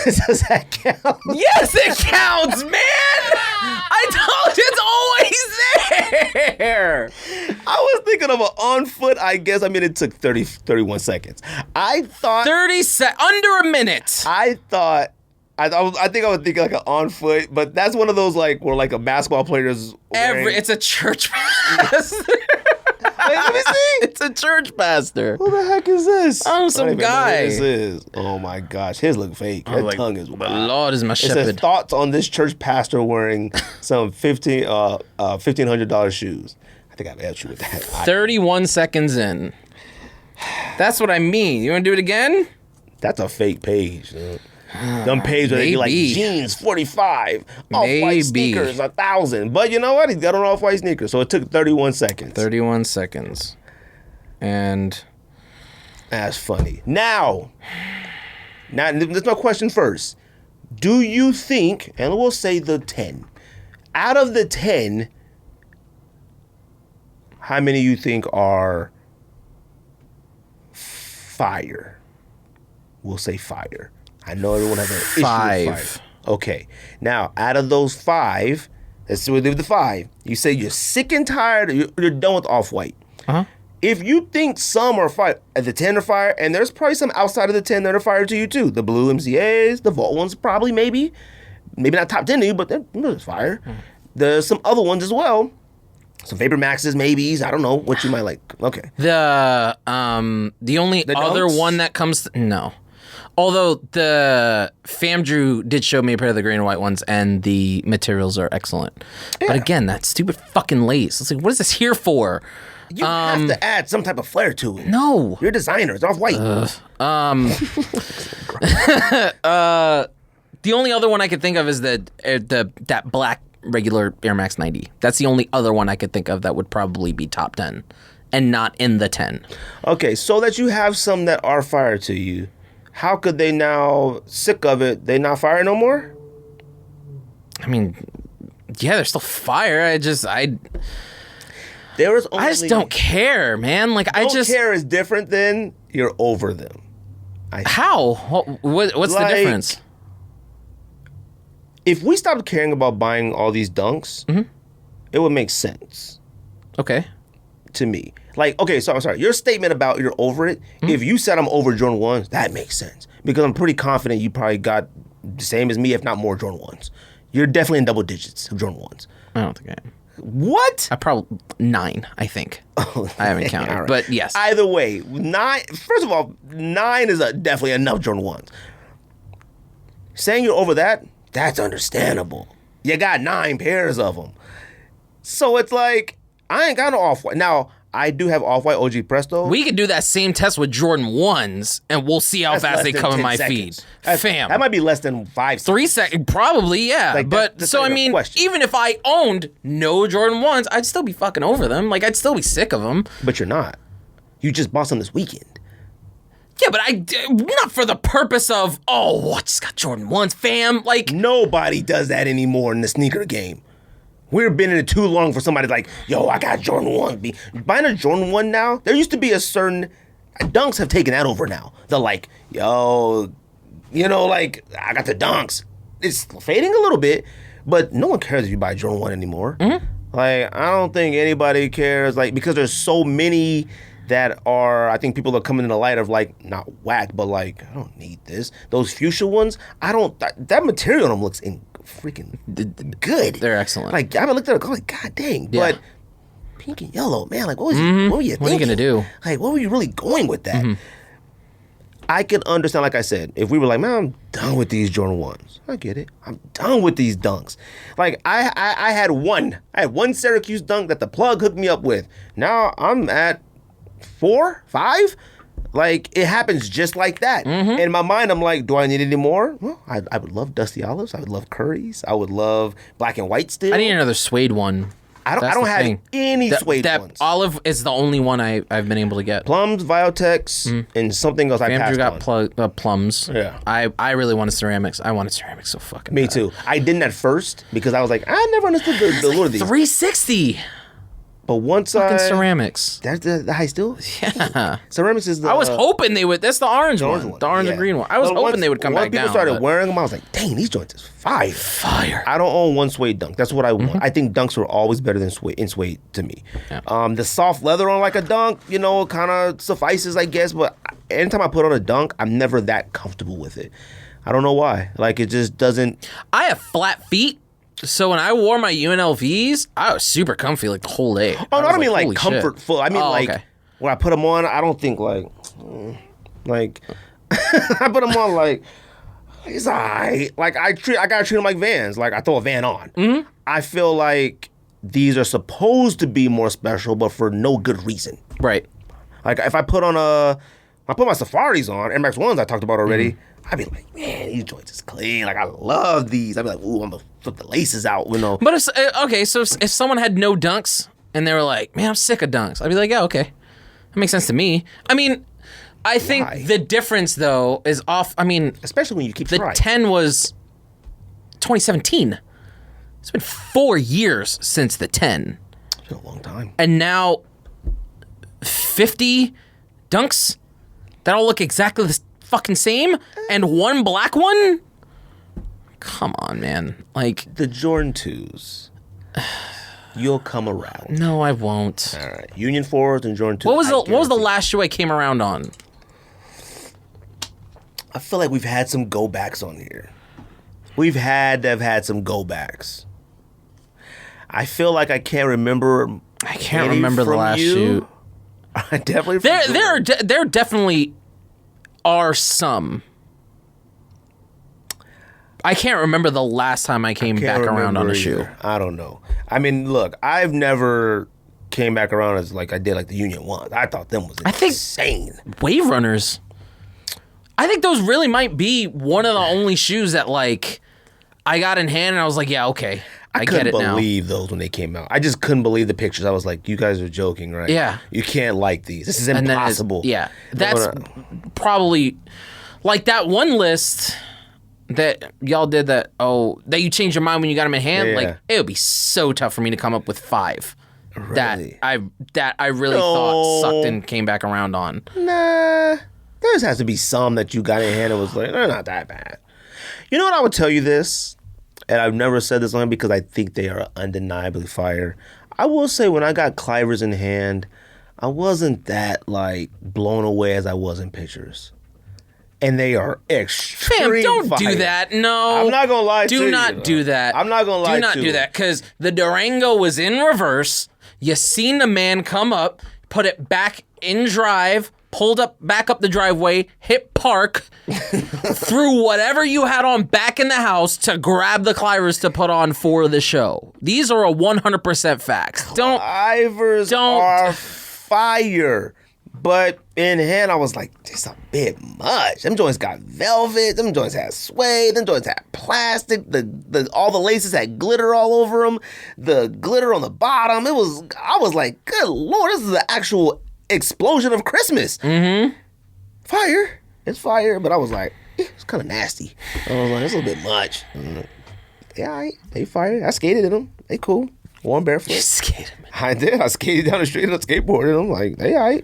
Does that count? Yes, it counts, man. I told you it's always there. I was thinking of an on foot. I guess. I mean, it took 31 seconds. I thought under a minute. I thought. I think I would think like an on foot, but that's one of those like where like a basketball player's it's a church pastor. Wait, let me see. It's a church pastor. Who the heck is this? Oh, some guy. This is. Oh my gosh, his look fake. His tongue is wild. The Lord is my shepherd. It says thoughts on this church pastor wearing some $1,500 shoes. I think I've helped you with that. 31 seconds in. That's what I mean. You want to do it again? That's a fake page. Them pages where they be like jeans 45, Off-White sneakers 1,000. But you know what? He's got on Off-White sneakers, so it took 31 seconds. 31 seconds, and that's funny. Now, there's my question first. Do you think, and we'll say the 10, out of the 10, how many you think are fire? We'll say fire. I know everyone has an issue with 5. Okay. Now, out of those 5, let's do the 5. You say you're sick and tired, you're done with Off-White. Uh-huh. If you think some are fire, the 10 are fire, and there's probably some outside of the 10 that are fire to you too. The blue MCAs, the Vault ones probably, maybe not top 10 to you, but they're fire. There's some other ones as well. Some Vapor Maxes, maybes. I don't know what you might like. Okay. The only other one that comes... No. Although the FamDrew did show me a pair of the gray and white ones, and the materials are excellent. Yeah. But again, that stupid fucking lace. It's like, what is this here for? You have to add some type of flair to it. No. You're a designer. It's Off-White. The only other one I could think of is that black regular Air Max 90. That's the only other one I could think of that would probably be top 10 and not in the 10. Okay, so that you have some that are fire to you, how could they now, sick of it, they not fire no more? I mean, yeah, they're still fire. I just don't care, man. Like, I just care is different than you're over them. How? What's the difference? If we stopped caring about buying all these dunks, it would make sense. Okay. to me. Like, okay, so I'm sorry. Your statement about you're over it, if you said I'm over Jordan 1s, that makes sense. Because I'm pretty confident you probably got the same as me, if not more Jordan 1s. You're definitely in double digits of Jordan 1s. I don't think I am. What? I probably 9, I think. I haven't counted, right. But yes. Either way, 9, first of all, 9 is definitely enough Jordan 1s. Saying you're over that, that's understandable. You got 9 pairs of them. So it's like, I ain't got no off-white. Now, I do have off-white OG Presto. We could do that same test with Jordan 1s, and we'll see how fast they come in my feed. Fam. That might be less than 5 seconds. 3 seconds, probably, yeah. Like but, so I mean, even if I owned no Jordan 1s, I'd still be fucking over them. Like, I'd still be sick of them. But you're not. You just bought some this weekend. Yeah, but not for the purpose of, oh, I just got Jordan 1s, fam. Like, nobody does that anymore in the sneaker game. We've been in it too long for somebody like, yo, I got Jordan 1. Buying a Jordan 1 now, there used to be a certain, Dunks have taken that over now. They're like, yo, you know, like, I got the Dunks. It's fading a little bit, but no one cares if you buy Jordan 1 anymore. Mm-hmm. Like, I don't think anybody cares, like, because there's so many that are, I think people are coming in the light of like, not whack, but like, I don't need this. Those fuchsia ones, that material on them looks freaking good. They're excellent. Like, I looked at it, I'm like, God dang. Yeah. But pink and yellow, man, like, what were you thinking? What are you going to do? Like, what were you really going with that? Mm-hmm. I can understand, like I said, if we were like, man, I'm done with these Jordan 1s. I get it. I'm done with these dunks. Like, I had one Syracuse dunk that the plug hooked me up with. Now I'm at 4, 5. Like, it happens just like that. Mm-hmm. In my mind, I'm like, do I need any more? Well, I would love Dusty Olives. I would love Curry's. I would love black and white still. I need another suede one. I don't have any suede ones. That olive is the only one I've been able to get. Plums, Viotex, and something else I passed on. got plums. Yeah. I really wanted ceramics. I wanted ceramics so fucking Me bad. too. I didn't at first because I was like, I never understood the lure of these. $360. But once fucking ceramics. That's the high still? Yeah. Ceramics is the... I was hoping they would... That's the orange one. The orange and green one. I was hoping they would come back down. Once people started wearing them, I was like, dang, these joints is fire. Fire. I don't own one suede dunk. That's what I want. I think dunks were always better than suede to me. Yeah. The soft leather on like a dunk, you know, kind of suffices, I guess. But anytime I put on a dunk, I'm never that comfortable with it. I don't know why. Like, it just doesn't... I have flat feet. So when I wore my UNLVs, I was super comfy like the whole day. Oh, no, I don't mean like comfortful. I mean when I put them on, I don't think like I put them on like it's all right. Like I gotta treat them like Vans. Like I throw a Van on. Mm-hmm. I feel like these are supposed to be more special, but for no good reason. Right. Like if I put my Safaris on, Air Max 1s I talked about already. I'd be like, man, these joints is clean. Like, I love these. I'd be like, ooh, I'm going to flip the laces out, you know. But, so if someone had no dunks and they were like, man, I'm sick of dunks, I'd be like, yeah, okay. That makes sense to me. I mean, I think the difference, though, is off. I mean, especially when you keep trying. The 10 was 2017. It's been 4 years since the 10. It's been a long time. And now 50 dunks that all look exactly the fucking same, and one black one? Come on, man. Like the Jordan 2s. You'll come around. No, I won't. All right. Union 4s and Jordan 2s. What was the last shoe I came around on? I feel like we've had some go backs on here. We've had to have had some go backs. I feel like I can't remember. I can't remember the last shoe. I definitely. There definitely are some. I can't remember the last time I came back around on a shoe. I don't know. I mean, look, I've never came back around as like I did like the Union 1s. I thought them was insane. Wave Runners. I think those really might be one of the only shoes that like I got in hand and I was like, yeah, okay. I couldn't believe those when they came out. I just couldn't believe the pictures. I was like, you guys are joking, right? Yeah. You can't like these. This is impossible. Yeah. That's probably like that one list that y'all did that you changed your mind when you got them in hand. Yeah. Like, it would be so tough for me to come up with 5 really? that I really thought sucked and came back around on. Nah. There has to be some that you got in hand and was like, they're not that bad. You know what, I would tell you this? And I've never said this on because I think they are undeniably fire. I will say when I got Clivers in hand, I wasn't that like blown away as I was in pictures. And they are extreme. Fam, don't fire. do that. No. I'm not going to lie to you. Do not do that. I'm not going to lie to you. Do not do that, because the Durango was in reverse. You seen the man come up, put it back in drive, pulled back up the driveway, hit park, threw whatever you had on back in the house to grab the Clivers to put on for the show. These are a 100% facts. Clivers are fire. But in hand, I was like, this a bit much. Them joints got velvet. Them joints had suede. Them joints had plastic. All the laces had glitter all over them. The glitter on the bottom. I was like, good Lord, this is an actual explosion of Christmas. Mm-hmm. Fire. It's fire. But I was like, it's kind of nasty. I was like, it's a little bit much. Yeah, they fire. I skated in them. They cool. Worn barefoot. You skated, man. I did. I skated down the street on a skateboard, and I'm like, they all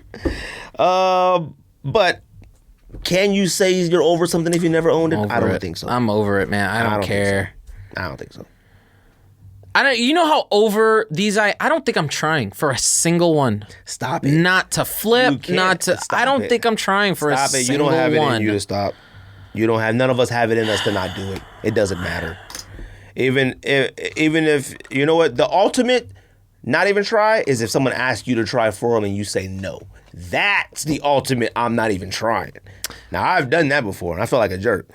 right. But can you say you're over something if you never owned it? I don't think so. I'm over it, man. I don't care. I don't think so. You know how over these I don't think I'm trying for a single one. Stop it. Not to flip, not to. I don't think I'm trying for a single one. You don't have it in you to stop. You don't have. None of us have it in us to not do it. It doesn't matter. Even if you know what, the ultimate not even try is if someone asks you to try for them and you say no. That's the ultimate. I'm not even trying. Now I've done that before and I feel like a jerk.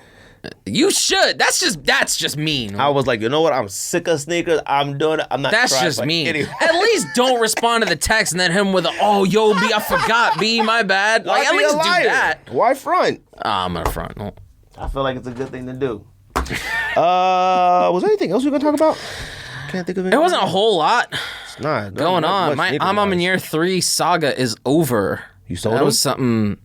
You should. That's just mean. I was like, you know what? I'm sick of sneakers. I'm doing it. I'm not. That's just like mean. Anyway. At least don't respond to the text and then him with a, yo, B, I forgot, B, my bad. Like at least do that. Why front? I'm gonna front. I feel like it's a good thing to do. Was there anything else we were gonna talk about? Can't think of it. There wasn't a whole lot going on. My I'm in year 3 saga is over. You sold that them? Was something.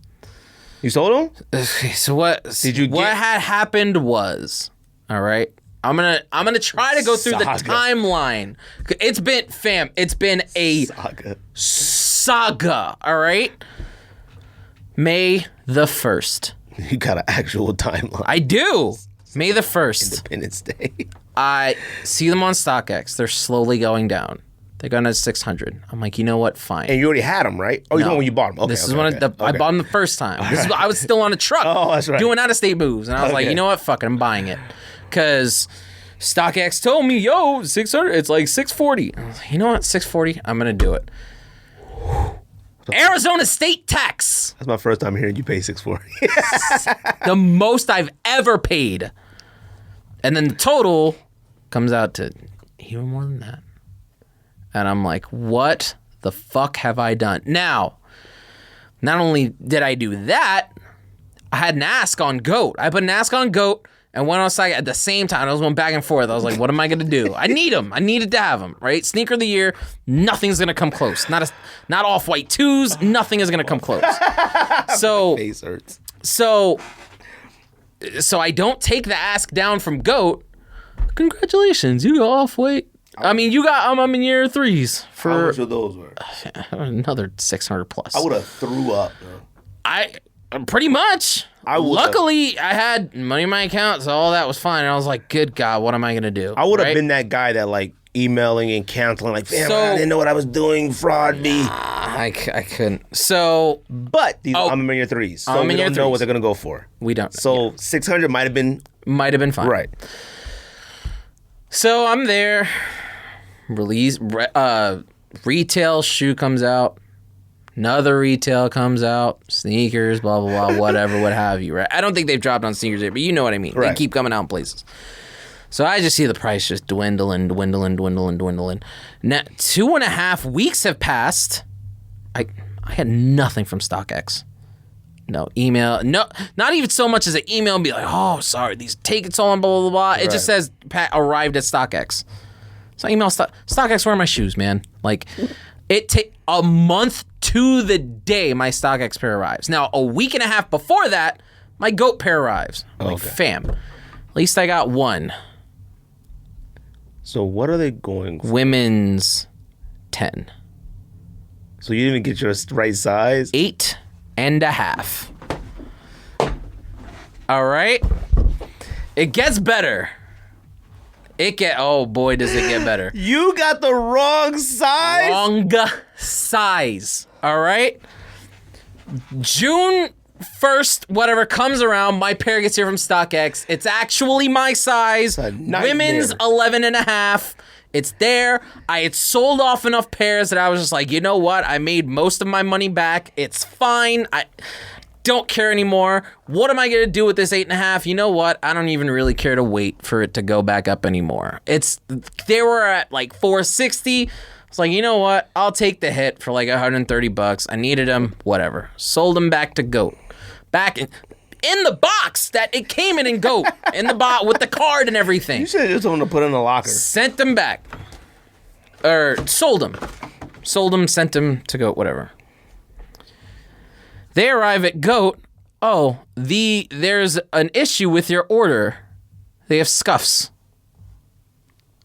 You sold them? So what? Did you? What had happened was, all right. I'm gonna try to go through the timeline. It's been a saga. All right. May the 1st. You got an actual timeline. I do. May the 1st. Independence Day. I see them on StockX. They're slowly going down. They're going to 600. I'm like, you know what? Fine. And you already had them, right? Oh, you know when you bought them. Okay, this is when I bought them the first time. I was still on a truck doing out-of-state moves. And I was like, you know what? Fuck it. I'm buying it. Because StockX told me, yo, 600. It's like 640. I was like, you know what? 640. I'm going to do it. Arizona state tax. That's my first time hearing you pay $640. The most I've ever paid. And then the total comes out to even more than that. And I'm like, what the fuck have I done? Now, not only did I do that, I had an ask on GOAT. I put an ask on GOAT and went on site at the same time. I was going back and forth. I was like, what am I going to do? I need them. I needed to have them, right? Sneaker of the year, nothing's going to come close. Not Off-White 2s, nothing is going to come close. So, my face hurts. So I don't take the ask down from GOAT. Congratulations, you got Off-White. I mean, you got I'm in year 3s for how much of those were? Another 600 plus. I would have threw up, bro. I pretty much. Luckily, I had money in my account, so all that was fine. And I was like, good God, what am I gonna do? I would have been that guy that like emailing and canceling, like, damn, I didn't know what I was doing, fraud me. I couldn't. So, but I'm in year 3s, so we don't know what they're gonna go for. We don't. So 600 might have been fine, right? So I'm there. Retail shoe comes out. Another retail comes out. Sneakers, blah, blah, blah, whatever, what have you, right? I don't think they've dropped on sneakers yet, but you know what I mean. Right. They keep coming out in places. So I just see the price just dwindling. Now, 2.5 weeks have passed. I had nothing from StockX. No email. No, not even so much as an email and be like, oh, sorry, these tickets on, blah, blah, blah. It just says, Pat arrived at StockX. So I email StockX, where are my shoes, man? Like, it takes a month to the day my StockX pair arrives. Now, a week and a half before that, my GOAT pair arrives. I'm like, fam, at least I got one. So what are they going for? Women's 10. So you didn't even get your right size? 8.5. All right. It gets better. Oh boy, does it get better. You got the wrong size? Wrong size. All right? June 1st, whatever comes around, my pair gets here from StockX. It's actually my size. Women's 11 and a half. It's there. I had sold off enough pairs that I was just like, you know what? I made most of my money back. It's fine. I don't care anymore. What am I going to do with this 8.5? You know what? I don't even really care to wait for it to go back up anymore. They were at like 460. It's like, you know what? I'll take the hit for like $130. I needed them. Whatever. Sold them back to GOAT. Back in the box that it came in GOAT. In the box with the card and everything. You should have just told them to put in the locker. Sent them back. Or sold them. Sold them, sent them to GOAT, whatever. They arrive at GOAT. Oh, there's an issue with your order. They have scuffs.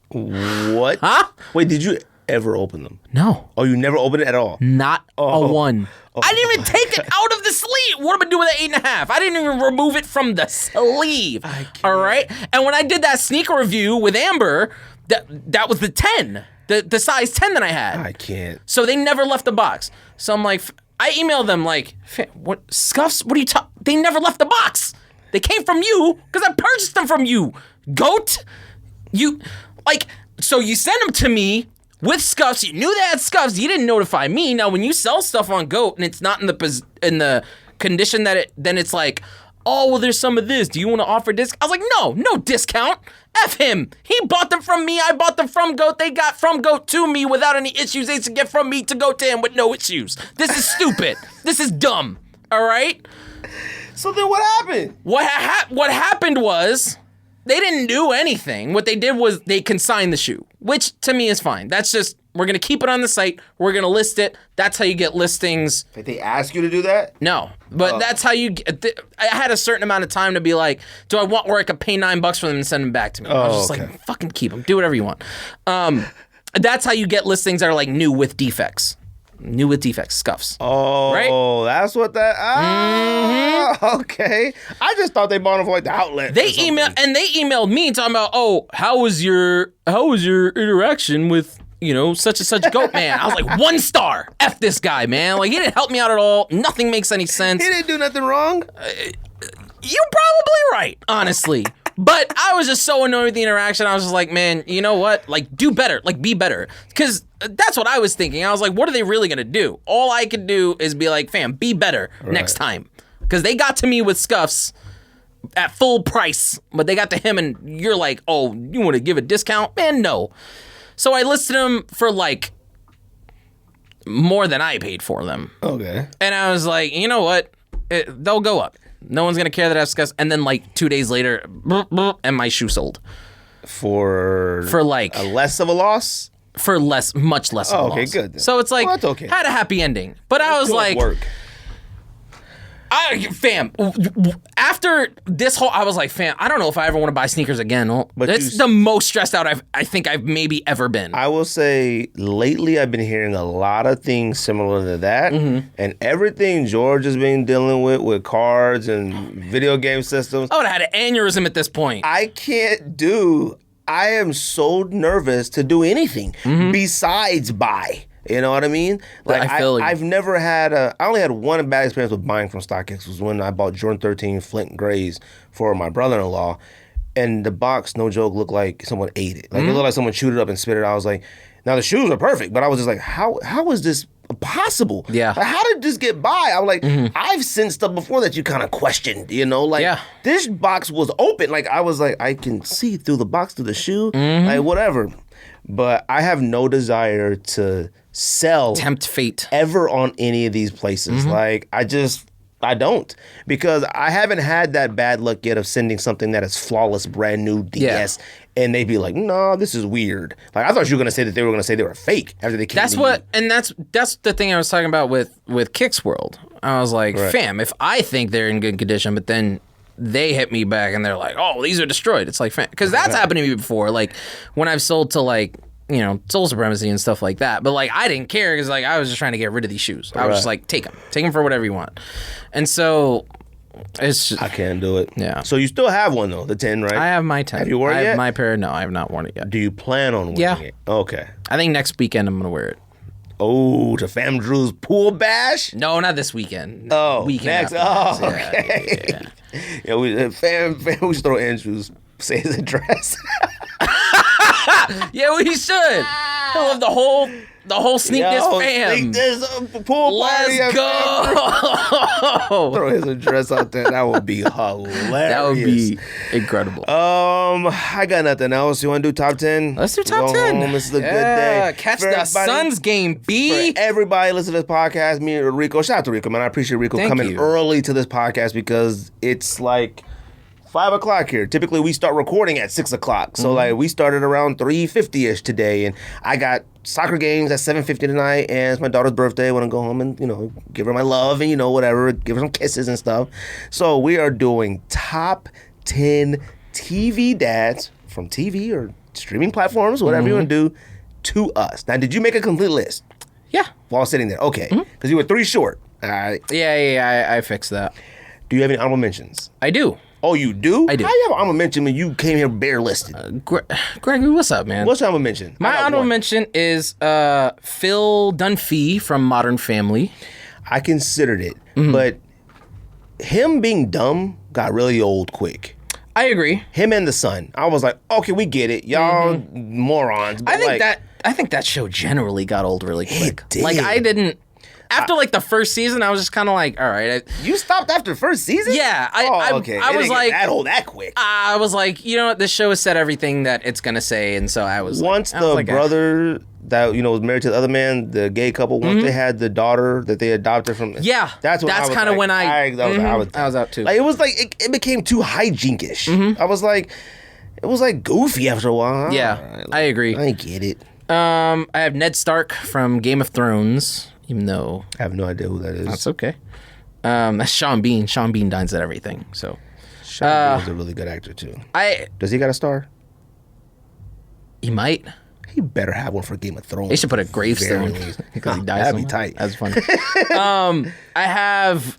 What? Huh? Wait, did you ever open them? No. Oh, you never opened it at all? Not a one. I didn't even take it out of the sleeve. What am I doing with the 8.5? I didn't even remove it from the sleeve. All right? And when I did that sneaker review with Amber, that was the 10. The size 10 that I had. I can't. So they never left the box. So I'm like, I emailed them like, what, scuffs? What are you talking? They never left the box. They came from you because I purchased them from you. GOAT? So you sent them to me with scuffs. You knew they had scuffs. You didn't notify me. Now, when you sell stuff on GOAT and it's not in the condition that then it's like, oh, well, there's some of this. Do you want to offer discount? I was like, no discount. F him. He bought them from me. I bought them from GOAT. They got from GOAT to me without any issues. They should get from me to GOAT to him with no issues. This is stupid. This is dumb. All right? So then what happened? What happened was they didn't do anything. What they did was they consigned the shoe, which to me is fine. That's just, we're going to keep it on the site. We're going to list it. That's how you get listings. Did they ask you to do that? No, but that's how you get, I had a certain amount of time to be like, do I want where I could pay $9 for them and send them back to me? I was just like, fucking keep them. Do whatever you want. That's how you get listings that are like new with defects. New with defects, scuffs. Oh, right? That's what that. Okay. I just thought they bought them for like the outlet. They emailed me talking about, oh, how was your interaction with such and such GOAT man? I was like, 1 star. F this guy, man. Like, he didn't help me out at all. Nothing makes any sense. He didn't do nothing wrong. You're probably right, honestly. But I was just so annoyed with the interaction. I was just like, man, you know what? Like, do better. Like, be better. Because that's what I was thinking. I was like, what are they really going to do? All I could do is be like, fam, be better next time. Because they got to me with scuffs at full price. But they got to him and you're like, oh, you want to give a discount? Man, no. So I listed them for like more than I paid for them. Okay. And I was like, you know what? They'll go up. No one's going to care that I have scuffs. And then like 2 days later, and my shoe sold. For like a less of a loss? For much less of a loss. Okay, good. So it's like, that's okay. Had a happy ending. But I was like, fam, after this whole, I was like, fam, I don't know if I ever want to buy sneakers again. But it's the most stressed out I think I've maybe ever been. I will say, lately I've been hearing a lot of things similar to that. Mm-hmm. And everything George has been dealing with cards and video game systems. I would have had an aneurysm at this point. I am so nervous to do anything besides buy. You know what I mean? Like I've never had I only had one bad experience with buying from StockX. Was when I bought Jordan 13 Flint Grays for my brother-in-law, and the box, no joke, looked like someone ate it. Like it looked like someone chewed it up and spit it out. I was like, now the shoes are perfect, but I was just like, how is this possible? Yeah. Like, how did this get by? I was like, I've seen stuff before that you kind of questioned, this box was open. Like I was like, I can see through the box, through the shoe, like whatever. But I have no desire to tempt fate ever on any of these places. Like I don't, because I haven't had that bad luck yet of sending something that is flawless, brand new DS, and they'd be like, "No, this is weird." Like I thought you were gonna say that they were gonna say they were fake after they came. That's the thing I was talking about with Kicks World. I was like, fam, if I think they're in good condition, but then they hit me back and they're like, "Oh, these are destroyed." It's like, because that's happened to me before. Like when I've sold to like, soul supremacy and stuff like that. But like, I didn't care because like I was just trying to get rid of these shoes. I was just like, take them for whatever you want. And so It's just, I can't do it. Yeah. So you still have one though, the 10, right? I have my 10. Have you worn it yet? I have my pair. No, I have not worn it yet. Do you plan on wearing it? Okay. I think next weekend I'm gonna wear it. Oh, to Fam Drew's pool bash? No, not this weekend. Oh, weekend next. after Oh, next. okay. Yeah, we should throw Andrew's say his address. Yeah, we should. He'll have the whole Sneak This fam. Sneak This pool party. Let's go. Throw his address out there. That would be hilarious. That would be incredible. I got nothing else. You want to do top 10? Let's do top 10. This is a good day. Catch the Suns game, B. For everybody listen to this podcast, me and Ricco. Shout out to Ricco, man. I appreciate Ricco coming early to this podcast because it's like 5 o'clock here. Typically, we start recording at 6 o'clock. So, like, we started around 3:50-ish today. And I got soccer games at 7:50 tonight. And it's my daughter's birthday. I want to go home and, give her my love and, whatever. Give her some kisses and stuff. So, we are doing top 10 TV dads from TV or streaming platforms, whatever you want to do, to us. Now, did you make a complete list? Yeah. While sitting there? Okay. Because you were 3 short. All right. Yeah, I fixed that. Do you have any honorable mentions? I do. Oh, you do? I do. How you have an honorable mention when you came here bare listed? Gregory, what's up, man? What's your honorable mention? My honorable mention is Phil Dunphy from Modern Family. I considered it, but him being dumb got really old quick. I agree. Him and the son. I was like, okay, we get it. Y'all morons. But I think that show generally got old really quick. It did. Like I didn't. After like the first season, I was just kind of like, all right. You stopped after the first season? Yeah. Okay. I was like that old that quick. I was like, you know what? This show has said everything that it's gonna say, and so I was. Once the brother that was married to the other man, the gay couple, once they had the daughter that they adopted from. Yeah. That's kind of when I was out too. Like it was like it became too hijinkish. I was like, it was like goofy after a while. Yeah, right, I agree. I get it. I have Ned Stark from Game of Thrones. Even though I have no idea who that is. That's okay. That's Sean Bean. Sean Bean dines at everything. So Sean Bean's a really good actor too. Does he got a star? He might. He better have one for Game of Thrones. They should put a gravestone because he dies. That'd be tight. That's funny. I have,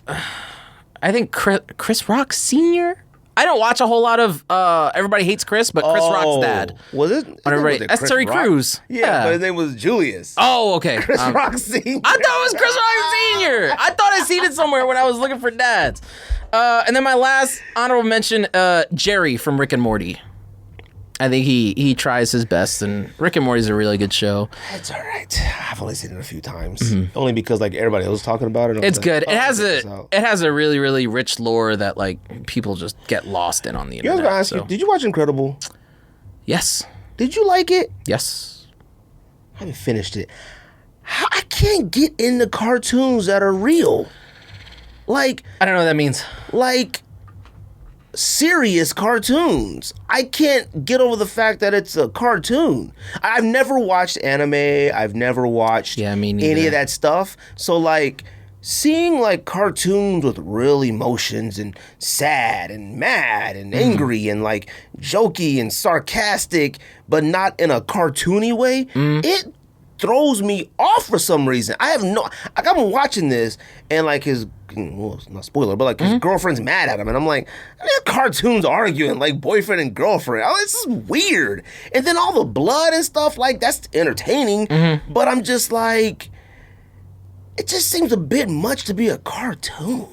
I think Chris Rock Sr. I don't watch a whole lot of Everybody Hates Chris, but Chris Rock's dad. Was it? That's Terry Crews. Yeah, but his name was Julius. Oh, okay. Chris Rock Sr. I thought it was Chris Rock Sr. I thought I seen it somewhere when I was looking for dads. And then my last honorable mention, Jerry from Rick and Morty. I think he tries his best, and Rick and Morty is a really good show. It's all right. I've only seen it a few times, only because like everybody else is talking about it. It's good. It has a really, really rich lore that like people just get lost in on the internet. I was gonna ask you, did you watch Incredible? Yes. Did you like it? Yes. I haven't finished it. I can't get into cartoons that are real. Like I don't know what that means. Like serious cartoons. I can't get over the fact that it's a cartoon. I've never watched anime. I've never watched any of that stuff. So like seeing like cartoons with real emotions and sad and mad and angry and like jokey and sarcastic, but not in a cartoony way, it throws me off for some reason. I have no, like I'm watching this and like his, well, it's not spoiler, but like his girlfriend's mad at him and I'm like, cartoons arguing like boyfriend and girlfriend. This is weird. And then all the blood and stuff, like that's entertaining, but I'm just like, it just seems a bit much to be a cartoon.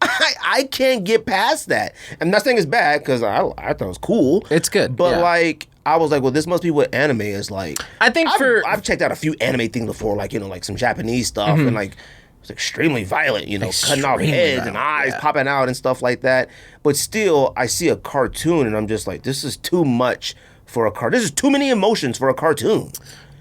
I can't get past that. I'm not saying it's bad because I thought it was cool. It's good. But like, I was like, well, this must be what anime is like. I think I've checked out a few anime things before, like, like some Japanese stuff and like it's extremely violent, cutting off heads and eyes popping out and stuff like that. But still, I see a cartoon and I'm just like, this is too much for a cartoon. This is too many emotions for a cartoon.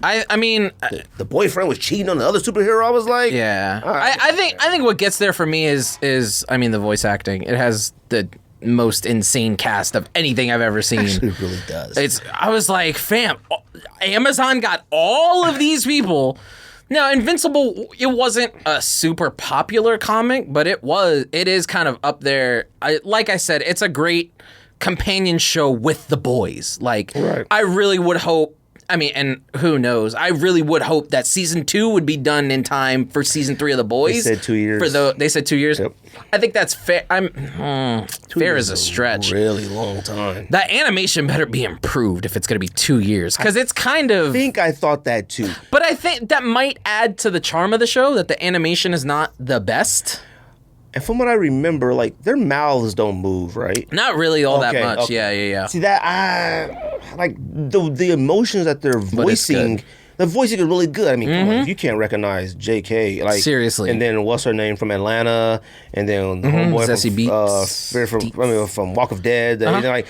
I mean, the boyfriend was cheating on the other superhero. I was like, yeah. I think what gets there for me is the voice acting. It has the most insane cast of anything I've ever seen. Actually, it really does. I was like, fam, Amazon got all of these people. Now, Invincible, it wasn't a super popular comic, but it is kind of up there. Like I said, it's a great companion show with the boys. Like, I really would hope I mean, and who knows? I really would hope that season 2 would be done in time for season 3 of The Boys. They said 2 years. They said 2 years. Yep. I think that's fair. Fair is a stretch. Really long time. That animation better be improved if it's going to be 2 years, because it's kind of. I thought that too. But I think that might add to the charm of the show that the animation is not the best. And from what I remember, like, their mouths don't move, right? Not really all that much. Okay. Yeah. See that like the emotions that they're voicing. The voicing is really good. I mean, come on, if you can't recognize J.K., like, seriously, and then what's her name from Atlanta, and then the homeboy from Walk of Dead. Like,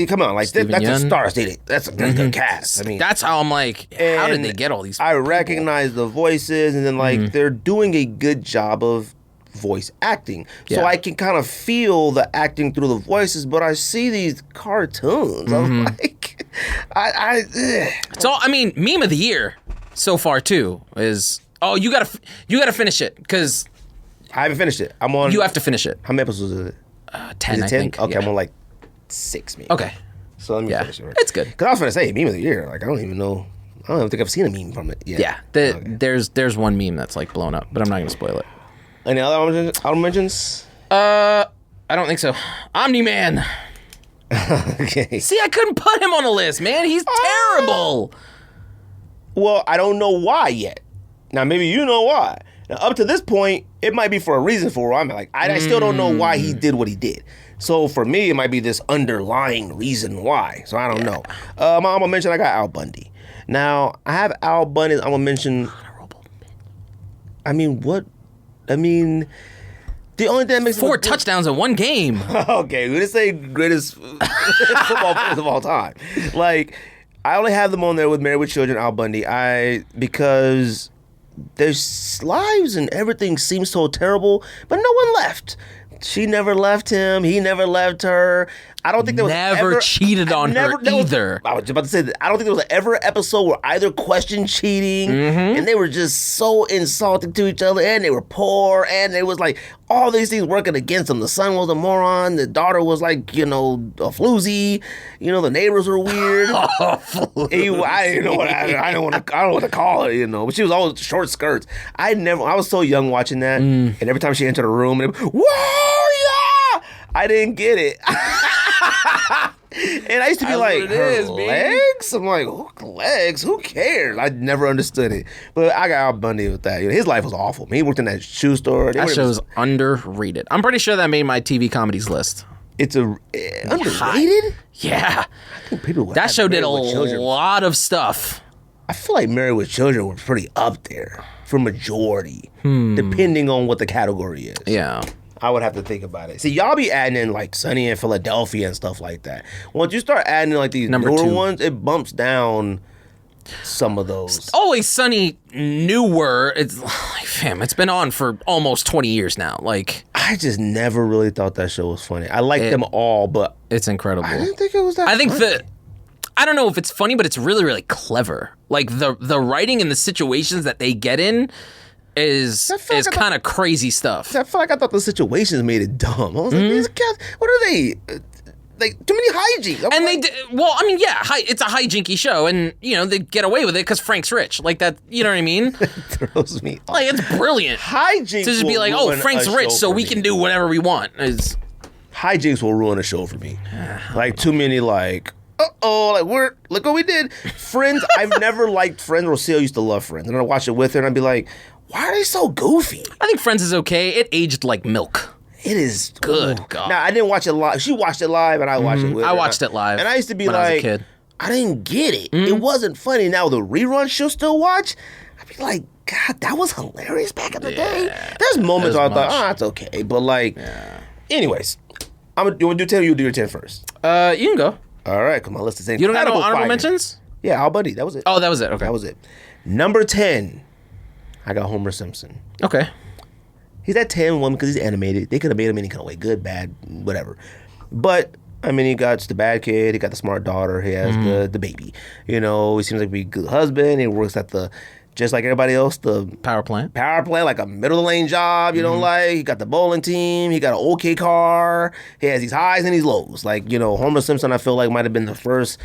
come on, like that's a star-studded. That's a good cast. I mean, that's how I'm like, how did they get all these? I recognize the voices, and then like they're doing a good job of voice acting, so I can kind of feel the acting through the voices, but I see these cartoons. I'm like, So I mean, meme of the year so far too is you gotta finish it, because I haven't finished it. I'm on. You have to finish it. How many episodes is it? 10, I think. Okay, I'm on like 6 maybe. Okay, so let me finish it. Right? It's good. Because I was gonna say meme of the year. Like I don't even think I've seen a meme from it yet. Yeah, there's one meme that's like blown up, but I'm not gonna spoil it. Any other mentions? I don't think so. Omni-Man. Okay. See, I couldn't put him on a list, man. He's terrible. Well, I don't know why yet. Now, maybe you know why. Now, up to this point, it might be for a reason for where I'm at. Like, I still don't know why he did what he did. So for me, it might be this underlying reason why. So I don't know. I'm gonna mention I got Al Bundy. Now, I have Al Bundy. I'm gonna mention. I mean, what? I mean, the only thing that makes 4 touchdowns in one game. Okay, we didn't say greatest football players of all time. Like, I only have them on there with Married with Children, Al Bundy. Because their lives and everything seems so terrible, but no one left. She never left him. He never left her. I don't think there was never cheated on her either. I was just about to say that. I don't think there was ever an episode where either questioned cheating, and they were just so insulting to each other, and they were poor, and it was like all these things working against them. The son was a moron. The daughter was like, a floozy. The neighbors were weird. I didn't know what I don't know what to call it. But she was always short skirts. I was so young watching that, and every time she entered a room, and whoa, yeah, I didn't get it. And I used to be like, her legs? I'm like, legs? Who cares? I never understood it. But I got Al Bundy with that. His life was awful. He worked in that shoe store. That show's underrated. I'm pretty sure that made my TV comedies list. It's underrated? Yeah. I think people that show did a lot of stuff. I feel like Married with Children was pretty up there for majority, depending on what the category is. Yeah. I would have to think about it. See, y'all be adding in like Sunny in Philadelphia and stuff like that. Once you start adding in like these newer ones, it bumps down some of those. Always Sunny newer. It's like, fam, it's been on for almost 20 years now. Like, I just never really thought that show was funny. I liked them all, but it's incredible. I didn't think it was that funny. I don't know if it's funny, but it's really, really clever. Like the writing and the situations that they get in is kind of crazy stuff. I feel like I thought the situations made it dumb. I was like, these cats, what are they? Like, too many hijinks. And it's a hijinky show, and, they get away with it because Frank's rich. Like that, you know what I mean? It throws me off. Like, it's brilliant. Hijinks to just be like, Frank's rich, so we can do whatever we want. Hijinks will ruin a show for me. Like, too many, like, look what we did. Friends, I've never liked Friends. Rocio used to love Friends. And I'd watch it with her, and I'd be like, why are they so goofy? I think Friends is okay. It aged like milk. It is good. God. Now, I didn't watch it live. She watched it live, and I watched it with her. I watched it live. And I used to be when like, I was a kid. I didn't get it. It wasn't funny. Now, the reruns she'll still watch, I'd be like, God, that was hilarious back in the day. There's moments where I thought, that's okay. But, like, anyways, you want to do 10 or you do your 10 first? You can go. All right, come on, let's say. You don't have no honorable mentions? Yeah, Al Bundy, that was it. Oh, that was it. Okay. That was it. Number 10, I got Homer Simpson. Okay. He's at 10 one because he's animated. They could have made him any kind of way, good, bad, whatever. But I mean, he got the bad kid. He got the smart daughter. He has the baby. He seems like a good husband. He works at just like everybody else, the power plant, like a middle of the lane job. You don't like. He got the bowling team. He got an okay car. He has these highs and these lows. Like Homer Simpson, I feel like might have been the first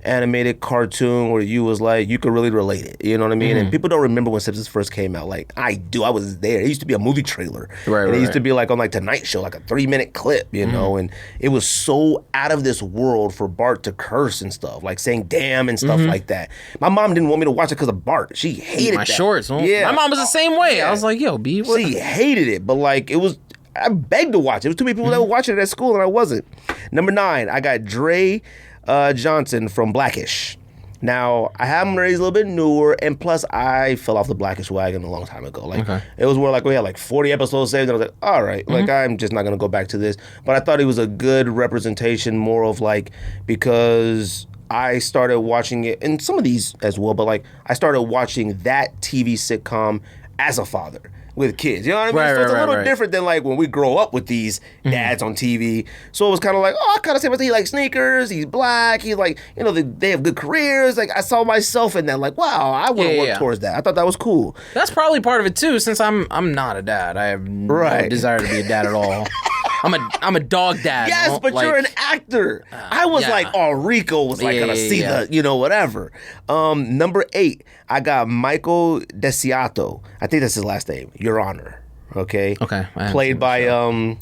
animated cartoon where you was like, you could really relate it. You know what I mean? And people don't remember when Simpsons first came out. Like, I do. I was there. It used to be a movie trailer. And it used to be like on like Tonight Show, like a 3-minute clip, you know? And it was so out of this world for Bart to curse and stuff, like saying damn and stuff like that. My mom didn't want me to watch it because of Bart. She hated my that. shorts. Yeah. My mom was the same way. Yeah. I was like, yo, B, what? She hated it, but like, it was... I begged to watch it. There was too many people that were watching it at school, and I wasn't. Number 9, I got Dre Johnson from Blackish. Now, I have him raised a little bit newer, and plus, I fell off the Blackish wagon a long time ago. Like, it was where like we had like 40 episodes saved, and I was like, all right, like I'm just not gonna go back to this. But I thought he was a good representation, more of like, because I started watching it, and some of these as well, but like I started watching that TV sitcom as a father. With kids, you know what I mean? So it's a little different than like when we grow up with these dads on TV. So it was kind of like, oh, I kind of say, he likes sneakers, he's black, he's like, you know, they have good careers. Like I saw myself in that, like, wow, I want to work towards that. I thought that was cool. That's probably part of it too, since I'm not a dad. I have no desire to be a dad at all. I'm a dog dad. Yes, but like, you're an actor. I was like, oh, Ricco was like gonna see the, you know, whatever. Number 8, I got Michael Desiato. I think that's his last name. Your Honor. Okay. Played by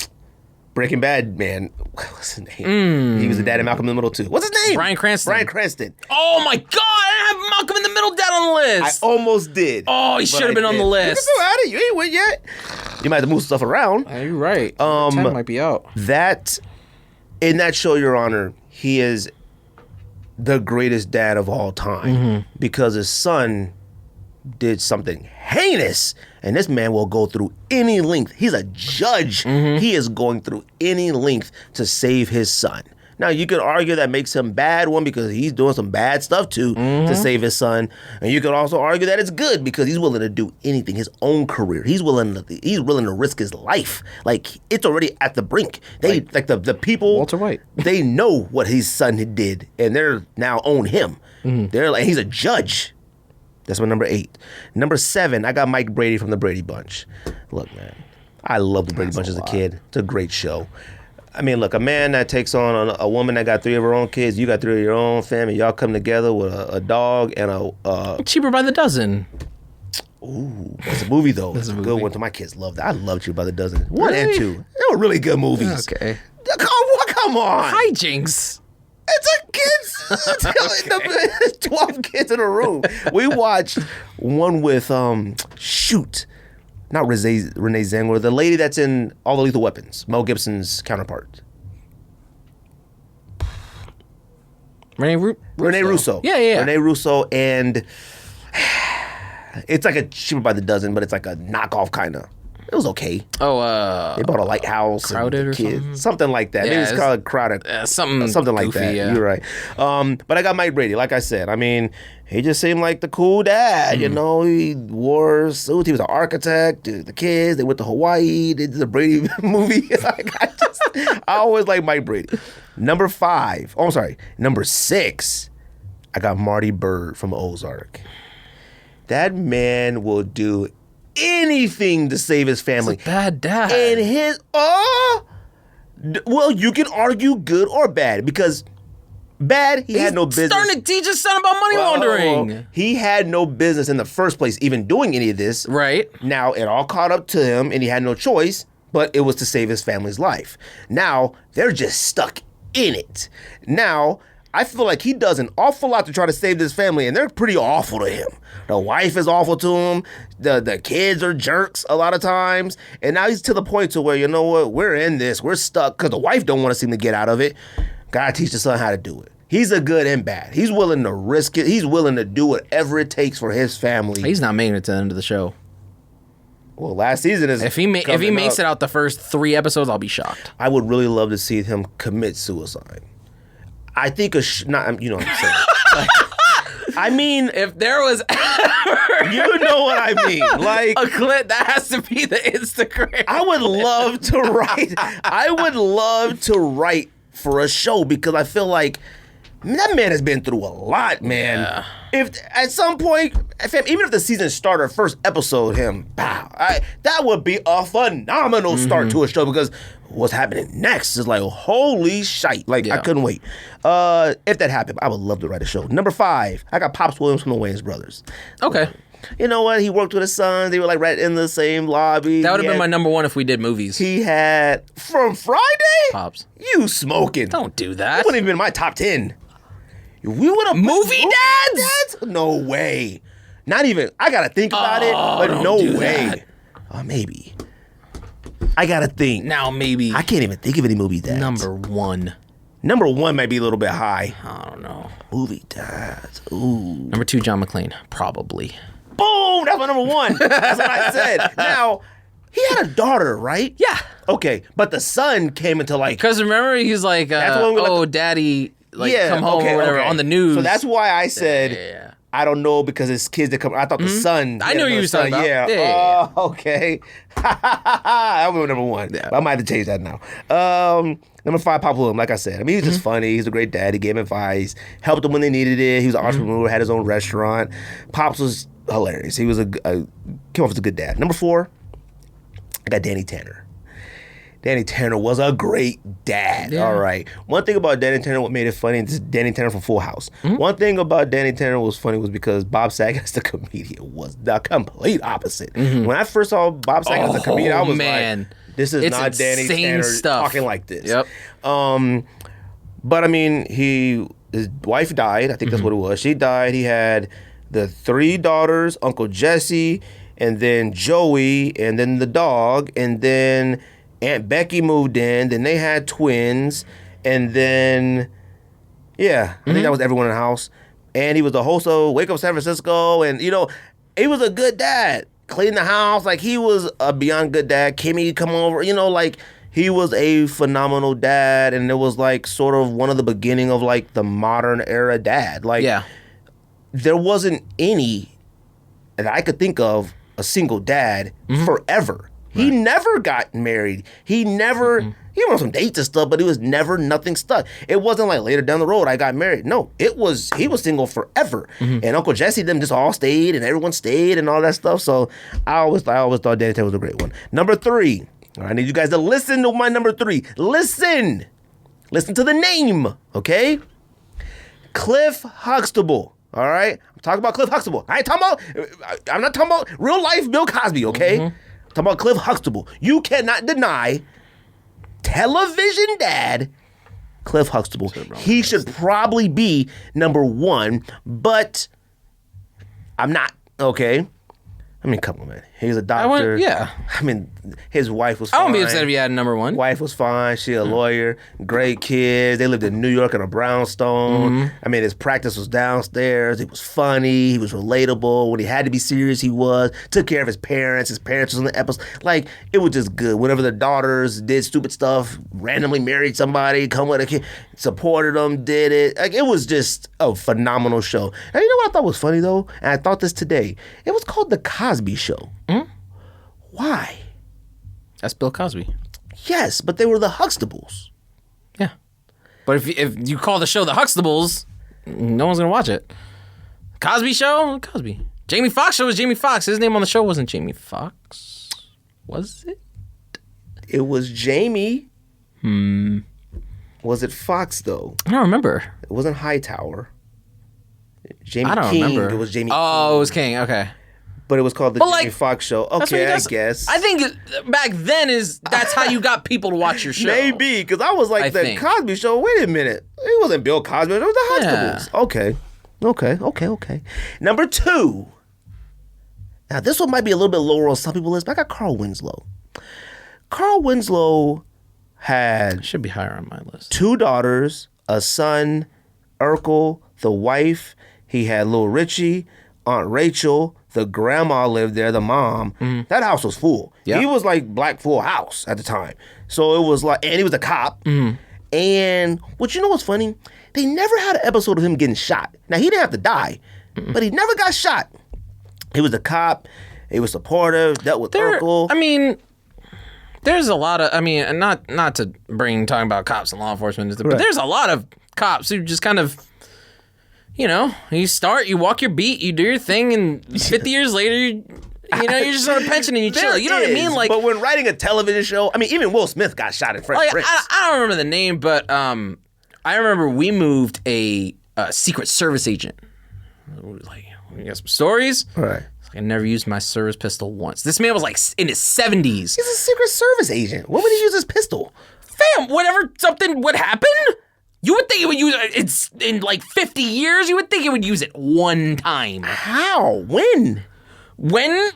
Breaking Bad man. What's his name? He was the dad in Malcolm in the Middle too. What's his name? Bryan Cranston. Oh my God! I didn't have Malcolm in the Middle dad on the list. I almost did. Oh, he should have been on the list. You can still add it. You ain't win yet. You might have to move stuff around. You're right. 10 might be out. In that show, Your Honor, he is the greatest dad of all time because his son did something heinous, and this man will go through any length. He's a judge. He is going through any length to save his son. Now, you could argue that makes him bad, one, because he's doing some bad stuff too to save his son, and you could also argue that it's good because he's willing to do anything, his own career. He's willing to risk his life. Like, it's already at the brink. They like the people. Walter White. They know what his son did, and they're now own him. They're like, he's a judge. That's my number 8. Number 7, I got Mike Brady from the Brady Bunch. Look, man, I love the Brady Bunch as a kid. It's a great show. I mean, look, a man that takes on a woman that got 3 of her own kids, you got 3 of your own family, y'all come together with a dog and a... Cheaper by the Dozen. Ooh, that's a movie, though. That's a good one. My kids loved that. I love Cheaper by the Dozen. 1 and 2. They were really good movies. Okay. Come on. Hijinks. It's a kids. 12 kids in a room. We watched one with not Renee Zellweger, the lady that's in All the Lethal Weapons, Mel Gibson's counterpart. Renee Russo. Yeah. Renee Russo, and it's like a Cheaper by the Dozen, but it's like a knockoff kind of. It was okay. Oh, they bought a lighthouse. Crowded or something like that. Yeah, maybe it's called Crowded. Something like goofy, that. Yeah. You're right. But I got Mike Brady. Like I said, I mean, he just seemed like the cool dad. You know, he wore a suit. He was an architect. The kids, they went to Hawaii. They did the Brady movie. I always like Mike Brady. Number 6. I got Marty Byrde from Ozark. That man will do anything to save his family. He's a bad dad. And well, you can argue good or bad, because bad, he had no business. He's starting to teach his son about money laundering. He had no business in the first place even doing any of this. Right. Now, it all caught up to him, and he had no choice, but it was to save his family's life. Now, they're just stuck in it. Now, I feel like he does an awful lot to try to save this family, and they're pretty awful to him. The wife is awful to him. The kids are jerks a lot of times. And now he's to the point to where, you know what, we're in this. We're stuck because the wife don't want to seem to get out of it. Gotta teach the son how to do it. He's a good and bad. He's willing to risk it. He's willing to do whatever it takes for his family. He's not making it to the end of the show. Well, last season is... If he makes it out the first 3 episodes, I'll be shocked. I would really love to see him commit suicide. I think you know what I'm saying. I mean, if there was ever, you know what I mean, like a clip that has to be the Instagram. I would love to write for a show, because I feel like That man has been through a lot, man. Yeah. If at some point, even if the season started, first episode, that would be a phenomenal start to a show because what's happening next is like, holy shite. Like, I couldn't wait. If that happened, I would love to write a show. Number 5, I got Pops Williams from the Wayans Brothers. Okay. You know what? He worked with his son. They were like right in the same lobby. That would have been my number 1 if we did movies. He had, from Friday? Pops. You smoking. Don't do that. That wouldn't even been in my top 10. We would have movie dads? No way. Not even. I gotta think about it, but no way. Maybe. I gotta think. Now maybe. I can't even think of any movie dads. Number 1. Number 1 might be a little bit high. I don't know. Movie dads. Ooh. Number 2, John McClane. Probably. Boom! That's my number 1. That's what I said. Now, he had a daughter, right? Yeah. Okay, but the son came into like. Because remember, he's like, daddy. Like, come home or whatever on the news. So that's why I said, I don't know because it's kids that come. I thought the son. I knew you were talking about. Yeah. Okay. That was number 1. Yeah. I might have to change that now. Number 5, Pop Williams, like I said. I mean, he's just funny. He's a great dad. He gave him advice, helped him when they needed it. He was an entrepreneur, had his own restaurant. Pops was hilarious. He was came off as a good dad. Number 4, I got Danny Tanner. Danny Tanner was a great dad. Yeah. All right. One thing about Danny Tanner, what made it funny, this is Danny Tanner from Full House. One thing about Danny Tanner was funny was because Bob Saget as the comedian was the complete opposite. When I first saw Bob Saget as the comedian, I was like, this is not Danny Tanner talking like this. Yep. But I mean, his wife died. I think that's what it was. She died. He had the 3 daughters, Uncle Jesse, and then Joey, and then the dog, and then Aunt Becky moved in, then they had twins, and then, I think that was everyone in the house. And he was the host of Wake Up San Francisco, and, he was a good dad. Cleaned the house, like, he was a beyond good dad. Kimmy come over, like, he was a phenomenal dad, and it was, like, sort of one of the beginning of, like, the modern era dad. Like, there wasn't any that I could think of a single dad forever. Right. He never got married. He never, he went on some dates and stuff, but it was never nothing stuck. It wasn't like later down the road I got married. No, he was single forever. And Uncle Jesse, them just all stayed and everyone stayed and all that stuff. So I always thought Danny Tanner was a great one. Number 3, I need you guys to listen to my number 3. Listen to the name, okay? Cliff Huxtable. All right? I'm talking about Cliff Huxtable. I'm not talking about real life Bill Cosby, okay? Talking about Cliff Huxtable. You cannot deny television dad Cliff Huxtable. He should probably be number 1, but I'm not, okay? I mean, come on, man. He's a doctor. I mean, his wife was fine. I won't be upset if he had number 1. Wife was fine. She a lawyer. Great kids. They lived in New York in a brownstone. I mean, his practice was downstairs. It was funny. He was relatable. When he had to be serious, he was. Took care of his parents. His parents was in the episode. Like, it was just good. Whenever the daughters did stupid stuff, randomly married somebody, come with a kid, supported them, did it. Like, it was just a phenomenal show. And you know what I thought was funny, though? And I thought this today. It was called The Cosby Show. Why? That's Bill Cosby. Yes, but they were the Huxtables. Yeah. But if you call the show The Huxtables, no one's going to watch it. Cosby Show? Cosby. Jamie Foxx Show was Jamie Foxx. His name on the show wasn't Jamie Foxx. Was it? It was Jamie. Was it Foxx, though? I don't remember. It wasn't Hightower. Jamie I don't King. remember. It was Jamie King. It was King. Okay. But it was called the Jamie Foxx Show. Okay, I guess. I think back then that's how you got people to watch your show. Maybe, because I was like, the Cosby Show, wait a minute. It wasn't Bill Cosby, it was the Huxtables. Okay. Number 2. Now, this one might be a little bit lower on some people's list, but I got Carl Winslow. Carl Winslow had... Should be higher on my list. 2 daughters, a son, Urkel, the wife. He had Lil Richie, Aunt Rachel, the grandma lived there, the mom. That house was full. Yep. He was like Black Full House at the time. So it was like, and he was a cop. And what you know what's funny? They never had an episode of him getting shot. Now, he didn't have to die, but he never got shot. He was a cop. He was supportive, dealt with Urkel. I mean, there's a lot of, not to talking about cops and law enforcement, but there's a lot of cops who just kind of you walk your beat, you do your thing, and 50 years later, you're just on a pension and you chill. You know what I mean? Like, but when writing a television show, I mean, even Will Smith got shot in Fresh Prince. I don't remember the name, but I remember we moved a Secret Service agent. Like, we got some stories. Right. I never used my service pistol once. This man was like in his 70s. He's a Secret Service agent. What would he use his pistol? Fam, whenever something would happen, you would think it would use it. It's in like 50 years. You would think it would use it one time. How? When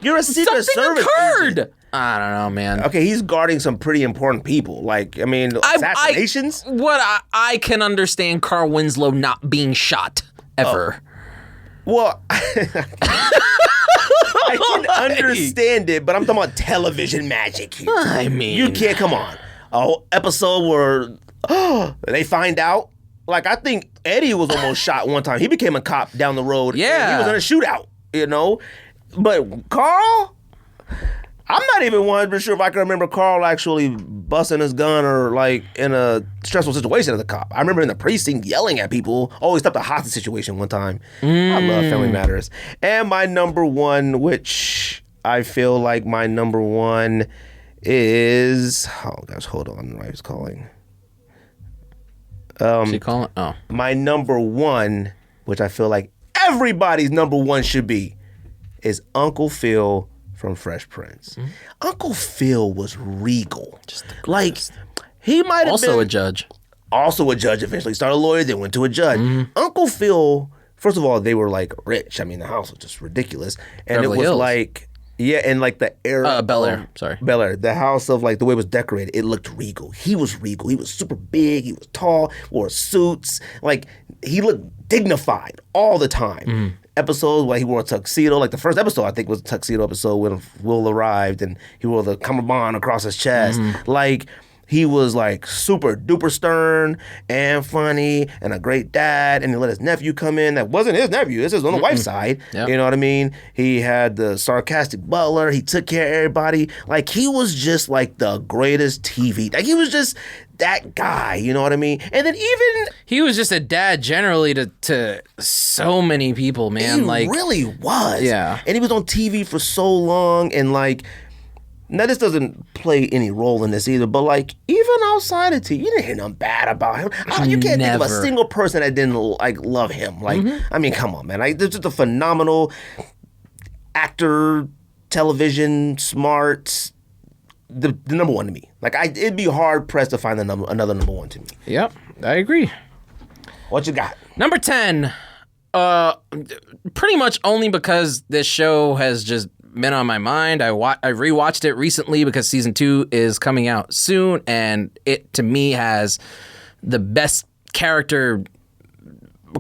you're a Secret Service occurred. Agent. I don't know, man. Okay, he's guarding some pretty important people. Like, I mean, assassinations? I can understand Carl Winslow not being shot ever. Well, I can understand it, but I'm talking about television magic here. I mean, you can't, come on. A whole episode where they find out. Like, I think Eddie was almost shot one time. He became a cop down the road. Yeah. He was in a shootout, But Carl, I'm not even 100% sure if I can remember Carl actually busting his gun or like in a stressful situation as a cop. I remember in the precinct yelling at people. Always stopped a hostage situation one time. I love Family Matters. And my number one, which I feel like my number one is, oh gosh, hold on, I was calling. She calling? Oh, my number one, which I feel like everybody's number one should be, is Uncle Phil from Fresh Prince. Uncle Phil was regal. Like, he might have also a judge. Also a judge eventually. Started a lawyer, then went to a judge. Uncle Phil, first of all, they were like rich. I mean, the house was just ridiculous. And Beverly it was Hills. like, yeah, and like the era. Bel Air, sorry. Bel Air. The house of like the way it was decorated, it looked regal. He was regal. He was super big. He was tall, wore suits. Like, he looked dignified all the time. Episodes where he wore a tuxedo, like the first episode I think was a tuxedo episode when Will arrived and he wore the cummerbund across his chest. Like, he was like super duper stern and funny and a great dad, and he let his nephew come in. That wasn't his nephew. This is on the wife's side. Yep. You know what I mean? He had the sarcastic butler. He took care of everybody. Like, he was just like the greatest TV. Like, he was just that guy, you know what I mean? And then even he was just a dad generally to so many people, man. He like, really was. Yeah. And he was on TV for so long, and like, now this doesn't play any role in this either, but like, even outside of TV, you didn't hear nothing bad about him. You can't think of a single person that didn't like love him. Like, I mean, come on, man. Like, this is a phenomenal actor, television, smart. The number one to me. Like, it'd be hard pressed to find another number one to me. Yep, I agree. What you got? Number 10. Pretty much only because this show has just been on my mind. I rewatched it recently because season 2 is coming out soon, and it to me has the best character,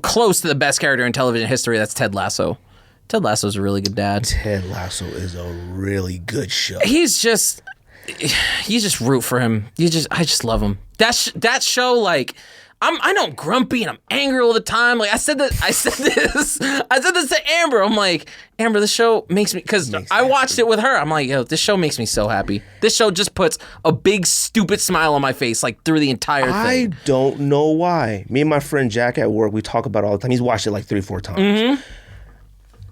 close to the best character in television history. That's Ted Lasso. Ted Lasso's a really good dad. Ted Lasso is a really good show. You just root for him. I just love him. That show, like, I know I'm grumpy and I'm angry all the time. Like, I said this to Amber. I'm like, Amber, this show makes me, because I watched it with her. I'm like, yo, this show makes me so happy. This show just puts a big stupid smile on my face, like, through the entire thing. I don't know why. Me and my friend Jack at work, we talk about it all the time. He's watched it like 3-4 times.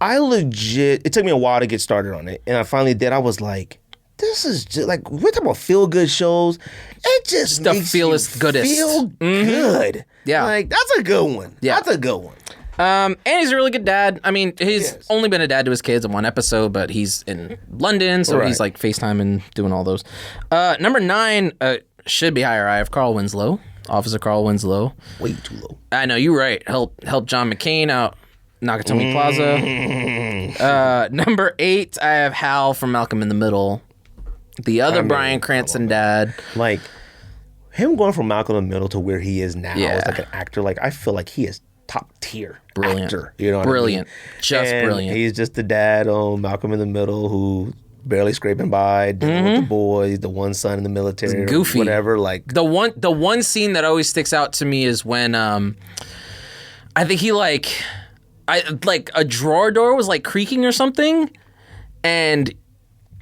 It took me a while to get started on it, and I finally did. I was like, this is just like, we're talking about feel good shows. It just makes you feel good. Yeah. Like, that's a good one. Yeah. That's a good one. And he's a really good dad. I mean, he's only been a dad to his kids in one episode, but he's in London, so he's like FaceTime and doing all those. Number 9 should be higher. I have Carl Winslow, Officer Carl Winslow. Way too low. I know, you're right. Help John McCain out Nakatomi Plaza. Number 8, I have Hal from Malcolm in the Middle. The other Bryan Cranston dad. Like, him going from Malcolm in the Middle to where he is now as like an actor, like, I feel like he is top tier actor. You know what I mean? Just brilliant. He's just the dad on Malcolm in the Middle who barely scraping by, dealing with the boys, the one son in the military, it's goofy, whatever. Like, the one scene that always sticks out to me is when I think he like a drawer door was like creaking or something, and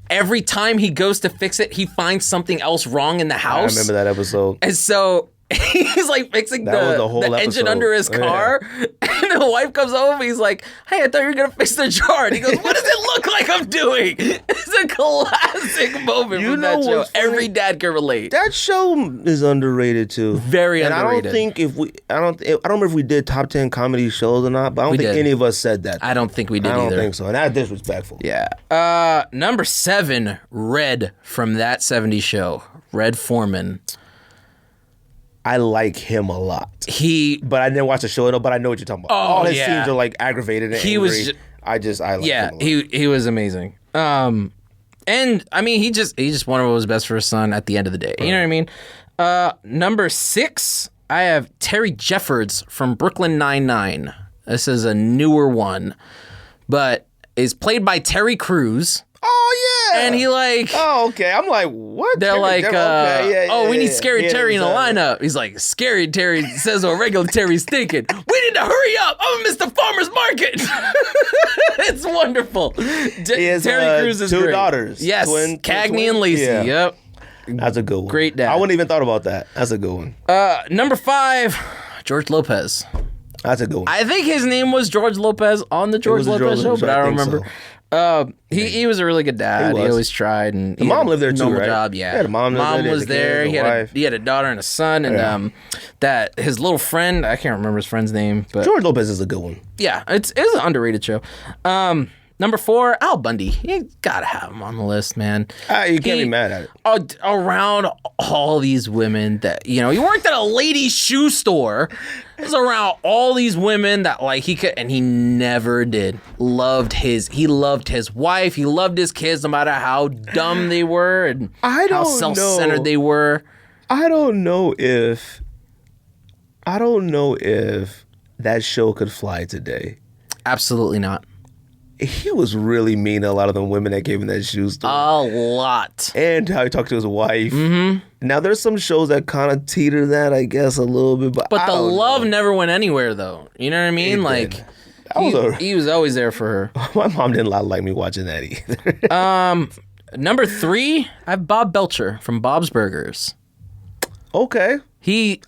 every time he goes to fix it, he finds something else wrong in the house. I remember that episode. And so he's like fixing the engine under his car, and the wife comes over. He's like, "Hey, I thought you were gonna fix the jar." And he goes, "What does it look like I'm doing?" It's a classic moment from that show. Every dad can relate. That show is underrated too. Very and underrated. I don't think I don't remember if we did top 10 comedy shows or not, but I don't think any of us said that. I don't think we did either. I don't think so, and that's disrespectful. Yeah. Number 7, Red from That 70s Show. Red Foreman. I like him a lot. But I didn't watch the show, but I know what you're talking about. All his scenes are like aggravated and angry. I like him a lot. he was amazing. And I mean, he just wanted what was best for his son at the end of the day. You know what I mean? Number 6, I have Terry Jeffords from Brooklyn Nine-Nine. This is a newer one, but is played by Terry Crews. Oh, yeah. And he like... Oh, okay. I'm like, what? They're like, we need Scary Terry in the exactly. lineup. He's like, Scary Terry says what regular Terry's thinking. We need to hurry up. I'm at Mr. Farmer's Market. It's wonderful. Terry Crews is 2 great. daughters. Yes, Cagney and Lacey. Yeah. Yep. That's a good one. Great dad. I wouldn't even thought about that. That's a good one. Number 5, George Lopez. That's a good one. I think his name was George Lopez on the George Lopez show, but I don't remember. So. He was a really good dad. He always tried, and the mom lived there too, right? Job, yeah. Yeah, the mom was there. He had a daughter and a son, and that his little friend. I can't remember his friend's name, but George Lopez is a good one. Yeah, it's an underrated show. Number 4, Al Bundy. You gotta have him on the list, man. You can't be mad at it. Around all these women that, you know, he worked at a ladies' shoe store. He was around all these women that like he could, and he never did. He loved his wife. He loved his kids, no matter how dumb they were and how self-centered they were. I don't know if that show could fly today. Absolutely not. He was really mean to a lot of the women that gave him that shoe store. A lot. And how he talked to his wife. Mm-hmm. Now, there's some shows that kind of teeter that, I guess, a little bit. But the love never went anywhere, though. You know what I mean? He was always there for her. My mom didn't like me watching that either. Number 3, I have Bob Belcher from Bob's Burgers. Okay.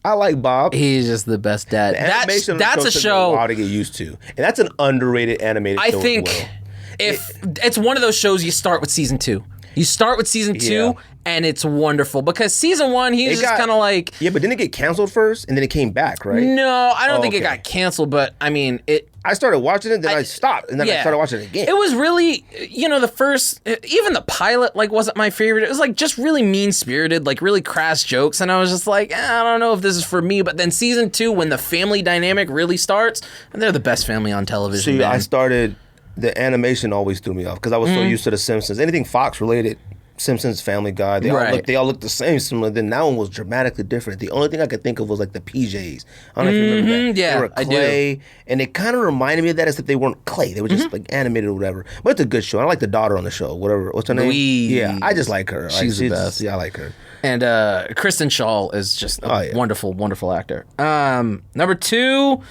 I like Bob. He's just the best dad. That's a show. To get used to, and that's an underrated animated show. I think if it's one of those shows, you start with season 2. You start with season 2, and it's wonderful because season 1, he's just kind of like but didn't it get canceled first, and then it came back, right? No, I don't think it got canceled, but I mean it. I started watching it, then I stopped, and then I started watching it again. It was really, the first, even the pilot, like, wasn't my favorite. It was, like, just really mean-spirited, like, really crass jokes, and I was just like, I don't know if this is for me, but then season 2, when the family dynamic really starts, and they're the best family on television. See, I started, the animation always threw me off, because I was so used to The Simpsons. Anything Fox-related, Simpsons, Family Guy, they all look the same. Similar. Then that one was dramatically different. The only thing I could think of was like the PJs. I don't know if you remember that. Yeah, they were clay, and it kind of reminded me of that, except they weren't clay. They were just like animated or whatever. But it's a good show. I like the daughter on the show. Whatever. What's her name? Louise. Yeah, I just like her. She's the best. Yeah, I like her. And Kristen Shaw is just a wonderful, wonderful actor. Number 2,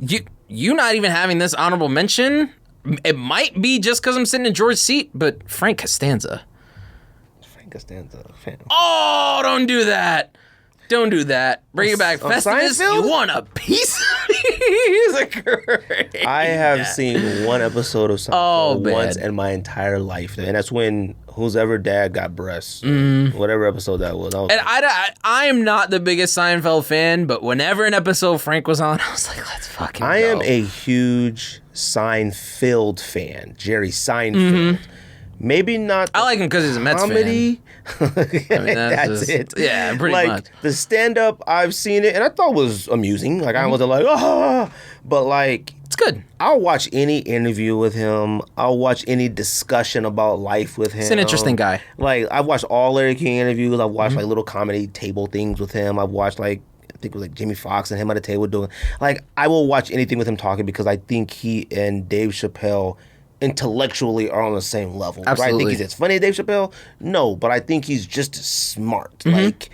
you not even having this honorable mention. It might be just because I'm sitting in George's seat, but Frank Costanza. Costanza fan. Oh, don't do that. Don't do that. Bring it back. Festivus, you want a piece of me? He's a great. I have seen one episode of Seinfeld once in my entire life. And that's when whose ever dad got breasts. Whatever episode that was. And I am not the biggest Seinfeld fan, but whenever an episode Frank was on, I was like, let's fucking go. I am a huge Seinfeld fan. Jerry Seinfeld. Maybe not. I like him because he's a Mets fan. I mean, that's it. Yeah, pretty much. The stand-up, I've seen it, and I thought was amusing. Like, I wasn't like, but like... It's good. I'll watch any interview with him. I'll watch any discussion about life with him. He's an interesting guy. Like, I've watched all Larry King interviews. I've watched, like, little comedy table things with him. I've watched, like, I think it was, like, Jimmy Fox and him at a table doing... Like, I will watch anything with him talking because I think he and Dave Chappelle... intellectually are on the same level. Absolutely. Do I think he's as funny as Dave Chappelle? No, but I think he's just as smart. Like,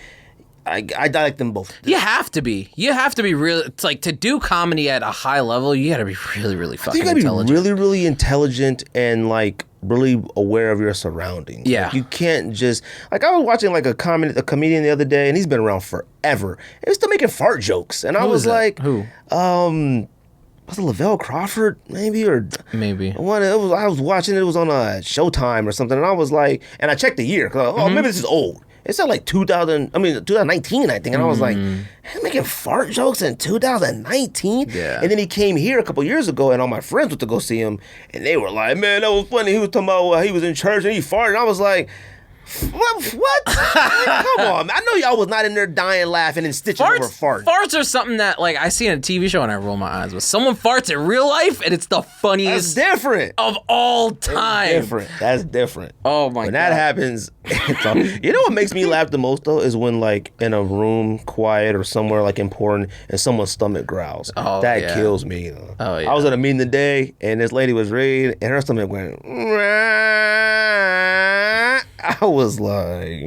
I like them both. You have to be. You have to be really... It's like, to do comedy at a high level, you got to be really, really fucking intelligent. You got to be really, really intelligent and, like, really aware of your surroundings. Yeah. Like, you can't just... Like, I was watching, like, a comedian the other day, and he's been around forever. And he's still making fart jokes. And I was like... Who? Was it Lavelle Crawford, maybe? Or maybe. I was watching it. It was on Showtime or something. And I was like... And I checked the year. Cause maybe this is old. It said like 2019, I think. And I was like, he's making fart jokes in 2019? Yeah. And then he came here a couple years ago, and all my friends went to go see him. And they were like, man, that was funny. He was talking about he was in church and he farted. And I was like... What? Come on, man. I know y'all was not in there dying laughing and stitching over farts. Farts are something that, like, I see in a TV show and I roll my eyes with. Someone farts in real life and it's the funniest That's different. of all time. That's different. Oh, my God. When that happens, you know what makes me laugh the most, though, is when, like, in a room, quiet or somewhere, like, important, and someone's stomach growls. Oh, that kills me. Though. Oh, yeah. I was at a meeting today, and this lady was reading, and her stomach went... I was like,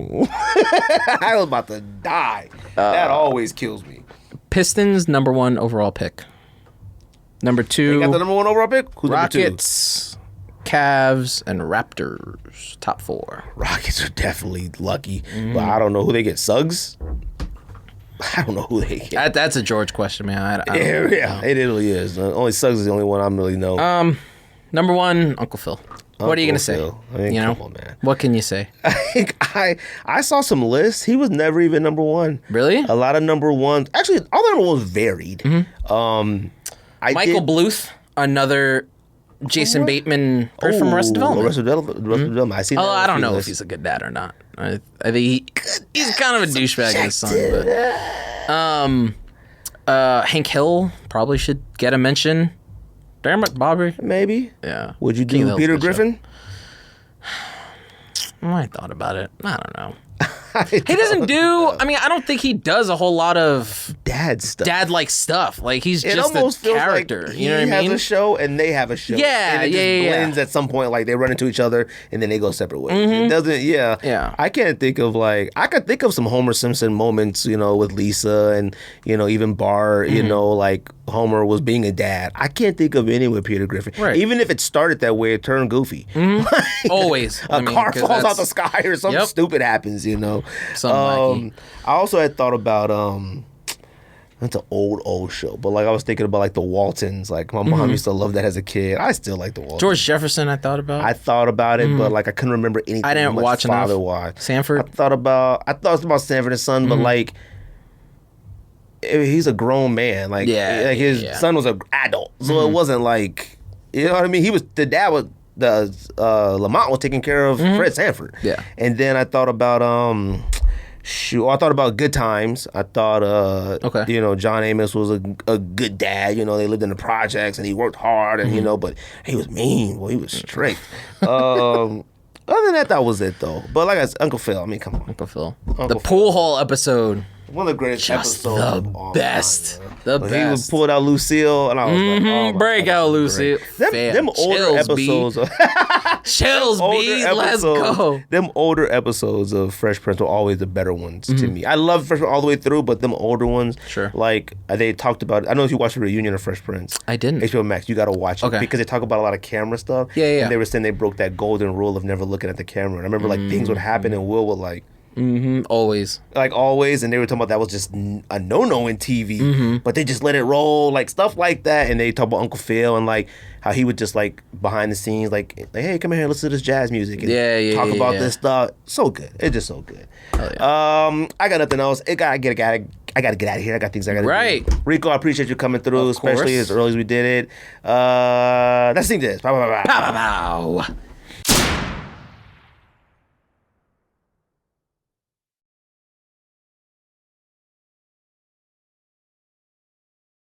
I was about to die. That always kills me. Pistons, number 1 overall pick. Number 2. You got the number 1 overall pick? Who's Rockets, Cavs, and Raptors. Top 4. Rockets are definitely lucky, but I don't know who they get. Suggs? I don't know who they get. That's a George question, man. Yeah, it really is. Only Suggs is the only one I really know. Number 1, Uncle Phil. What are you gonna say? I mean, you know, come on, man. What can you say? I saw some lists. He was never even number 1. Really? A lot of number 1s. Actually, all the number 1s varied. Michael Bluth, another Jason Bateman from Arrested Development. Arrested Development. I see. I don't know if he's a good dad or not. I think he's kind of a douchebag in his son. But Hank Hill probably should get a mention. Damn it, Bobby. Maybe. Yeah. Would you do Peter Griffin? I thought about it. I don't know. He doesn't do... I mean, I don't think he does a whole lot of... Dad-like stuff. Like, he's just a character. Like you know what I mean? He has a show, and they have a show. Yeah, and it just blends at some point. Like, they run into each other, and then they go separate ways. It doesn't... Yeah. I can't think of, like... I could think of some Homer Simpson moments, you know, with Lisa, and, you know, even Bart, you know, like... Homer was being a dad. I can't think of any with Peter Griffin. Right. Even if it started that way, it turned goofy. Always. A car falls out the sky or something stupid happens, you know. I also had thought about that's an old show, but like I was thinking about like the Waltons. Like my mom used to love that as a kid. I still like the Waltons. George Jefferson, I thought about it, but like I couldn't remember anything. I didn't watch enough. Sanford. I thought about Sanford and Son, but like. He's a grown man. Like, his son was an adult. So it wasn't like, you know what I mean? The dad was, Lamont was taking care of Fred Sanford. Yeah. And then I thought about, I thought about Good Times. I thought, you know, John Amos was a good dad. You know, they lived in the projects and he worked hard and, you know, but he was mean. Well, he was strict. Other than that was it, though. But like I said, Uncle Phil, I mean, come on. Uncle Phil. The pool hall episode. One of the greatest episodes of all best. time. The best. He was pulled out Lucille, and I was like, oh my break God, out Lucille. Them older episodes. Chills, B. Let's go. Them older episodes of Fresh Prince were always the better ones to me. I love Fresh Prince all the way through, but them older ones, like they talked about. I don't know if you watched the reunion of Fresh Prince. I didn't. HBO Max, you got to watch it because they talk about a lot of camera stuff. Yeah. And they were saying they broke that golden rule of never looking at the camera. And I remember like things would happen, and Will would like. Always. Like always, and they were talking about that was just a no-no in TV, but they just let it roll, like stuff like that. And they talk about Uncle Phil and like how he would just like behind the scenes, like hey, come here, listen to this jazz music, and talk about this stuff. So good, it's just so good. I got nothing else. I gotta get out of here. I got things I gotta do. Ricco, I appreciate you coming through, especially as early as we did it. That's the thing. Pow, pow, pow. Pow, pow, pow.